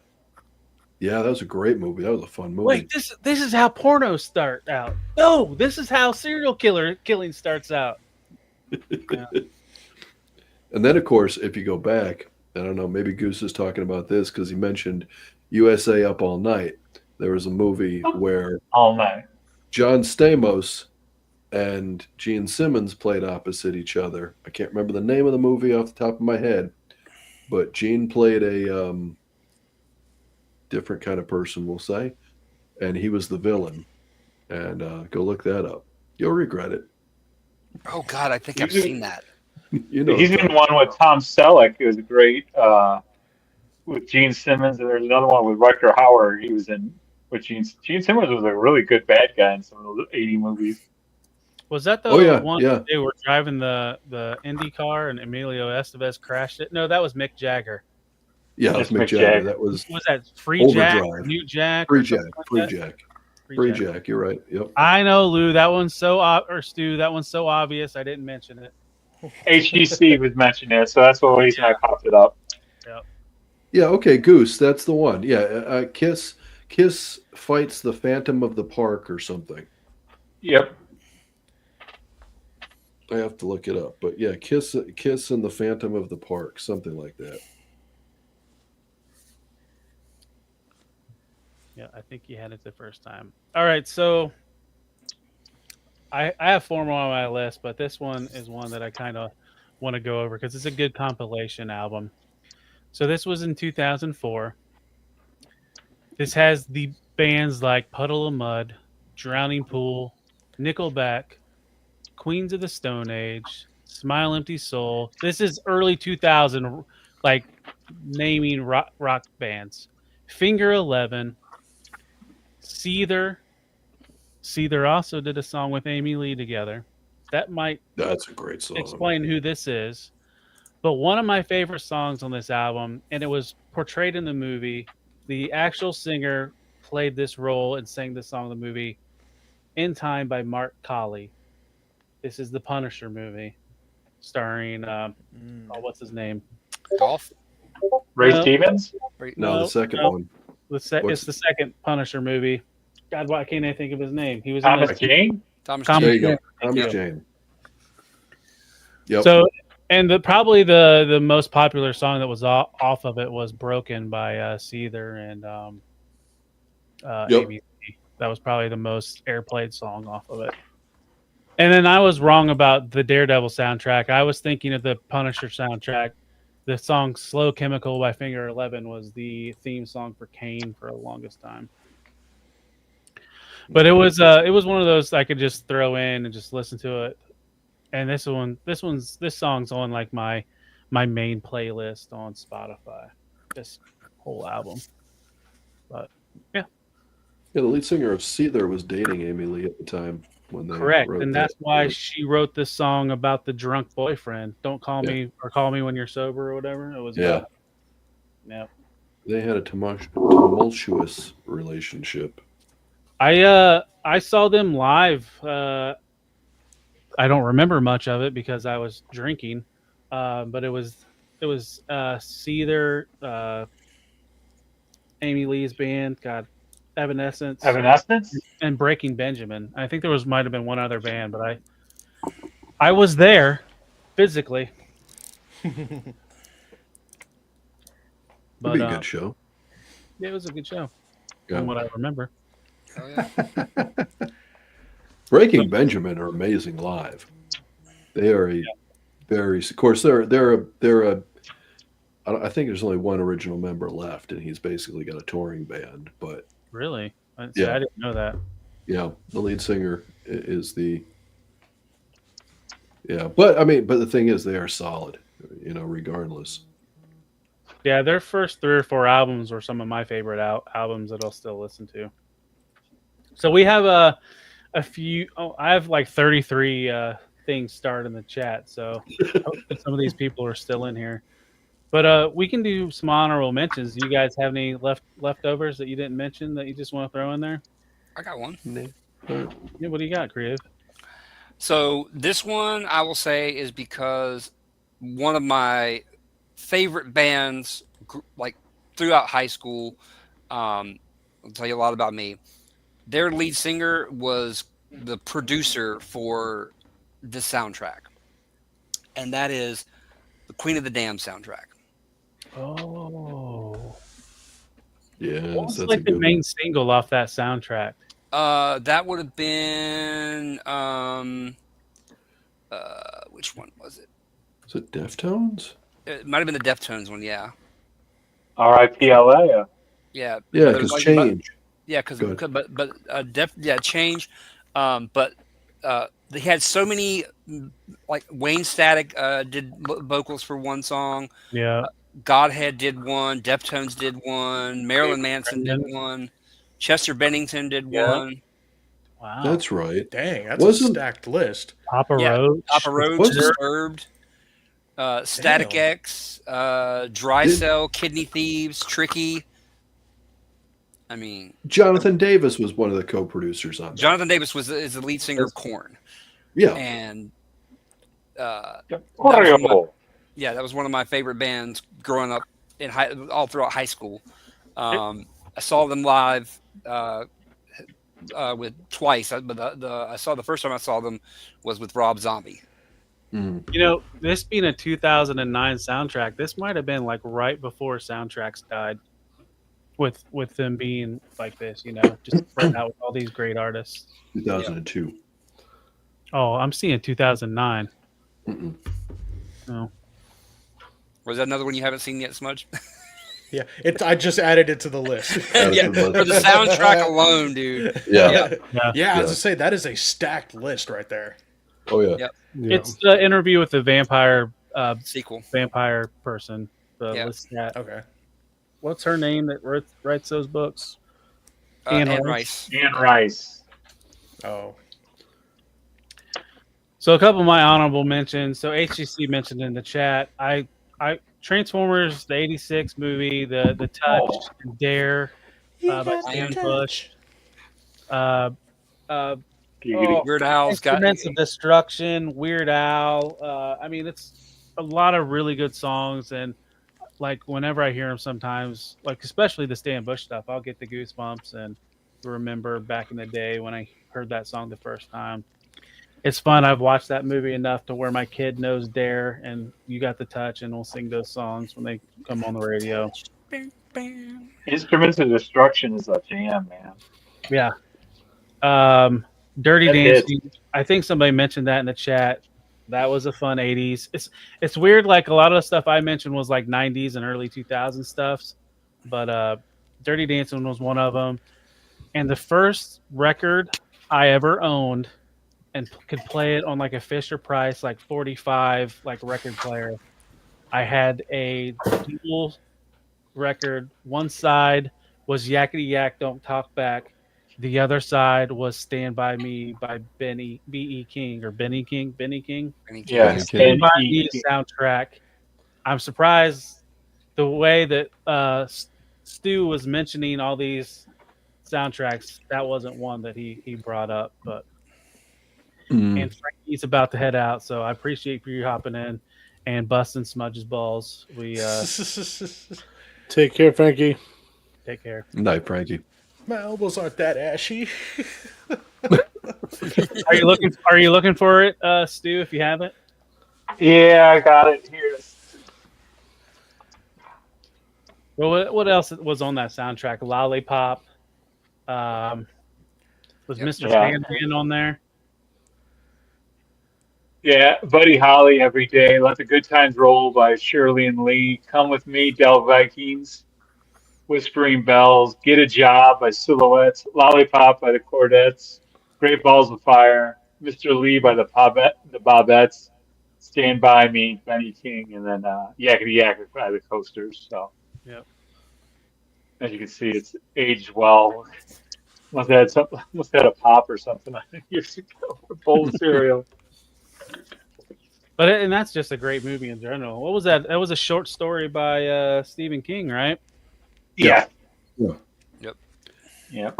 Yeah, that was a great movie. That was a fun movie. Wait, this is how pornos start out. No, this is how serial killing starts out. And then, of course, if you go back, I don't know, maybe Goose is talking about this because he mentioned USA Up All Night. There was a movie where All night. John Stamos and Gene Simmons played opposite each other. I can't remember the name of the movie off the top of my head, but Gene played a different kind of person, we'll say, and he was the villain. And go look that up. You'll regret it. Oh God! I think I've seen that. You know, He's in one with Tom Selleck. It was great with Gene Simmons, and there's another one with Rutger Hauer. He was in with Gene Simmons was a really good bad guy in some of those 80 movies. Was that the one they were driving the Indy car and Emilio Estevez crashed it? No, that was Mick Jagger. Yeah, that was Mick Jagger. That was that Free Jack, Overdrive. New Jack, Free or Jack, something like Free that? Jack. Free Free Jack. Jack, you're right. Yep. I know, Lou. That one's so or Stu. That one's so obvious. I didn't mention it. HGC was mentioned there, so that's the reason I popped it up. Yep. Yeah, okay, Goose, that's the one. Yeah, Kiss fights the Phantom of the Park or something. Yep. I have to look it up, but yeah, Kiss and the Phantom of the Park, something like that. Yeah, I think you had it the first time. All right, so I have 4 more on my list, but this one is one that I kind of want to go over because it's a good compilation album. So this was in 2004. This has the bands like Puddle of Mud, Drowning Pool, Nickelback, Queens of the Stone Age, Smile Empty Soul. This is early 2000, like naming rock bands. Finger 11, Seether. Seether also did a song with Amy Lee together. That might That's a great song. explain who this is. But one of my favorite songs on this album, and it was portrayed in the movie, the actual singer played this role and sang this song in the movie, In Time by Mark Colley. This is the Punisher movie, starring, what's his name? Golf? Ray No. Stevens? No, the second one. It's the second Punisher movie. God, why can't I think of his name? He was Thomas in Jane? Thomas There you Jane. go. Thomas Jane. Yep. So, and probably the most popular song that was off of it was "Broken" by Seether and Amy Lee. That was probably the most airplayed song off of it. And then I was wrong about the Daredevil soundtrack. I was thinking of the Punisher soundtrack. The song "Slow Chemical" by Finger 11 was the theme song for Kane for the longest time. But it was one of those I could just throw in and just listen to it. And this song's on like my main playlist on Spotify. This whole album. But yeah. Yeah, the lead singer of Seether was dating Amy Lee at the time when they Correct. wrote And that. that's why she wrote this song about the drunk boyfriend. Don't call me or call me when you're sober or whatever. It was Yeah. Yeah. They had a tumultuous relationship. I saw them live. I don't remember much of it because I was drinking. But it was Seether, Amy Lee's band, Evanescence, and Breaking Benjamin. I think there might have been one other band, but I was there physically. It'd be a good show. Yeah, it was a good show. Yeah. From what I remember. Oh, yeah. Breaking Benjamin are amazing live. They are of course they're a I think there's only one original member left, and he's basically got a touring band. But really, I Yeah. didn't know that. yeah, the lead singer is the But the thing is, they are solid, regardless. Yeah, their first 3 or 4 albums were some of my favorite albums that I'll still listen to. So we have a few. Oh, I have like 33 things started in the chat. So I hope that some of these people are still in here. But we can do some honorable mentions. Do you guys have any leftovers that you didn't mention that you just want to throw in there? I got one. Yeah, what do you got, Creative? So this one I will say is because one of my favorite bands, like throughout high school, I'll tell you a lot about me. Their lead singer was the producer for the soundtrack, and that is the Queen of the Damned soundtrack. Oh, Yeah, what was that's like a the good main one. single off that soundtrack? That would have been which one was it? Is it Deftones? It might have been the Deftones one, yeah. R.I.P.L.A. Yeah. Yeah, But it because was like- Change. Yeah, Change. But they had so many, like Wayne Static did vocals for one song. Yeah. Godhead did one. Deftones did one. Marilyn Manson did one. Chester Bennington did one. Wow. That's right. Dang, that's a Wasn't- stacked list. Papa Yeah, Roach. Papa Roach, Wasn't- Disturbed, Static Damn. X, Dry Cell, Kidney Thieves, Tricky. I mean, Jonathan Davis was one of the co-producers on that. Jonathan Davis is the lead singer of Korn, Yeah. and that was one of my favorite bands growing up all throughout high school. I saw them live with twice, but I saw the first time I saw them was with Rob Zombie. Mm. You know, this being a 2009 soundtrack, this might have been like right before soundtracks died. With them being like this, you know, just spread out with all these great artists. 2002. Oh, I'm seeing 2009. Mm-mm. Oh. Was that another one you haven't seen yet, Smudge? Yeah, I just added it to the list. Yeah, for the soundtrack alone, dude. Yeah. Yeah, I was to say that is a stacked list right there. Oh yeah. Yep. Yeah. It's the interview with the vampire Sequel. vampire person. The Yeah. list that. Okay. What's her name that writes those books? Anne Rice. Anne Rice. Oh. So a couple of my honorable mentions. So HGC mentioned in the chat. I Transformers, the '86 movie, the Touch, and Dare by Stan Bush. Weird Al's got Instruments of Destruction, Weird Al. I mean, it's a lot of really good songs, and like whenever I hear them, sometimes, like especially the Stan Bush stuff, I'll get the goosebumps and remember back in the day when I heard that song the first time. It's fun. I've watched that movie enough to where my kid knows Dare and You Got the Touch, and we'll sing those songs when they come on the radio. Instruments of Destruction is a jam, man. Yeah. Dirty That Dancing. I think somebody mentioned that in the chat. That was a fun 80s. It's weird, like a lot of the stuff I mentioned was like 90s and early 2000s stuffs, but Dirty Dancing was one of them. And the first record I ever owned and could play it on like a Fisher Price like 45 like record player. I had a dual record. One side was Yakety Yak Don't Talk Back. The other side was Stand By Me by Benny King. Yeah, Stand By Me soundtrack. I'm surprised the way that Stu was mentioning all these soundtracks. That wasn't one that he brought up, but and Frankie's about to head out, so I appreciate you hopping in and busting Smudge's balls. We take care, Frankie. Take care. Night, Frankie. My elbows aren't that ashy. Are you looking for it, Stu? If you haven't, Yeah, I got it here. well, what else was on that soundtrack? Lollipop. Was Mr. Sandman on there? Yeah, Buddy Holly, Every Day, Let the Good Times Roll by Shirley and Lee, Come With Me, Del Vikings, Whispering Bells, Get a Job by Silhouettes, Lollipop by the Chordettes, Great Balls of Fire, Mr. Lee by the Bobettes, Stand By Me, Benny King, and then Yakety Yak by the Coasters. So, yep. As you can see, it's aged well. Must have had a pop or something years ago. A bowl of cereal. And that's just a great movie in general. What was that? That was a short story by Stephen King, right? Yeah. Yeah. Yep. Yep.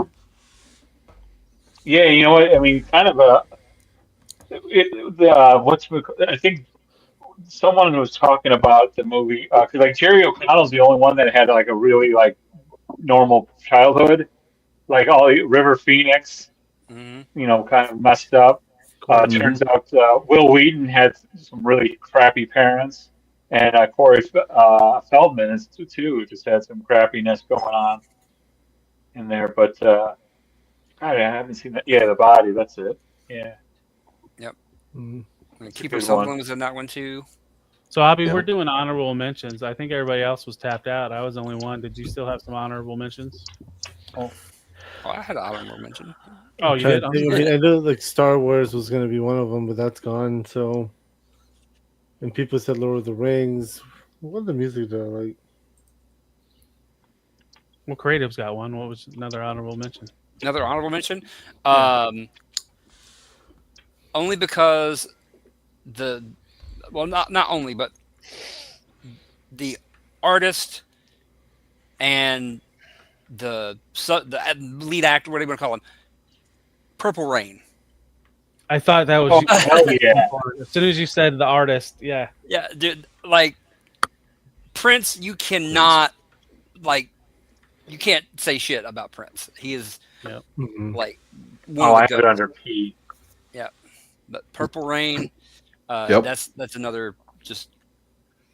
Yeah, you know what? I mean, kind of I think someone was talking about the movie because like Jerry O'Connell's the only one that had like a really like normal childhood, like all River Phoenix, you know, kind of messed up. Turns out Will Wheaton had some really crappy parents, and Corey Feldman is too. Just had some crappiness going on in there. But I haven't seen that. Yeah, The Body. That's it. Yeah. Yep. Mm-hmm. Keeper Sutherland was in that one too. So, Abhi, we're doing honorable mentions. I think everybody else was tapped out. I was the only one. Did you still have some honorable mentions? Oh, I had an honorable mention. Oh, you did? I know like Star Wars was going to be one of them, but that's gone. So, and people said Lord of the Rings. What are the music though? Like, well, Creative's got one. What was another honorable mention? Another honorable mention? Only because not only, but the artist and the lead actor, whatever you want to call him, Purple Rain. I thought that was as soon as you said the artist, yeah. Yeah, dude, like Prince, you cannot like you can't say shit about Prince. He is like one I of have the it goats. under P. Yeah, but Purple Rain, Yep. that's another just.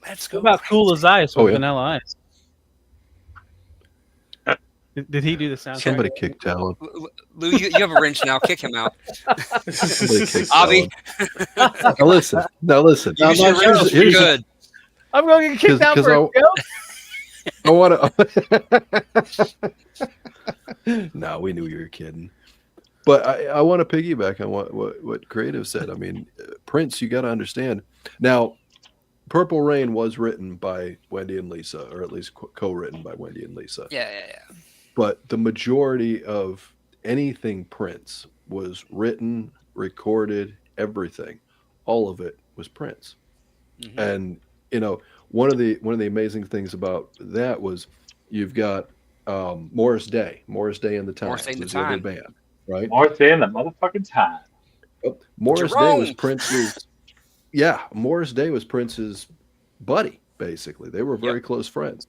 Let's go. What about Cool as Ice with Oh, yeah. Vanilla Ice? Did he do the soundtrack? Somebody kicked Talon. Lou, you have a wrench now. Kick him out. Somebody kicked Avi, Talon. Now listen. use your wrench. You're good. I'm going to get kicked out for a joke. I want to. No, we knew you were kidding. But I want to piggyback on what Creative said. I mean, Prince, you got to understand. Now, Purple Rain was written by Wendy and Lisa, or at least co-written by Wendy and Lisa. Yeah. But the majority of anything Prince was written, recorded, everything, all of it was Prince. Mm-hmm. And one of the amazing things about that was you've got Morris Day and the Time was the other band, right? Morris Day and the motherfucking Time. Morris Day was Prince's. Yeah, Morris Day was Prince's buddy. Basically, they were very close friends.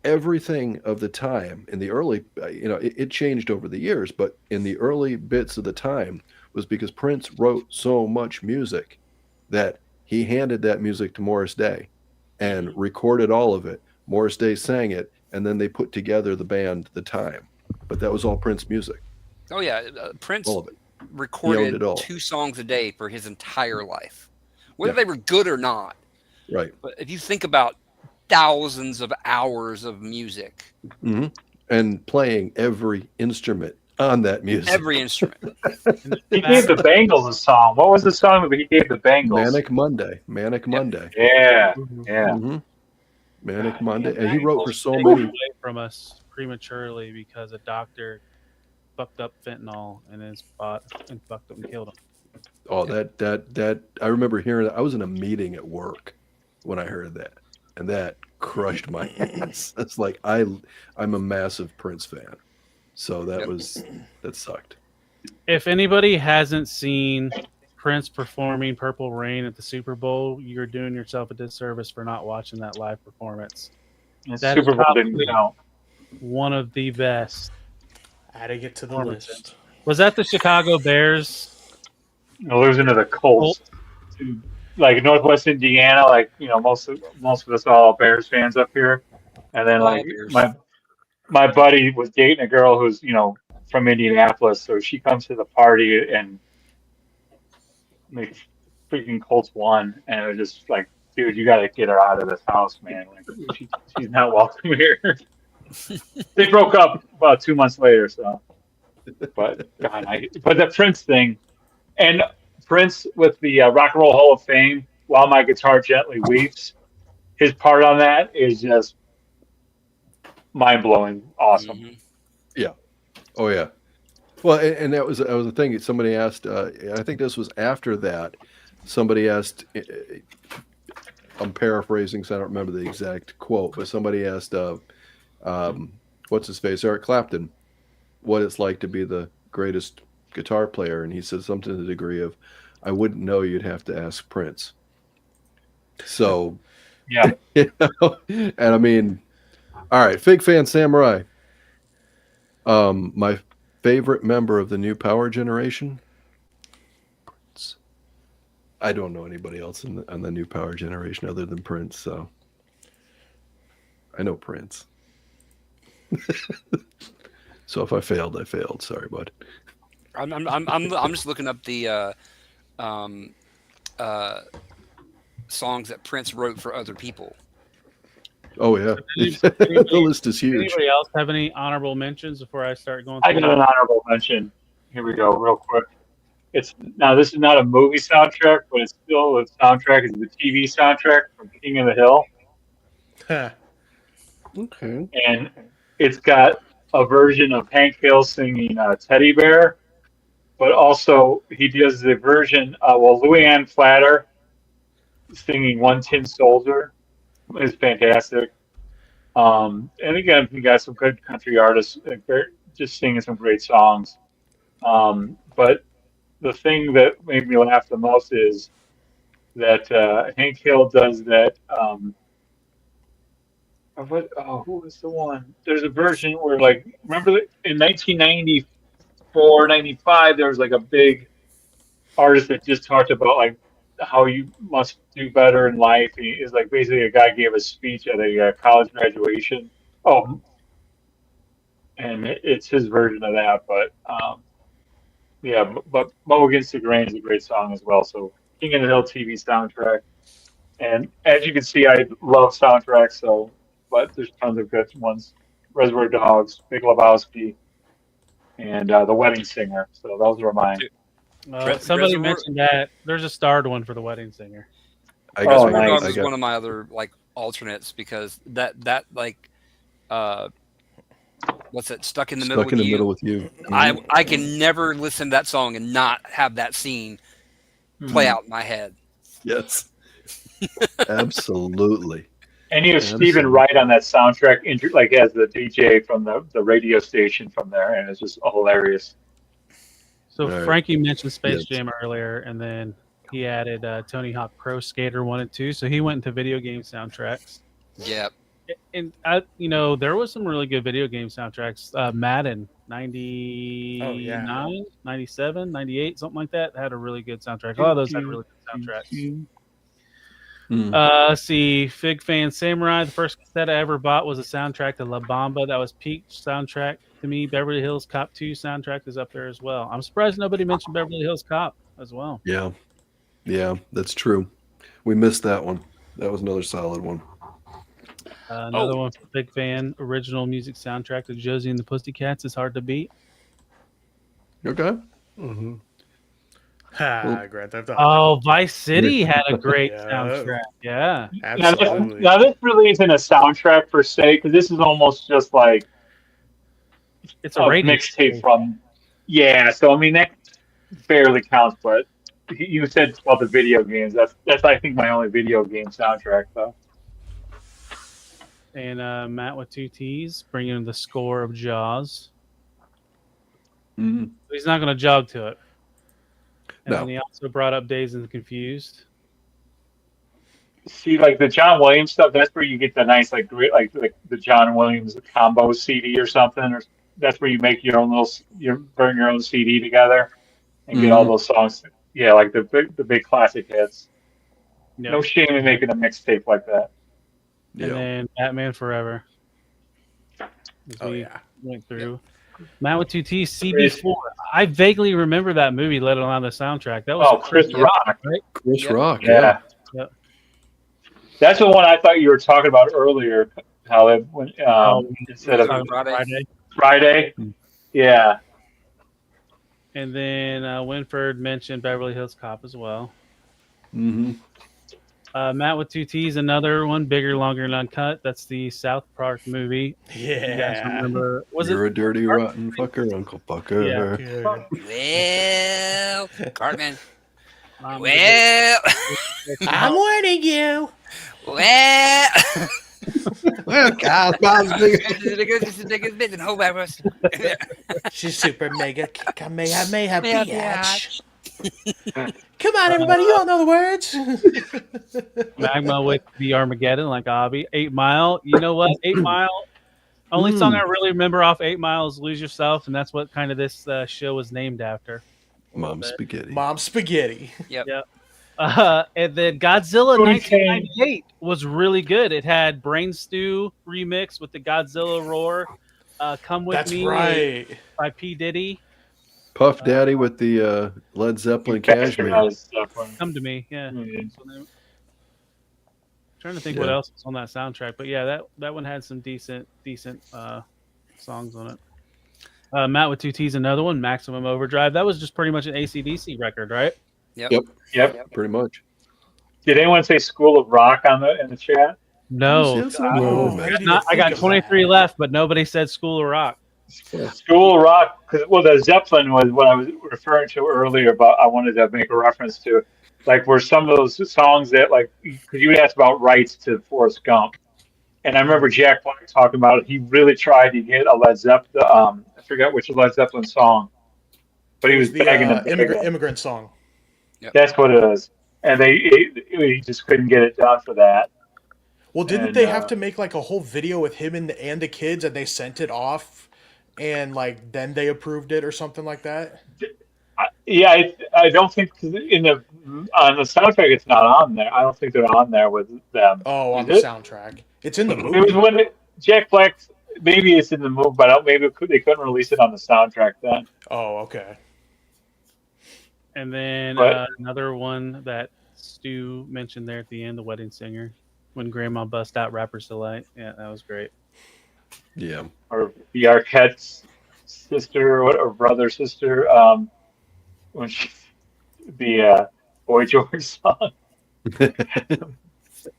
Everything of the Time in the early, it changed over the years, but in the early bits of the Time was because Prince wrote so much music that he handed that music to Morris Day and recorded all of it. Morris Day sang it, and then they put together the band The Time. But that was all Prince music. Oh yeah, Prince all of it. Recorded 2 songs a day for his entire life, whether they were good or not. Right. But if you think about thousands of hours of music, and playing every instrument on that music, every instrument. He gave the Bangles a song. What was the song that he gave the Bangles? Manic Monday. Yeah. Manic Monday, and he wrote for so many. Away from us prematurely because a doctor fucked up fentanyl in his spot and fucked up and killed him. Oh, that I remember hearing that. I was in a meeting at work when I heard that, and that crushed my ass. It's like I'm a massive Prince fan, so that sucked. If anybody hasn't seen Prince performing Purple Rain at the Super Bowl, you're doing yourself a disservice for not watching that live performance. That Super Bowl didn't count. One of the best. Adding it to the list. Was that the Chicago Bears? Losing to the Colts. Like Northwest Indiana, most of us are all Bears fans up here. And then my buddy was dating a girl who's, from Indianapolis, so she comes to the party and the freaking Colts won, and it was just like, dude, you gotta get her out of this house, man. Like she's not welcome here. They broke up about 2 months later, so. But but the Prince thing, and Prince with the Rock and Roll Hall of Fame, While My Guitar Gently Weeps, his part on that is just mind blowing, awesome. Mm-hmm. Yeah. Oh yeah. Well, and that was a thing. Somebody asked. I think this was after that. Somebody asked. I'm paraphrasing, so I don't remember the exact quote, but somebody asked, "What's his face?" Eric Clapton, what it's like to be the greatest guitar player, and he said something to the degree of, "I wouldn't know. You'd have to ask Prince." So, yeah. And I mean, all right, Fig Fan Samurai. My favorite member of the new power generation? Prince. I don't know anybody else on the new power generation other than Prince, so I know Prince. So if I failed, I failed. Sorry, bud. I'm just looking up the songs that Prince wrote for other people. Oh yeah, the list is huge. Anybody else have any honorable mentions before I start going? I got an honorable mention. Here we go, real quick. This is not a movie soundtrack, but it's still a soundtrack. It's the TV soundtrack from King of the Hill. Okay. And it's got a version of Hank Hill singing Teddy Bear, but also he does the version, Louis Ann Flatter singing One Tin Soldier is fantastic. And again, we got some good country artists just singing some great songs. But the thing that made me laugh the most is that Hank Hill does that Who was the one? There's a version where, like, remember in 1994, 95, there was like a big artist that just talked about like how you must do better in life. He is like basically a guy gave a speech at a college graduation. Oh, and it's his version of that. But yeah, but Mo Against the Grain is a great song as well. So King of the Hill TV soundtrack. And as you can see, I love soundtracks. So, but there's tons of good ones. Reservoir Dogs, Big Lebowski, and The Wedding Singer. So those were mine. Somebody mentioned that there's a starred one for The Wedding Singer. I guess Reservoir Dogs is one of my other like alternates because that like what's that? Stuck in the Middle with You. I can never listen to that song and not have that scene play out in my head. Yes. Absolutely. And you have Stephen Wright on that soundtrack, like as the DJ from the radio station from there, and it's just hilarious. So Frankie mentioned Space Jam earlier, and then he added Tony Hawk Pro Skater 1 and 2. So he went into video game soundtracks. Yep. And there was some really good video game soundtracks. Madden 99, 97, 98, something like that had a really good soundtrack. A lot of those had really good soundtracks. Let's see, Fig Fan Samurai. The first cassette I ever bought was a soundtrack to La Bamba. That was peak soundtrack to me. Beverly Hills Cop 2 soundtrack is up there as well. I'm surprised nobody mentioned Beverly Hills Cop as well. Yeah, that's true. We missed that one. That was another solid one. Another one for Big Fan. Original music soundtrack to Josie and the Pussycats is hard to beat. Okay. Mm-hmm. Grand Theft Auto. Oh, Vice City had a great soundtrack. Yeah, absolutely. Now this really isn't a soundtrack per se, because this is almost just like it's a radio mixtape from. Yeah, so I mean that barely counts, but you said about the video games. That's I think my only video game soundtrack though. And Matt with 2 T's bringing the score of Jaws. Mm-hmm. He's not going to jog to it. And No. then he also brought up Dazed and Confused. See, like the John Williams stuff, that's where you get the nice, like the John Williams combo CD or something. Or that's where you make your own burn your own CD together and get all those songs. Yeah, like the big classic hits. Yep. No shame in making a mixtape like that. And then Batman Forever. Went through. Matt with 2 T's, CB4. I vaguely remember that movie, let alone the soundtrack. That was Chris Rock, right? Chris Rock, yeah. Yep. That's the one I thought you were talking about earlier. How it went instead of Friday. Yeah. And then Winford mentioned Beverly Hills Cop as well. Mm-hmm. Matt with 2 T's, another one, Bigger, Longer, and Uncut. That's the South Park movie. Yeah. You guys remember? You're a dirty, rotten fucker, Uncle Pucker. Yeah. Well, Cartman. Well, I'm warning you. Well, guys, Bob's big. She's super mega kamehameha biatch. Come on, everybody! You all know the words. Magma with the Armageddon, like Abhi. 8 Mile. You know what? 8 Mile. Only song I really remember off 8 Mile is "Lose Yourself," and that's what kind of this show was named after. Mom Spaghetti. Mom Spaghetti. Yep. And then Godzilla 1998 was really good. It had Brain Stew remix with the Godzilla roar. Come With Me by P. Diddy. Puff Daddy with the Led Zeppelin Cashmere. Come to Me, yeah. Trying to think what else was on that soundtrack, but yeah, that one had some decent songs on it. Matt with 2 T's, another one, Maximum Overdrive. That was just pretty much an AC/DC record, right? Yep. Pretty much. Did anyone say School of Rock in the chat? No. I got 23 left, but nobody said School of Rock. School of Rock, because the Zeppelin was what I was referring to earlier, but I wanted to make a reference to, like, were some of those songs that, like, because you asked about rights to Forrest Gump, and I remember Jack Black talking about it. He really tried to get a Led Zeppelin, I forgot which Led Zeppelin song, but he was begging them. Immigrant Song. Yep. That's what it is, and he just couldn't get it done for that. Well, didn't And, they have to make like a whole video with him and the kids, and they sent it off, and like then they approved it or something like that? I don't think 'cause on the soundtrack it's not on there. I don't think they're on there with them. Oh, on Is the it? soundtrack. It's in the It was movie. when Jack Black. Maybe it's in the movie, but maybe they couldn't release it on the soundtrack then. Oh, okay. And then But- another one that Stu mentioned there at the end, The Wedding Singer, when Grandma bust out Rapper's Delight. Yeah, that was great. Yeah. Or the Arquette's sister or brother sister, when she the Boy George song.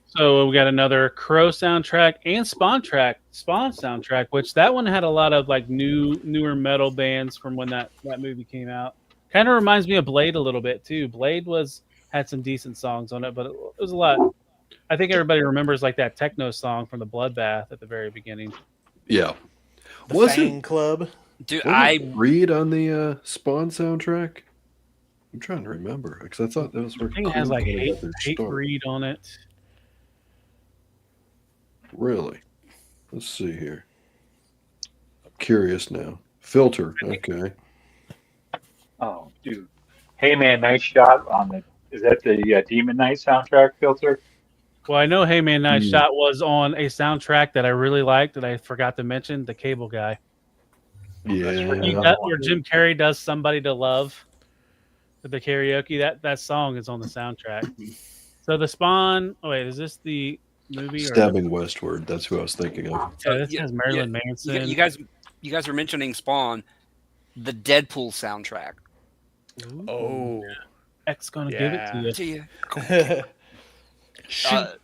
So we got another Crow soundtrack and Spawn soundtrack, which that one had a lot of like newer metal bands from when that movie came out. Kind of reminds me of Blade a little bit too. Blade had some decent songs on it, but it was a lot. I think everybody remembers like that techno song from the Bloodbath at the very beginning. Yeah. The Fang Club. Dude, Wasn't Reed on the Spawn soundtrack? I'm trying to remember because I thought those were. I think it has like Hate Hate Reed on it. Really? Let's see here. I'm curious now. Filter. Okay. Oh, dude. Hey Man, Nice Shot on the. Is that the Demon Knight soundtrack, Filter? Well, I know Hey Man Nice Shot was on a soundtrack that I really liked that I forgot to mention, The Cable Guy. Yeah. Where Jim Carrey does Somebody to Love with the karaoke. That song is on the soundtrack. So the Spawn. Oh wait, is this the movie? Stabbing Westward. That's who I was thinking of. Yeah, this has Marilyn Manson. You guys were mentioning Spawn, the Deadpool soundtrack. Oh, X gonna give it to you. To you.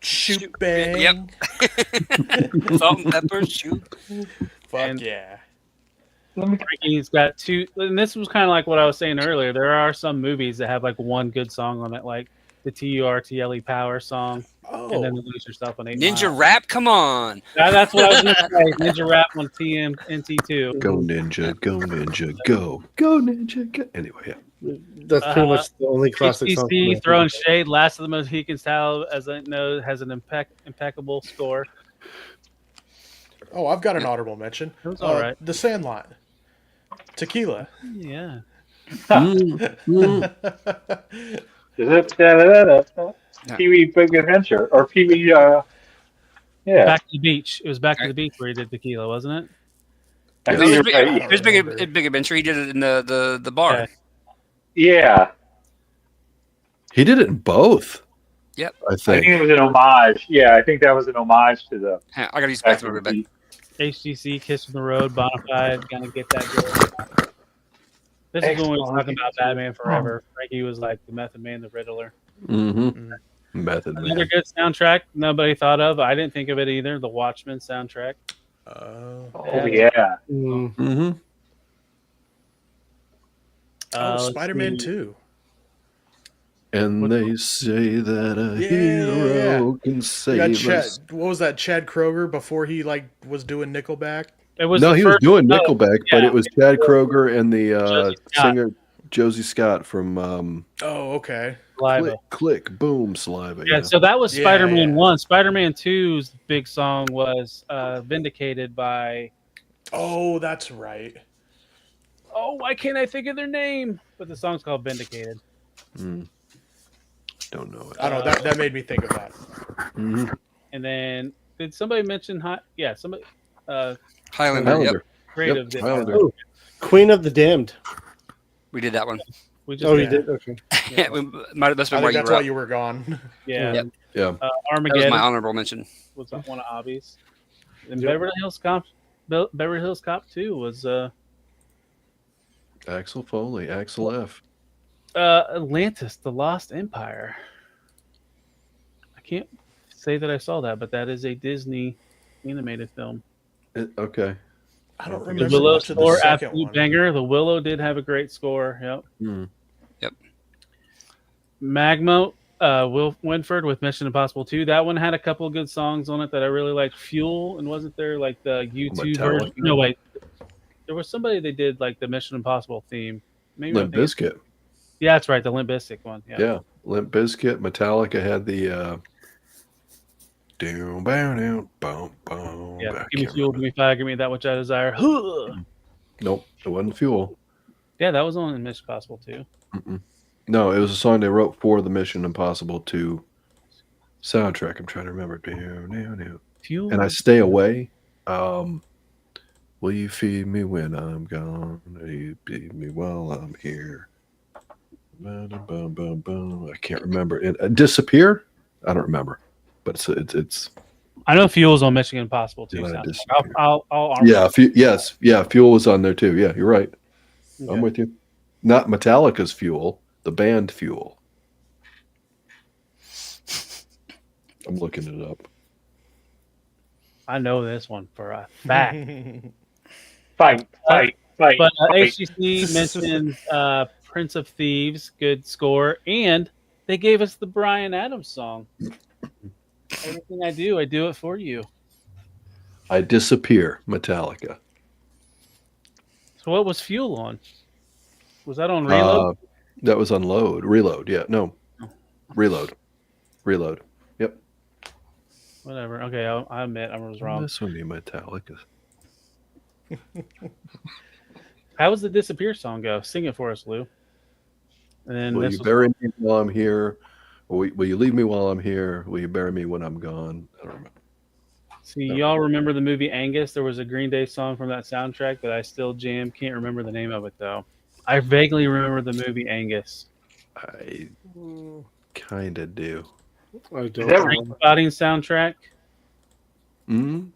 Shoot, bang. Yep. Salt and pepper, shoot. Fuck yeah. He's got two, and this was kind of like what I was saying earlier. There are some movies that have like one good song on it, like the TURTLE Power song, and then the Lose Yourself on 8 Ninja Mile. Rap, come on. That's what I was going to say. Ninja Rap on TMNT2. Go Ninja, go Ninja, go. Go Ninja, go. Anyway, yeah. That's pretty much the only classic song. HTC, Throwing Shade, Last of the Mohicans style, as I know, has an impeccable score. Oh, I've got an honorable mention. It was all right. The Sandlot. Tequila. Yeah. Is it Pee-wee Big Adventure or Pee-wee? Yeah. Back to the Beach. It was Back to the Beach where he did Tequila, wasn't it? I think you're right. It was Big Adventure. He did it in the bar. Yeah. He did it in both. Yep. I I think. think it was an homage. Yeah, I think that was an homage to the. I gotta use the bathroom real quick. HTC, Kiss from the Road, Bonafide, gonna get that girl. This is when we were talking about Batman Forever. Frankie was like the Method Man, the Riddler. Mm-hmm. Method Another Man. good soundtrack nobody thought of. I didn't think of it either. The Watchmen soundtrack. Oh yeah. Mm-hmm. Let's Spider-Man see. 2. And they say that a Yeah. hero can You got save us. what was that? Chad Kroger before he was doing Nickelback. It was No, the he was first- doing no, Nickelback, but yeah. it was Chad Kroger and the Josie Scott. singer Josie Scott from Oh, okay. Saliva. Click, Boom, Saliva. Yeah, so that was Yeah, Spider-Man yeah. 1. Spider-Man 2's big song was Vindicated by... Oh, that's right. Oh, why can't I think of their name? But the song's called Vindicated. Don't know it. I don't know. That made me think of that. Mhm. And then, did somebody mention... somebody... Highlander. Yep. Highlander. Creative Yep, did Highlander. that. Oh, Queen of the Damned. We did that one. We just Oh, you did? Okay. Yeah, might have I been think why you that's were why up. you were gone. Yeah. Yep. Yeah. That was Armageddon my honorable mention. was one of Abhi's. And Beverly Hills Cop 2 was Axel Foley, Axel F. Atlantis, The Lost Empire. I can't say that I saw that, but that is a Disney animated film. Okay. I don't The remember Willow much of the score, second absolute one. banger. The Willow did have a great score. Yep. Yep. Magma, Will Winford with Mission Impossible 2. That one had a couple of good songs on it that I really liked. Fuel, and wasn't there like the U2 Metallica. version? No, wait. There was somebody that did like the Mission Impossible theme. Maybe Limp Bizkit. Yeah, that's right. The Limp Bizkit one. Yeah. Yeah. Limp Bizkit. Metallica had the Down, boom, boom, boom. Yeah, I give me can't fuel, remember. give me fire, give me that which I desire. Nope, it wasn't Fuel. Yeah, that was on Mission Impossible too. Mm-mm. No, it was a song they wrote for the Mission Impossible 2 soundtrack. I'm trying to remember. Fuel. And I Stay Away. Will you feed me when I'm gone? Will you feed me while I'm here? I can't remember. Disappear? I don't remember. But it's I know Fuel's on Michigan Impossible too. Did I soundtrack. disappear? I'll yeah, Fuel was on there too. Yeah, you're right. Okay. I'm with you. Not Metallica's Fuel, the band Fuel. I'm looking it up. I know this one for a fact. Fight. But fight. HGC mentioned Prince of Thieves, good score, and they gave us the Bryan Adams song. Everything I do it for you. I Disappear, Metallica. So what was Fuel on? Was that on Reload? That was on Reload, yeah. No. Reload. Yep. Whatever. Okay, I admit I was wrong. This would be Metallica. How does the Disappear song go? Sing it for us, Lou. And then Will you bury me while I'm here? Or will you leave me while I'm here? Will you bury me when I'm gone? I don't remember. See, y'all remember the movie Angus? There was a Green Day song from that soundtrack that I still jam. Can't remember the name of it, though. I vaguely remember the movie Angus. I kind of do. I don't. Trainspotting soundtrack. Hmm.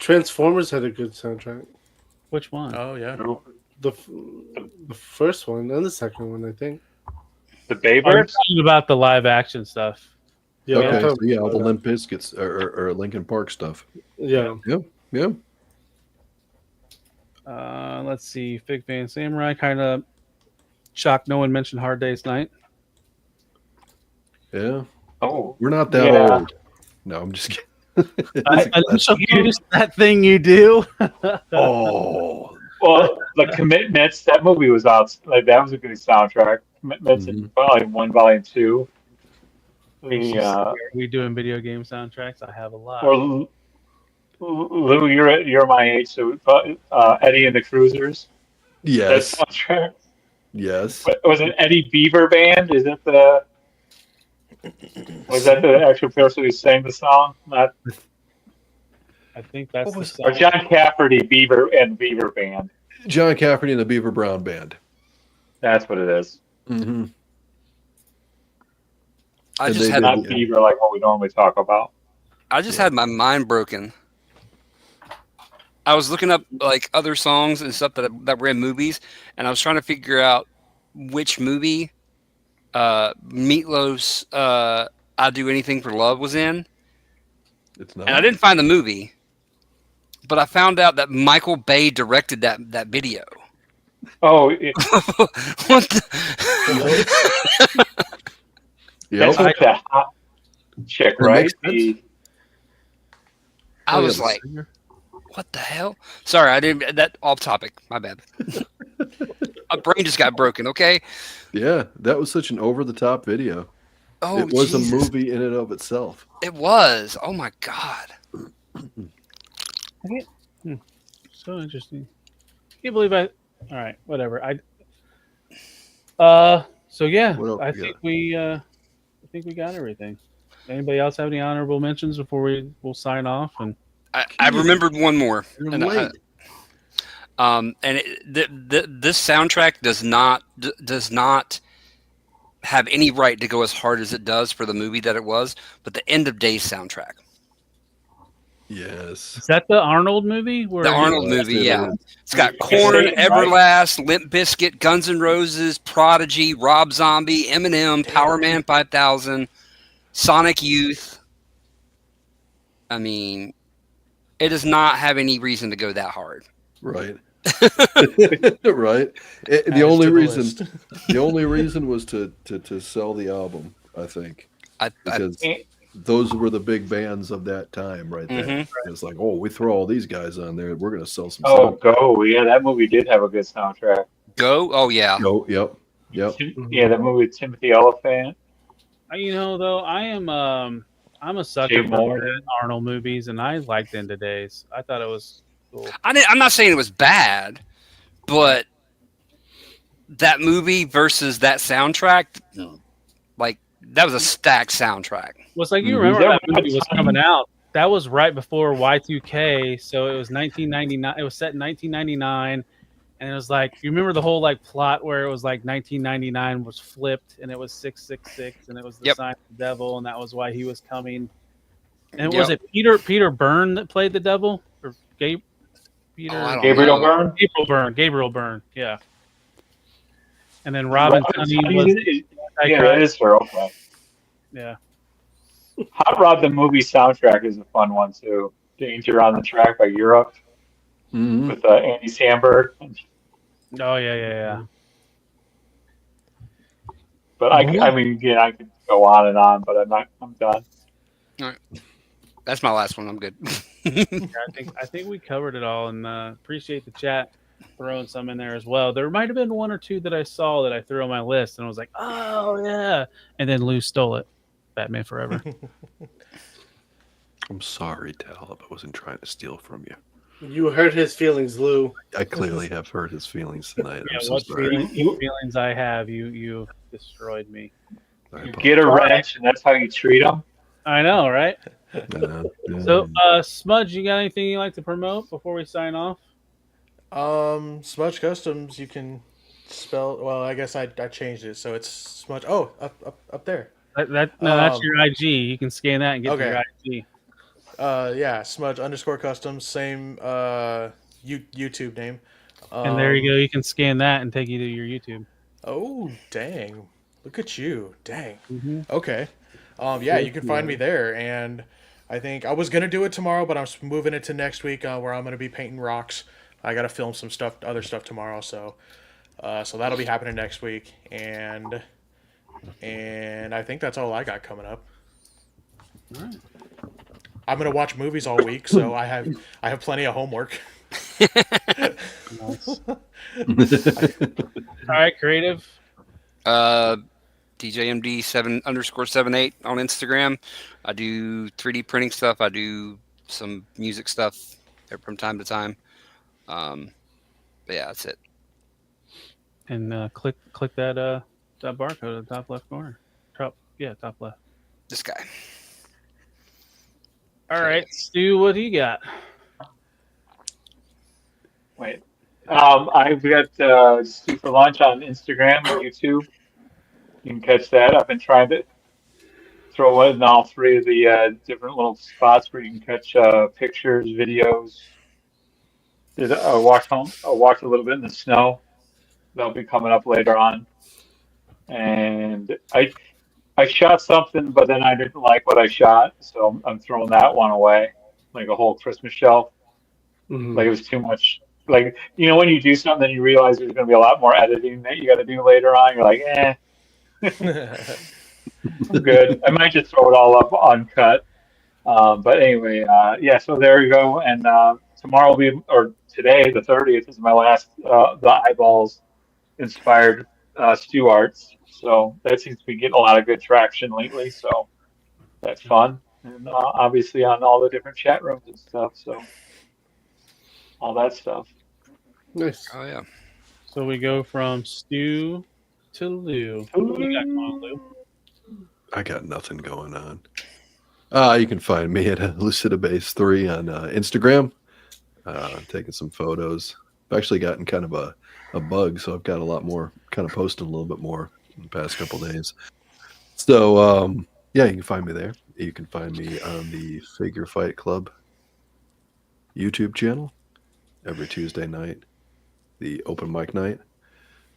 Transformers had a good soundtrack. Which one? Oh yeah, The first one and the second one, I think. The I'm Baybirds? talking about the live action stuff. Yeah, Okay, I'm so yeah, all the talking Limp Bizkit or Linkin Park stuff. yeah. Yeah. Let's see. Fig Fan Samurai, kind of shocked no one mentioned Hard Day's Night. Yeah. Oh. We're not that Yeah. old. No, I'm just kidding. I use that thing you do. Oh. Well, the Commitments, that movie was out. Like, that was a good soundtrack. Commitments in Volume 1, Volume 2. Are we doing video game soundtracks? I have a lot. Or Lou, you're my age, so Eddie and the Cruisers. Yes. That soundtrack. Yes. Was it Eddie Beaver Band? Was that the actual person who sang the song? Not. I think that's the song. Or John Cafferty, Beaver Band. John Cafferty and the Beaver Brown Band. That's what it is. Mm-hmm. I just had not Beaver like what we normally talk about. I just had my mind broken. I was looking up like other songs and stuff that were in movies, and I was trying to figure out which movie Meatloaf's "I Do Anything for Love" was in. It's not. And I didn't find the movie, but I found out that Michael Bay directed that video. Oh, what the? That's like that hot chick, right? I was like, what the hell? Sorry, I didn't. That off topic. My bad. My brain just got broken. Okay. Yeah, that was such an over-the-top video. Oh, it was Jesus. a movie in and of itself. It was. Oh my God. So interesting. Can't believe I. All right, whatever. So yeah, I think we got everything. Anybody else have any honorable mentions before we'll sign off? And I remembered one more. You're And late. This soundtrack does not have any right to go as hard as it does for the movie that it was, but the End of Days soundtrack. Yes. is that the Arnold movie? The Arnold movie, yeah. It's got Korn, Everlast, Limp Bizkit, Guns N' Roses, Prodigy, Rob Zombie, Eminem, Power Man 5000, Sonic Youth. I mean, it does not have any reason to go that hard. Right. Right. The only reason was to sell the album, I think. Because those were the big bands of that time right there. Mm-hmm. It's like, oh, we throw all these guys on there, we're going to sell some Oh, stuff. Go. Yeah, that movie did have a good soundtrack. Go? Oh, yeah. Go, yep. Yeah, that movie with Timothy Oliphant. though, I am I'm a sucker Jay for Moore. Arnold movies, and I liked End of Days. I thought it was cool. I'm not saying it was bad, but that movie versus that soundtrack, like that was a stacked soundtrack. Well, it's like you Mhm. remember Is that that movie was right? coming out. That was right before Y2K, so it was 1999. It was set in 1999, and it was like you remember the whole like plot where it was like 1999 was flipped, and it was 666, and it was the Yep. sign of the devil, and that was why he was coming. And Yep. was it Peter Byrne that played the devil, or Peter? Oh, I don't Gabriel know. Byrne. Gabriel Byrne, yeah. And then Robin Tunney Tunney was yeah, that is her. Okay. yeah. Hot Rod the movie soundtrack is a fun one too. Danger on the Track by Europe Mhm. with Andy Samberg. Oh yeah. But I mean, again, I could go on and on, but I'm done. That's my last one. I'm good. I think we covered it all, and appreciate the chat throwing some in there as well. There might have been one or two that I saw that I threw on my list, and I was like, oh yeah, and then Lou stole it. Batman Forever. I'm sorry, Talib. I wasn't trying to steal from you. You hurt his feelings, Lou. I clearly have hurt his feelings tonight. Yeah, I'm so what sorry. feelings I have? You destroyed me. I You get a wrench, and that's how you treat them. I know, right? apologize. So, Smudge, you got anything you like to promote before we sign off? Smudge Customs. You can spell. Well, I guess I changed it, so it's Smudge. Oh, up there. That's your IG. You can scan that and get to okay. your IG. Yeah, Smudge_Customs. Same YouTube name. And there you go. You can scan that and take you to your YouTube. Oh, dang! Look at you, dang. Mm-hmm. Okay. Yeah, you can find me there, and I think I was gonna do it tomorrow, but I'm moving it to next week, where I'm gonna be painting rocks. I gotta film some other stuff tomorrow, so that'll be happening next week, and I think that's all I got coming up. All right. I'm gonna watch movies all week, so I have plenty of homework. All right, creative. DJMD7_78 on Instagram. I do 3D printing stuff. I do some music stuff from time to time. But yeah, that's it. And click that barcode at the top left corner. Top left. This guy. All right, Stu, what do you got? Wait. I've got Stu for Lunch on Instagram and YouTube. You can catch that. I've been trying to throw in all three of the different little spots where you can catch pictures, videos. I walked a little bit in the snow. That'll be coming up later on. And I shot something, but then I didn't like what I shot, so I'm throwing that one away, like a whole Christmas shelf. Mhm. Like it was too much. Like, you know, when you do something, then you realize there's going to be a lot more editing that you got to do later on. You're like, I'm good. I might just throw it all up uncut. But anyway, yeah. So there you go. And tomorrow will be, or today, the 30th, is my last the eyeballs inspired stew arts. So that seems to be getting a lot of good traction lately. So that's fun. And obviously on all the different chat rooms and stuff. So all that stuff. Nice. Oh yeah. So we go from Stu to Lou. What do you got going on, Lou? I got nothing going on. You can find me at LucidaBase3 on Instagram. Taking some photos. I've actually gotten kind of a bug, so I've got a lot more, kind of posting a little bit more in the past couple days. So, yeah, you can find me there. You can find me on the Figure Fight Club YouTube channel every Tuesday night, the open mic night.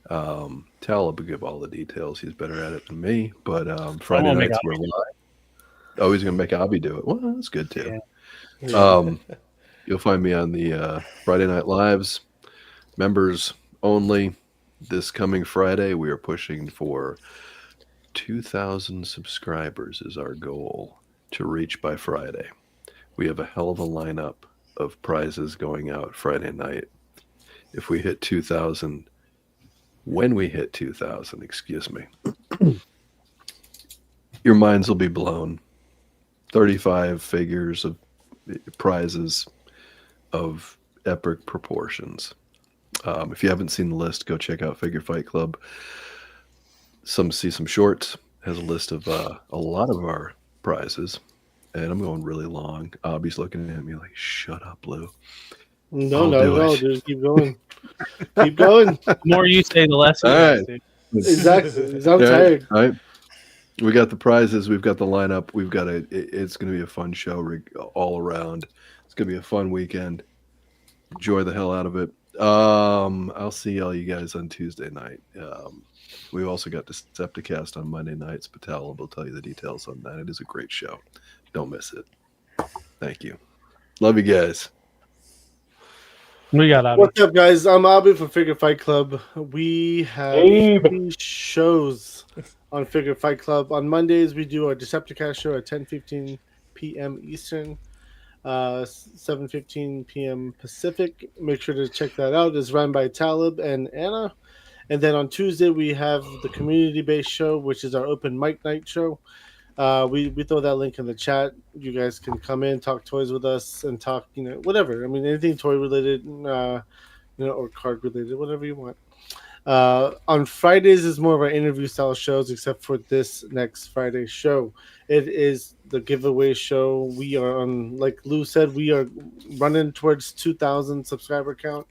Tal will give all the details. He's better at it than me. But Friday nights we're live. Oh, he's going to make Abhi do it. Well, that's good too. Yeah. You'll find me on the Friday Night Lives, members only. This coming Friday, we are pushing for 2,000 subscribers is our goal to reach by Friday. We have a hell of a lineup of prizes going out Friday night. If we hit 2,000, when we hit 2,000, excuse me, your minds will be blown. 35 figures of prizes of epic proportions. If you haven't seen the list, go check out Figure Fight Club. See some shorts. Has a list of a lot of our prizes, and I'm going really long. Abby's looking at me like, "Shut up, Lou." No, not at all, dude. Keep going. Keep going. The more you say, the less. All right. Exactly. I'm tired. All right. We got the prizes. We've got the lineup. We've got it's going to be a fun show all around. It's going to be a fun weekend. Enjoy the hell out of it. I'll see all you guys on Tuesday night. We've also got Decepticast on Monday nights. Patel will tell you the details on that. It is a great show. Don't miss it. Thank you. Love you guys. We got Abhi. What's up, guys? I'm Abhi from Figure Fight Club. We have 3 shows on Figure Fight Club. On Mondays, we do our Decepticast show at 10:15 p.m. Eastern, 7:15 p.m. Pacific. Make sure to check that out. It's run by Talib and Anna. And then on Tuesday, we have the community-based show, which is our open mic night show. We throw that link in the chat. You guys can come in, talk toys with us, and talk, whatever. I mean, anything toy related, or card related, whatever you want. On Fridays is more of our interview style shows, except for this next Friday show. It is the giveaway show. We are on, like Lou said, we are running towards 2,000 subscriber count,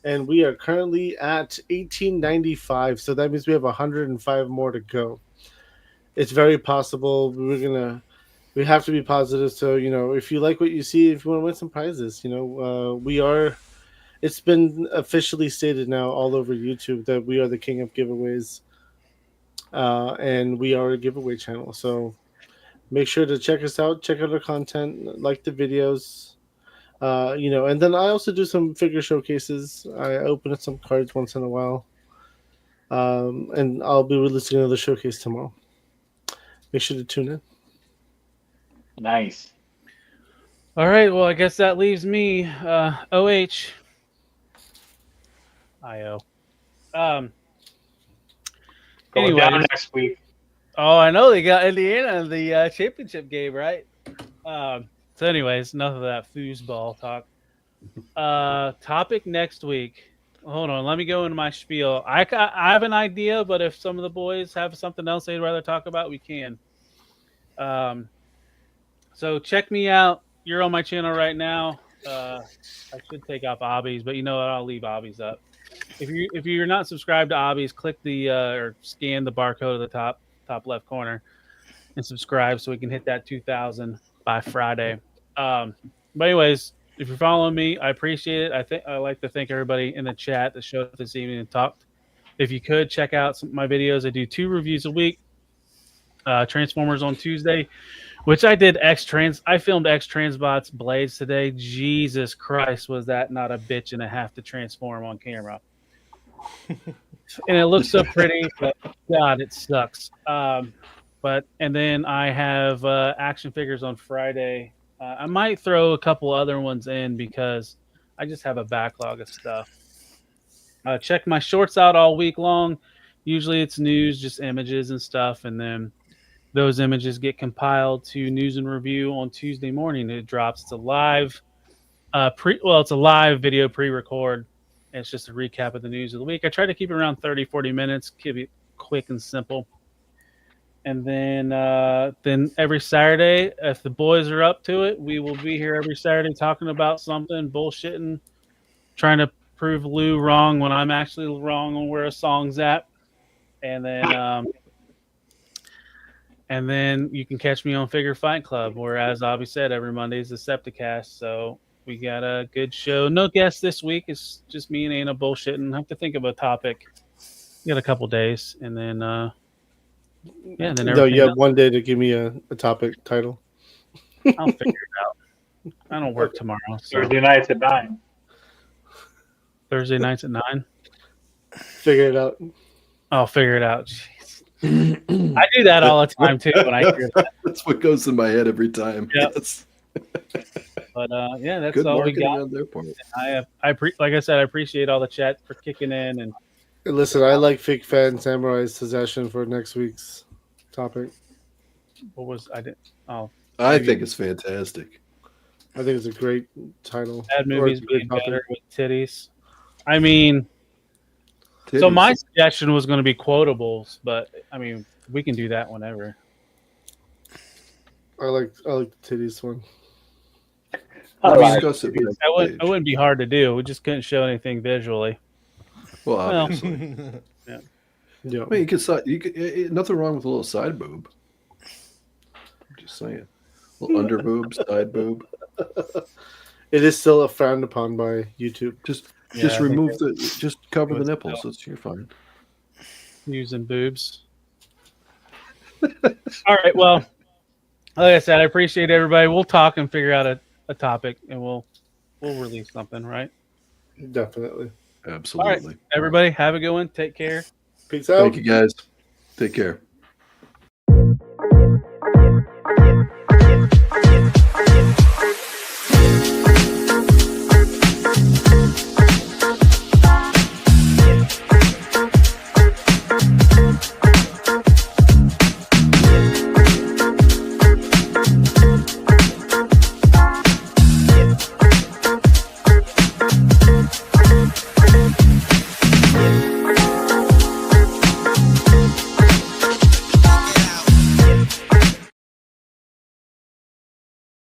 and we are currently at 1895. So that means we have 105 more to go. It's very possible we have to be positive. So, if you like what you see, if you want to win some prizes, it's been officially stated now all over YouTube that we are the king of giveaways. And we are a giveaway channel. So make sure to check us out, check out our content, like the videos, and then I also do some figure showcases. I open up some cards once in a while. And I'll be releasing another showcase tomorrow. Make sure to tune in. Nice. All right. Well, I guess that leaves me. OH. IO. Going Anyway, down next week. Oh, I know they got Indiana in the championship game, right? So, anyways, enough of that foosball talk. Topic next week. Hold on, let me go into my spiel. I have an idea, but if some of the boys have something else they'd rather talk about, we can. So check me out. You're on my channel right now. I should take off Abhi's, but you know what? I'll leave Abhi's up. If you're not subscribed to Abhi's, click the or scan the barcode at the top left corner and subscribe so we can hit that 2,000 by Friday. But anyways, if you're following me, I appreciate it. I like to thank everybody in the chat that showed up this evening and talked. If you could check out some of my videos, I do 2 reviews a week. Transformers on Tuesday, which I did I filmed X Transbots Blades today. Jesus Christ, was that not a bitch and a half to transform on camera? And it looks so pretty, but God, it sucks. And then I have action figures on Friday. I might throw a couple other ones in because I just have a backlog of stuff. Check my shorts out all week long. Usually it's news, just images and stuff, and then those images get compiled to news and review on Tuesday morning. It drops. It's a live it's a live video pre-record. It's just a recap of the news of the week. I try to keep it around 30, 40 minutes, keep it quick and simple. And then every Saturday, if the boys are up to it, we will be here every Saturday talking about something, bullshitting, trying to prove Lou wrong when I'm actually wrong on where a song's at. And then you can catch me on Figure Fight Club, where, as Abhi said, every Monday is the Decepticast. So we got a good show. No guests this week. It's just me and Anna bullshitting. I have to think of a topic. We got a couple days, and then then you have one day to give me a topic title. I'll figure it out. I don't work tomorrow. So. Thursday nights at 9. Thursday nights at 9. Figure it out. I'll figure it out. Jeez. I do that all the time too. When I hear that. That's what goes in my head every time. Yep. Yes. But that's good all we got. On their part. Like I said, I appreciate all the chat for kicking in and. Listen, I like Fake Fan Samurai's suggestion for next week's topic. What was I did? Oh, I think it's fantastic. I think it's a great title. Bad Or movies it's a great being topic. better with titties. I mean, so my suggestion was going to be quotables, but I mean, we can do that whenever. I like the titties one. We'll Alright. discuss it next It page. wouldn't be hard to do. We just couldn't show anything visually. Well, Well, obviously. Yeah. I mean, you could nothing wrong with a little side boob. I'm just saying. A little under boob, side boob. It is still a frowned upon by YouTube. Just Yeah, remove just cover the was nipples. You're fine. using boobs. All right. Well, like I said, I appreciate everybody. We'll talk and figure out a topic, and we'll release something. Right. Definitely. Absolutely. All right, everybody, have a good one. Take care. Peace out. Thank you, guys. Take care.